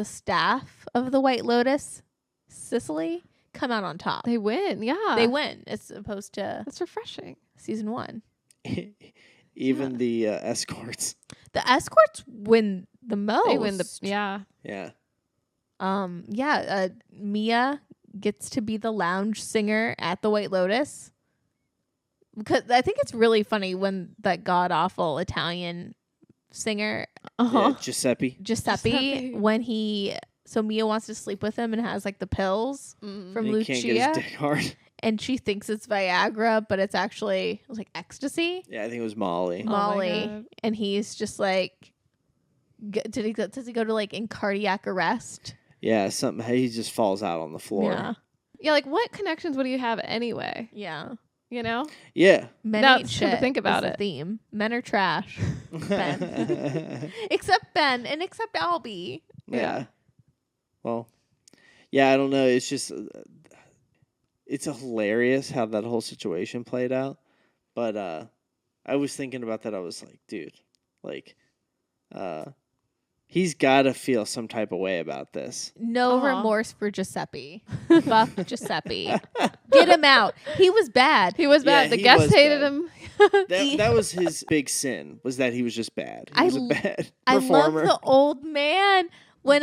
staff of the White Lotus, Sicily, come out on top.
They win, yeah.
They win as opposed to
That's refreshing.
season 1.
Even the escorts.
The escorts win the most.
They win yeah.
Mia gets to be the lounge singer at the White Lotus. Because I think it's really funny when that god awful Italian singer
Giuseppe,
when Mia wants to sleep with him and has like the pills from
and
Lucia,
he can't get his dick hard.
and she thinks it's Viagra, but it's actually like ecstasy.
Yeah, I think it was Molly.
And he's just like, does he go to like in cardiac arrest?
Yeah, something. He just falls out on the floor.
Yeah, like what connections would you have anyway?
Yeah.
Yeah.
Men
Now
ain't
it's
shit
time to think about
is the
it.
theme. Men are trash. Ben. Except Ben and except Albie.
Yeah. Well, yeah, I don't know. It's just, it's hilarious how that whole situation played out. But I was thinking about that. I was like, dude, like, he's got to feel some type of way about this.
No remorse for Giuseppe. Fuck Giuseppe. Get him out. He was bad.
He was bad.
Yeah,
The
he
guests
was
hated
bad.
him.
That was his big sin, was that he was just bad. He was a bad
I
performer.
love the old man when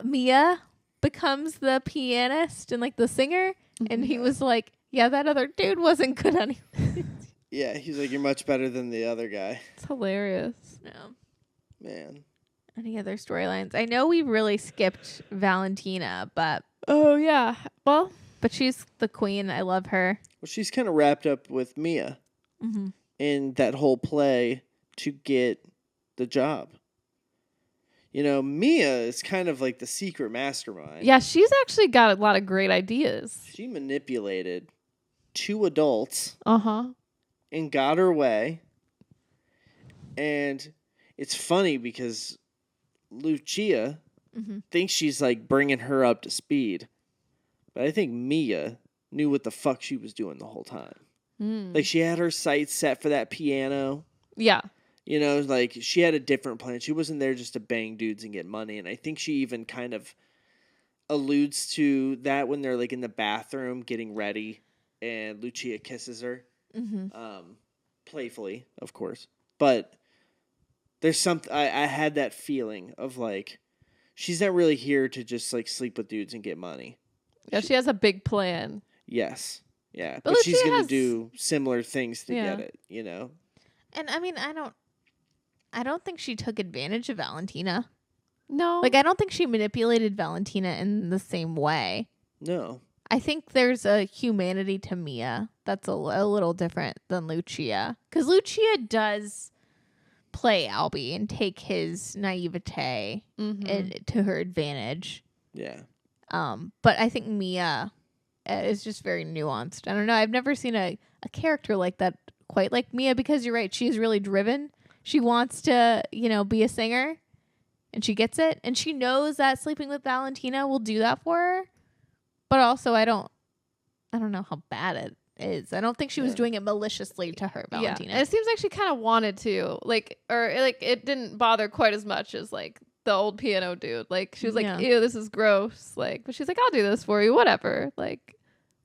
Mia becomes the pianist and like the singer, and he was like, yeah, that other dude wasn't good anyway.
Yeah, he's like, you're much better than the other guy.
It's hilarious.
No.
Man.
Any other storylines? I know we really skipped Valentina, but
Oh yeah. Well,
she's the queen. I love her.
Well, she's kind of wrapped up with Mia in that whole play to get the job. You know, Mia is kind of like the secret mastermind.
yeah, she's actually got a lot of great ideas.
She manipulated 2 adults
Uh-huh.
and got her way. And it's funny because Lucia thinks she's like bringing her up to speed. But I think Mia knew what the fuck she was doing the whole time. Like she had her sights set for that piano.
Yeah.
You know, like she had a different plan. She wasn't there just to bang dudes and get money. And I think she even kind of alludes to that when they're like in the bathroom getting ready and Lucia kisses her. Playfully, of course. But there's something, I had that feeling of like, she's not really here to just like sleep with dudes and get money.
Yeah, she has a big plan.
Yes. Yeah.
But
But she's
Lucia
going to
has-
do similar things to
Yeah.
get it, you know?
And I mean, I don't think she took advantage of Valentina.
No.
Like, I don't think she manipulated Valentina in the same way.
No.
I think there's a humanity to Mia that's a little different than Lucia. Because Lucia does play Albie and take his naivete to her advantage.
Yeah.
But I think Mia is just very nuanced. I don't know. I've never seen a character like that quite like Mia, because you're right. She's really driven. She wants to, be a singer, and she gets it. And she knows that sleeping with Valentina will do that for her. But also, I don't know how bad it is. I don't think she was doing it maliciously to hurt Valentina.
Yeah. And it seems like she kind of wanted to, or it didn't bother quite as much as like the old piano dude. Like she was like,
Yeah.
ew, this is gross. Like, but she's like, I'll do this for you, whatever. Like,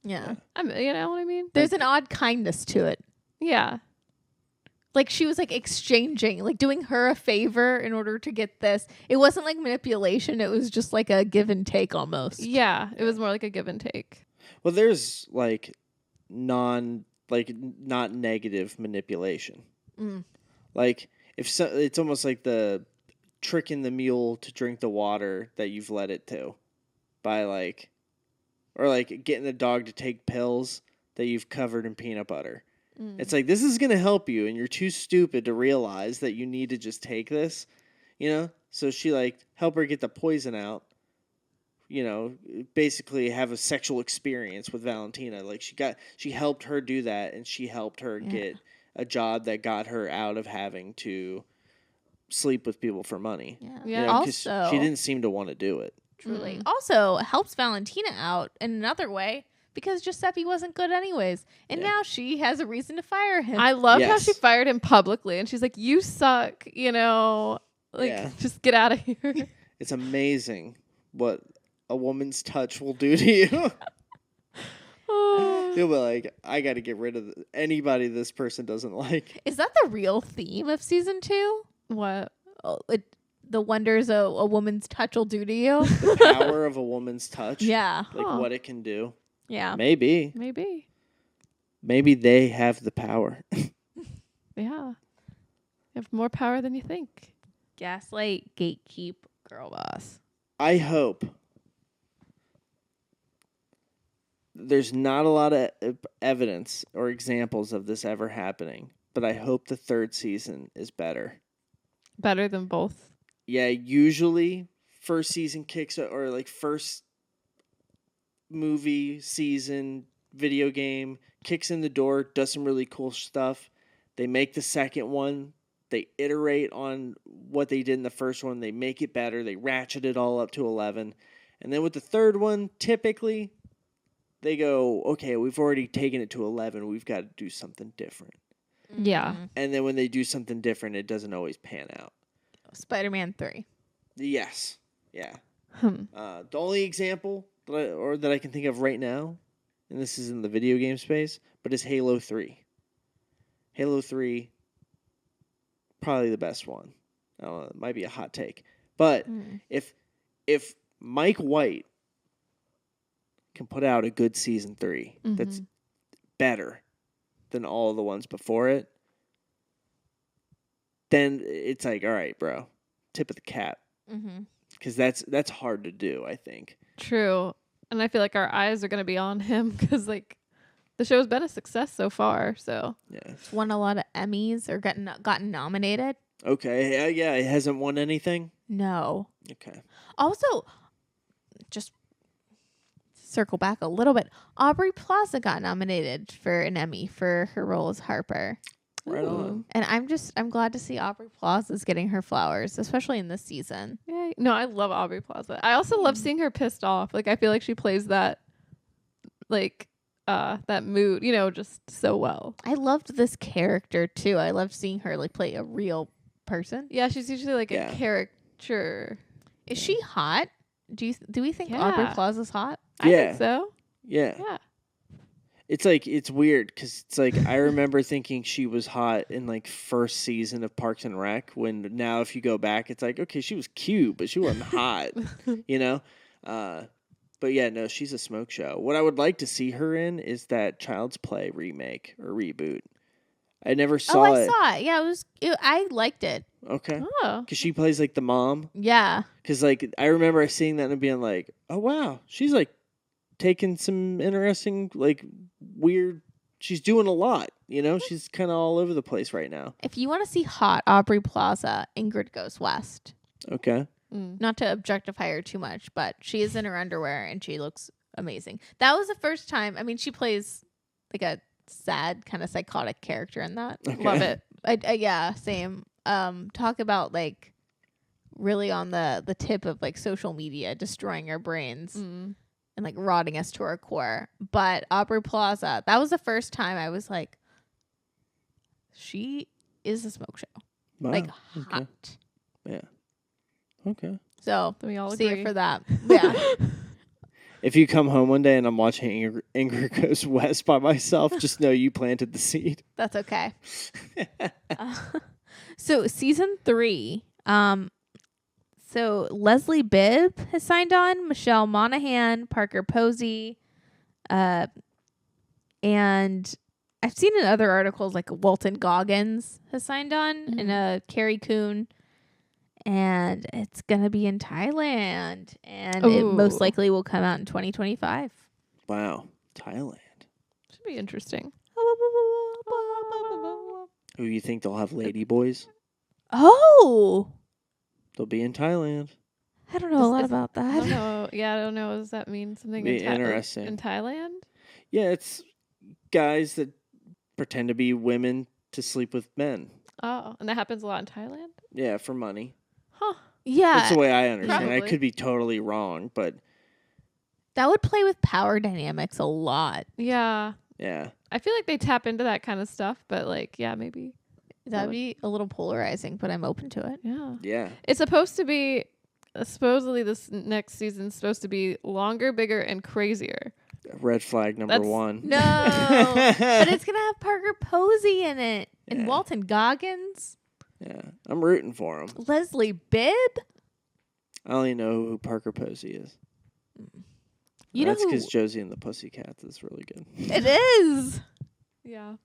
Yeah.
you know what I mean?
There's an odd kindness to it.
Yeah.
Like she was like exchanging, like doing her a favor in order to get this. It wasn't like manipulation. It was just like a give and take almost.
Yeah. It was more like a give and take.
Well, there's like not negative manipulation. Like it's almost like the tricking the mule to drink the water that you've led it to, by or getting the dog to take pills that you've covered in peanut butter. It's like, this is going to help you, and you're too stupid to realize that you need to just take this, So she help her get the poison out, basically have a sexual experience with Valentina. Like she helped her do that, and she helped her get a job that got her out of having to sleep with people for money.
Yeah.
'Cause
Also,
she didn't seem to want to do it.
truly. Also helps Valentina out in another way, because Giuseppe wasn't good anyways. And now she has a reason to fire him.
I loved how
Yes.
she fired him publicly, and she's like, you suck, just get out of here.
It's amazing what a woman's touch will do to you. You'll be like, I got to get rid of anybody this person doesn't like.
Is that the real theme of season 2?
What?
The wonders a woman's touch will do to you?
The power of a woman's touch.
Yeah.
What it can do.
Yeah.
Maybe.
Maybe.
They have the power.
Yeah. You have more power than you think.
Gaslight, gatekeep, girl boss.
I hope there's not a lot of evidence or examples of this ever happening, but I hope the 3rd season is better.
Better than both.
Yeah, usually first season kicks, or first movie, season, video game, kicks in the door, does some really cool stuff. They make the second one. They iterate on what they did in the first one. They make it better. They ratchet it all up to 11. And then with the third one, typically, they go, okay, we've already taken it to 11. We've got to do something different.
Yeah.
And then when they do something different, it doesn't always pan out.
Spider-Man 3.
Yes. Yeah. The only example that I can think of right now, and this is in the video game space, but is Halo 3. Halo 3, probably the best one. I don't know, it might be a hot take. But if Mike White can put out a good season 3 that's better than all the ones before it, then it's like, all right, bro, tip of the cap.
Mm-hmm.
Because that's hard to do, I think.
True. And I feel like our eyes are going to be on him because, like, the show's been a success so far. So,
Yeah.
It's won a lot of Emmys or gotten nominated.
Okay. Yeah, it hasn't won anything?
No.
Okay.
Also, just circle back a little bit. Aubrey Plaza got nominated for an Emmy for her role as Harper.
Right on.
And I'm glad to see Aubrey Plaza's getting her flowers, especially in this season.
yay. No, I love Aubrey Plaza. I also love seeing her pissed off. Like, I feel like she plays that, like, that mood, you know, just so well.
I loved this character too. I loved seeing her like play a real person.
Yeah, she's usually like
Yeah.
a caricature.
Is she hot? Do we think Aubrey
Yeah.
Plaza's hot?
I
Yeah.
think so.
Yeah.
Yeah.
It's like, it's weird because it's like, I remember thinking she was hot in like first season of Parks and Rec, when now if you go back, it's like, okay, she was cute, but she wasn't hot, you know? But yeah, no, she's a smoke show. What I would like to see her in is that Child's Play remake or reboot. I never saw
I
it.
saw it. Yeah, I liked it.
Okay.
Oh.
Because she plays like the mom.
Yeah.
Because like, I remember seeing that and being like, oh wow, she's like taking some interesting, like weird, she's doing a lot, you know? She's kind of all over the place right now.
If you want to see hot Aubrey Plaza, Ingrid Goes West.
Okay.
Not to objectify her too much, but she is in her underwear and she looks amazing. That was the first time. I mean, she plays like a sad kind of psychotic character in that.
Okay.
Love it.
Yeah, same. Talk about like really on the tip of like social media destroying our brains and like rotting us to our core. But Aubrey Plaza, that was the first time I was like, she is a smoke show.
Wow.
Like
Okay.
hot.
Yeah. Okay.
So
Then we all
see
agree.
it for that. Yeah.
If you come home one day and I'm watching Ingrid Goes West by myself, just know you planted the seed.
That's okay. So season 3, so Leslie Bibb has signed on, Michelle Monaghan, Parker Posey, and I've seen in other articles like Walton Goggins has signed on, and Carrie Coon, and it's gonna be in Thailand, and it most
Ooh.
likely will come out in 2025.
Wow. Thailand.
Should be interesting.
Who you think they'll have lady boys?
Oh,
They'll be in Thailand.
I don't know a lot about
I
that.
don't know. Yeah, I don't know. Does that mean something
Be
in
interesting.
in Thailand?
Yeah, it's guys that pretend to be women to sleep with men.
Oh, and that happens a lot in Thailand?
Yeah, for money.
Huh.
Yeah,
That's the way I understand it. I
Probably.
could be totally wrong, but
that would play with power dynamics a lot.
Yeah.
yeah.
I feel like they tap into that kind of stuff, but like, yeah, maybe.
That'd be a little polarizing, but I'm open to it.
Yeah.
Yeah.
It's supposed to be, supposedly this next season's supposed to be longer, bigger, and crazier.
Red flag number
That's-
1.
No, but it's gonna have Parker Posey in it and
Yeah.
Walton Goggins,
Yeah. I'm rooting for him.
Leslie Bibb.
I only know who Parker Posey is.
You know
That's
who
because Josie and the Pussycats is really good.
it is.
Yeah.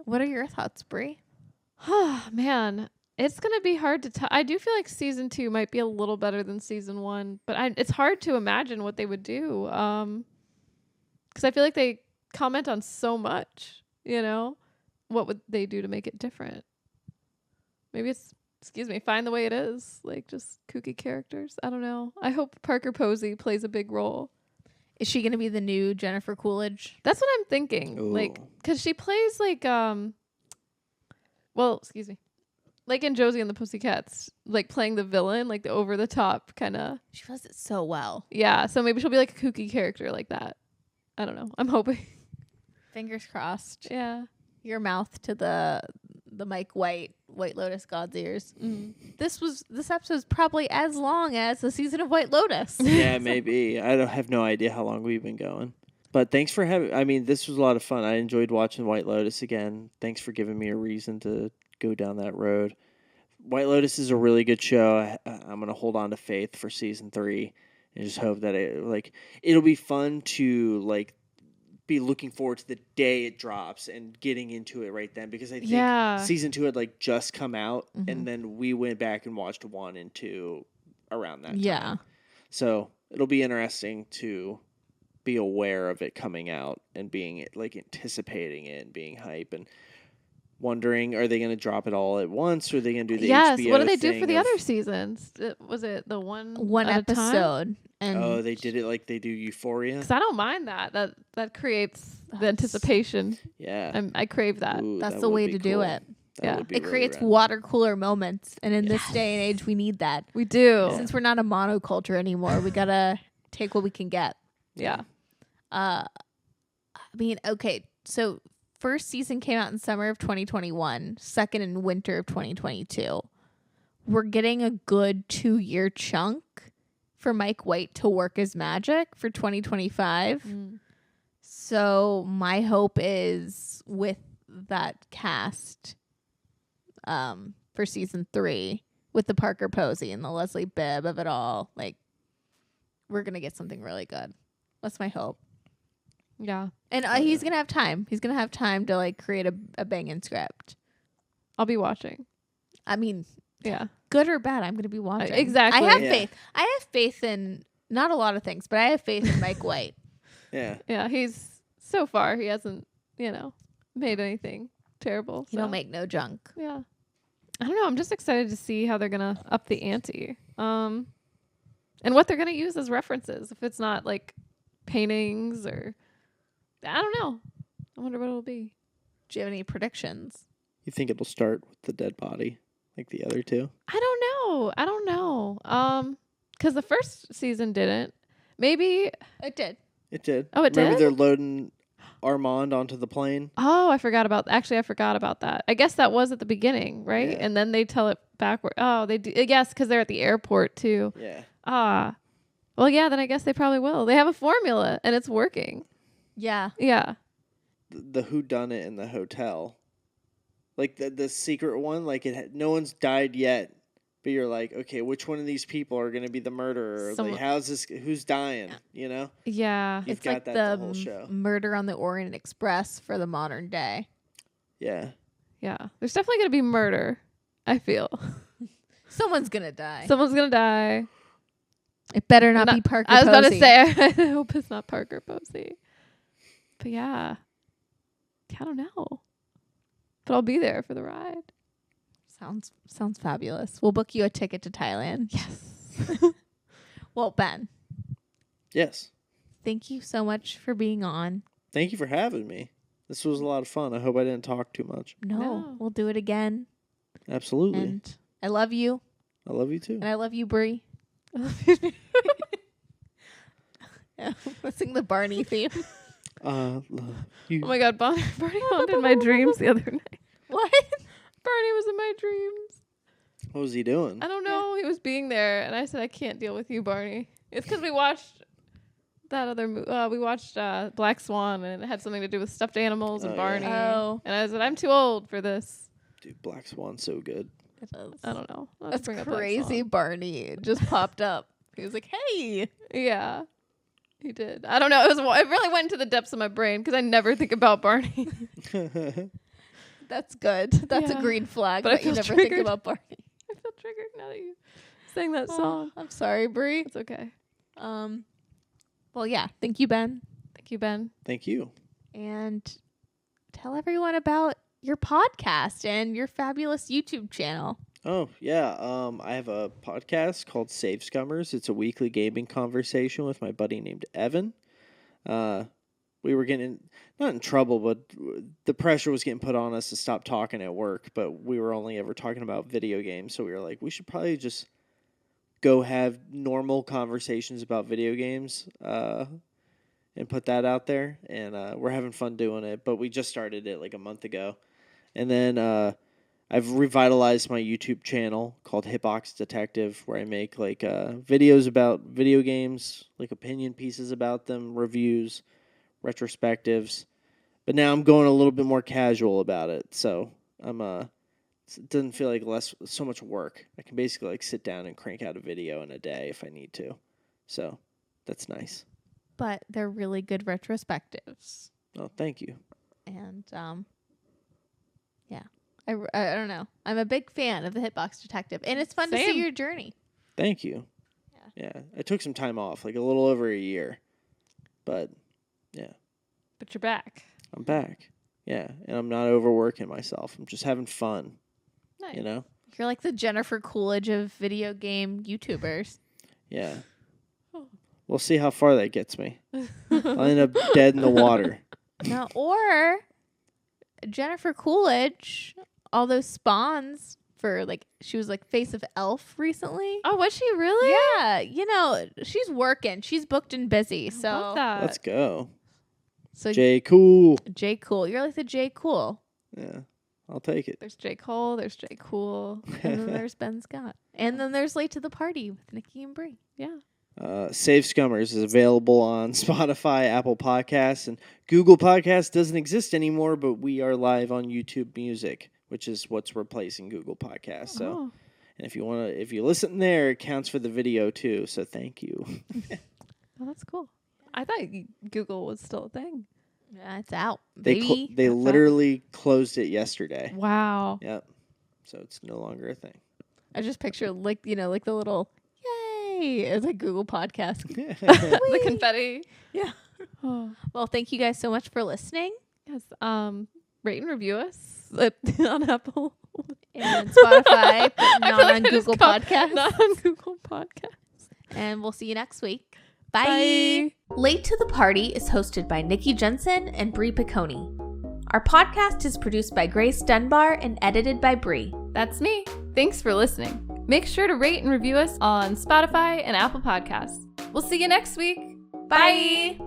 What are your thoughts, Brie?
Man, it's going to be hard to tell. I do feel like season 2 might be a little better than season 1, but it's hard to imagine what they would do. Because I feel like they comment on so much, you know? What would they do to make it different? Maybe it's, Find the Way It Is. Like, just kooky characters. I don't know. I hope Parker Posey plays a big role.
Is she gonna be the new Jennifer Coolidge?
That's what I'm thinking. Like,
Ooh.
because she plays like, like in Josie and the Pussycats, like playing the villain, like the over the top kind of.
She does it so well.
Yeah, so maybe she'll be like a kooky character like that. I don't know. I'm hoping.
Fingers crossed.
Yeah.
Your mouth to the Mike White Lotus God's ears. This episode's probably as long as the season of White Lotus.
Yeah, maybe. I don't have no idea how long we've been going. But thanks for having. I mean, this was a lot of fun. I enjoyed watching White Lotus again. Thanks for giving me a reason to go down that road. White Lotus is a really good show. I'm gonna hold on to faith for season 3 and just hope that it'll be fun to like be looking forward to the day it drops and getting into it right then, because I think
Yeah.
season 2 had like just come out, and then we went back and watched 1 and 2 around that time. So it'll be interesting to be aware of it coming out and being like anticipating it and being hype and wondering, are they going to drop it all at once, or are they going to do the HBO
What do they do
thing
for the
of-
other seasons? Was it the one at a time?
episode. And
Oh, they did it like they do Euphoria.
Because I don't mind that. That creates the anticipation.
Yeah,
I crave that.
Ooh,
that's
that
the
would
way
be
to do
cool.
it.
That
Yeah.
would be
It
really
creates
rad.
water cooler moments. And in this day and age, we need that.
We do.
Since we're not a monoculture anymore, we got to take what we can get.
Yeah.
I mean, okay, so first season came out in summer of 2021, second in winter of 2022. We're getting a good 2-year chunk for Mike White to work his magic for 2025. So my hope is with that cast for season 3, with the Parker Posey and the Leslie Bibb of it all, like, we're going to get something really good. That's my hope.
Yeah.
And he's going to have time. He's going to have time to like create a banging script.
I'll be watching.
I mean,
Yeah.
good or bad, I'm going to be watching.
Exactly.
I have
Yeah.
faith. I have faith in not a lot of things, but I have faith in Mike White.
Yeah,
Yeah. So far, he hasn't, made anything terrible.
He
so.
don't make no junk.
Yeah. I don't know. I'm just excited to see how they're going to up the ante. And what they're going to use as references. If it's not like paintings or, I don't know. I wonder what it'll be.
Do you have any predictions?
you think it'll start with the dead body like the other two?
I don't know. Because the first season didn't. Maybe.
It did.
It did.
Oh, it
Remember
did?
they're loading Armand onto the plane?
Oh, I forgot about that. I guess that was at the beginning, right?
Yeah.
And then they tell it backward. Oh, they do. Yes, because they're at the airport too.
Yeah.
Well, yeah, then I guess they probably will. They have a formula and it's working.
Yeah.
Yeah.
The whodunit in the hotel. Like the secret one, like no one's died yet. But you're like, okay, which one of these people are going to be the murderer?
Someone-
Like, who's dying? You know?
Yeah.
You've
It's
got
like
that
the
whole show.
Murder on the Orient Express for the modern day.
Yeah.
Yeah. There's definitely going to be murder, I feel.
Someone's going to die.
Someone's going to die.
It better not be Parker
I was about to
Posey.
say, I hope it's not Parker Posey. But yeah. I don't know. But I'll be there for the ride.
Sounds fabulous. We'll book you a ticket to Thailand.
Yes.
Well, Ben,
Yes.
thank you so much for being on.
Thank you for having me. This was a lot of fun. I hope I didn't talk too much.
No, we'll do it again.
Absolutely.
And I love you.
I love you too.
And I love you, Brie. Let's sing the Barney theme.
Love you.
Oh my God, Barney haunted my dreams the other night.
What?
Barney was in my dreams.
What was he doing?
I don't know. He was being there, and I said, I can't deal with you, Barney. It's because we watched that other movie. We watched Black Swan, and it had something to do with stuffed animals and
Oh,
Barney.
yeah.
Oh.
And I said, I'm too old for this.
Dude, Black Swan's so good.
I don't know. I'll have to
That's
bring up that
crazy.
song.
Barney just popped up. He was like, hey.
Yeah, he did. I don't know. It really went into the depths of my brain because I never think about Barney.
That's good. That's a
Yeah.
green flag
But I
that you
feel
never think
triggered.
about Barney.
I feel triggered now that you sang that song.
I'm sorry, Brie.
It's okay.
Well, yeah. Thank you, Ben.
Thank you, Ben.
Thank you.
And tell everyone about your podcast and your fabulous YouTube channel.
Oh, yeah. I have a podcast called Save Scummers. It's a weekly gaming conversation with my buddy named Evan. We were getting, not in trouble, but the pressure was getting put on us to stop talking at work, but we were only ever talking about video games, so we were like, we should probably just go have normal conversations about video games and put that out there, and we're having fun doing it, but we just started it like a month ago. And then I've revitalized my YouTube channel called Hitbox Detective, where I make like videos about video games, like opinion pieces about them, reviews, retrospectives. But now I'm going a little bit more casual about it, so it doesn't feel like so much work. I can basically like sit down and crank out a video in a day if I need to. So that's nice.
but they're really good retrospectives.
Oh, thank you.
And yeah, I don't know. I'm a big fan of the Hitbox Detective, and it's fun to
Same.
see your journey.
Thank you. Yeah. I took some time off, like a little over a year. But yeah,
But you're back.
I'm back. Yeah, and I'm not overworking myself. I'm just having fun,
Nice.
you know?
You're like the Jennifer Coolidge of video game YouTubers.
Yeah. We'll see how far that gets me. I'll end up dead in the water.
No, or Jennifer Coolidge, all those spawns for like she was like face of Elf recently.
Oh, was she really?
Yeah, you know, she's working. She's booked and busy.
I
So
love that.
Let's go.
so
J. Cool.
J Cool. You're like the J Cool.
Yeah, I'll take it.
There's J. Cole. There's J. Cool.
And then there's Ben Scott. And then there's Late to the Party with Nikki and Brie.
Yeah.
Save Scummers is available on Spotify, Apple Podcasts, and Google Podcasts doesn't exist anymore, but we are live on YouTube Music, which is what's replacing Google Podcasts. So,
Oh.
and if you listen there, it counts for the video too. So thank you.
Oh, that's cool. I thought Google was still a thing.
Yeah, it's out.
They
Baby.
they
That's out.
literally closed it yesterday.
Wow.
Yep. So it's no longer a thing.
I just picture like the little yay. It's like Google Podcast.
Yeah.
The confetti.
Yeah.
Oh.
Well, thank you guys so much for listening.
Yes. Rate and review us on Apple.
And Spotify, but
I
not
feel like
on
I just
Google
called-
Podcasts.
Not on Google Podcasts.
And we'll see you next week. Bye. Late to the Party is hosted by Nikki Jensen and Brie Piccone. Our podcast is produced by Grace Dunbar and edited by Brie.
That's me. Thanks for listening. Make sure to rate and review us on Spotify and Apple Podcasts. We'll see you next week.
Bye.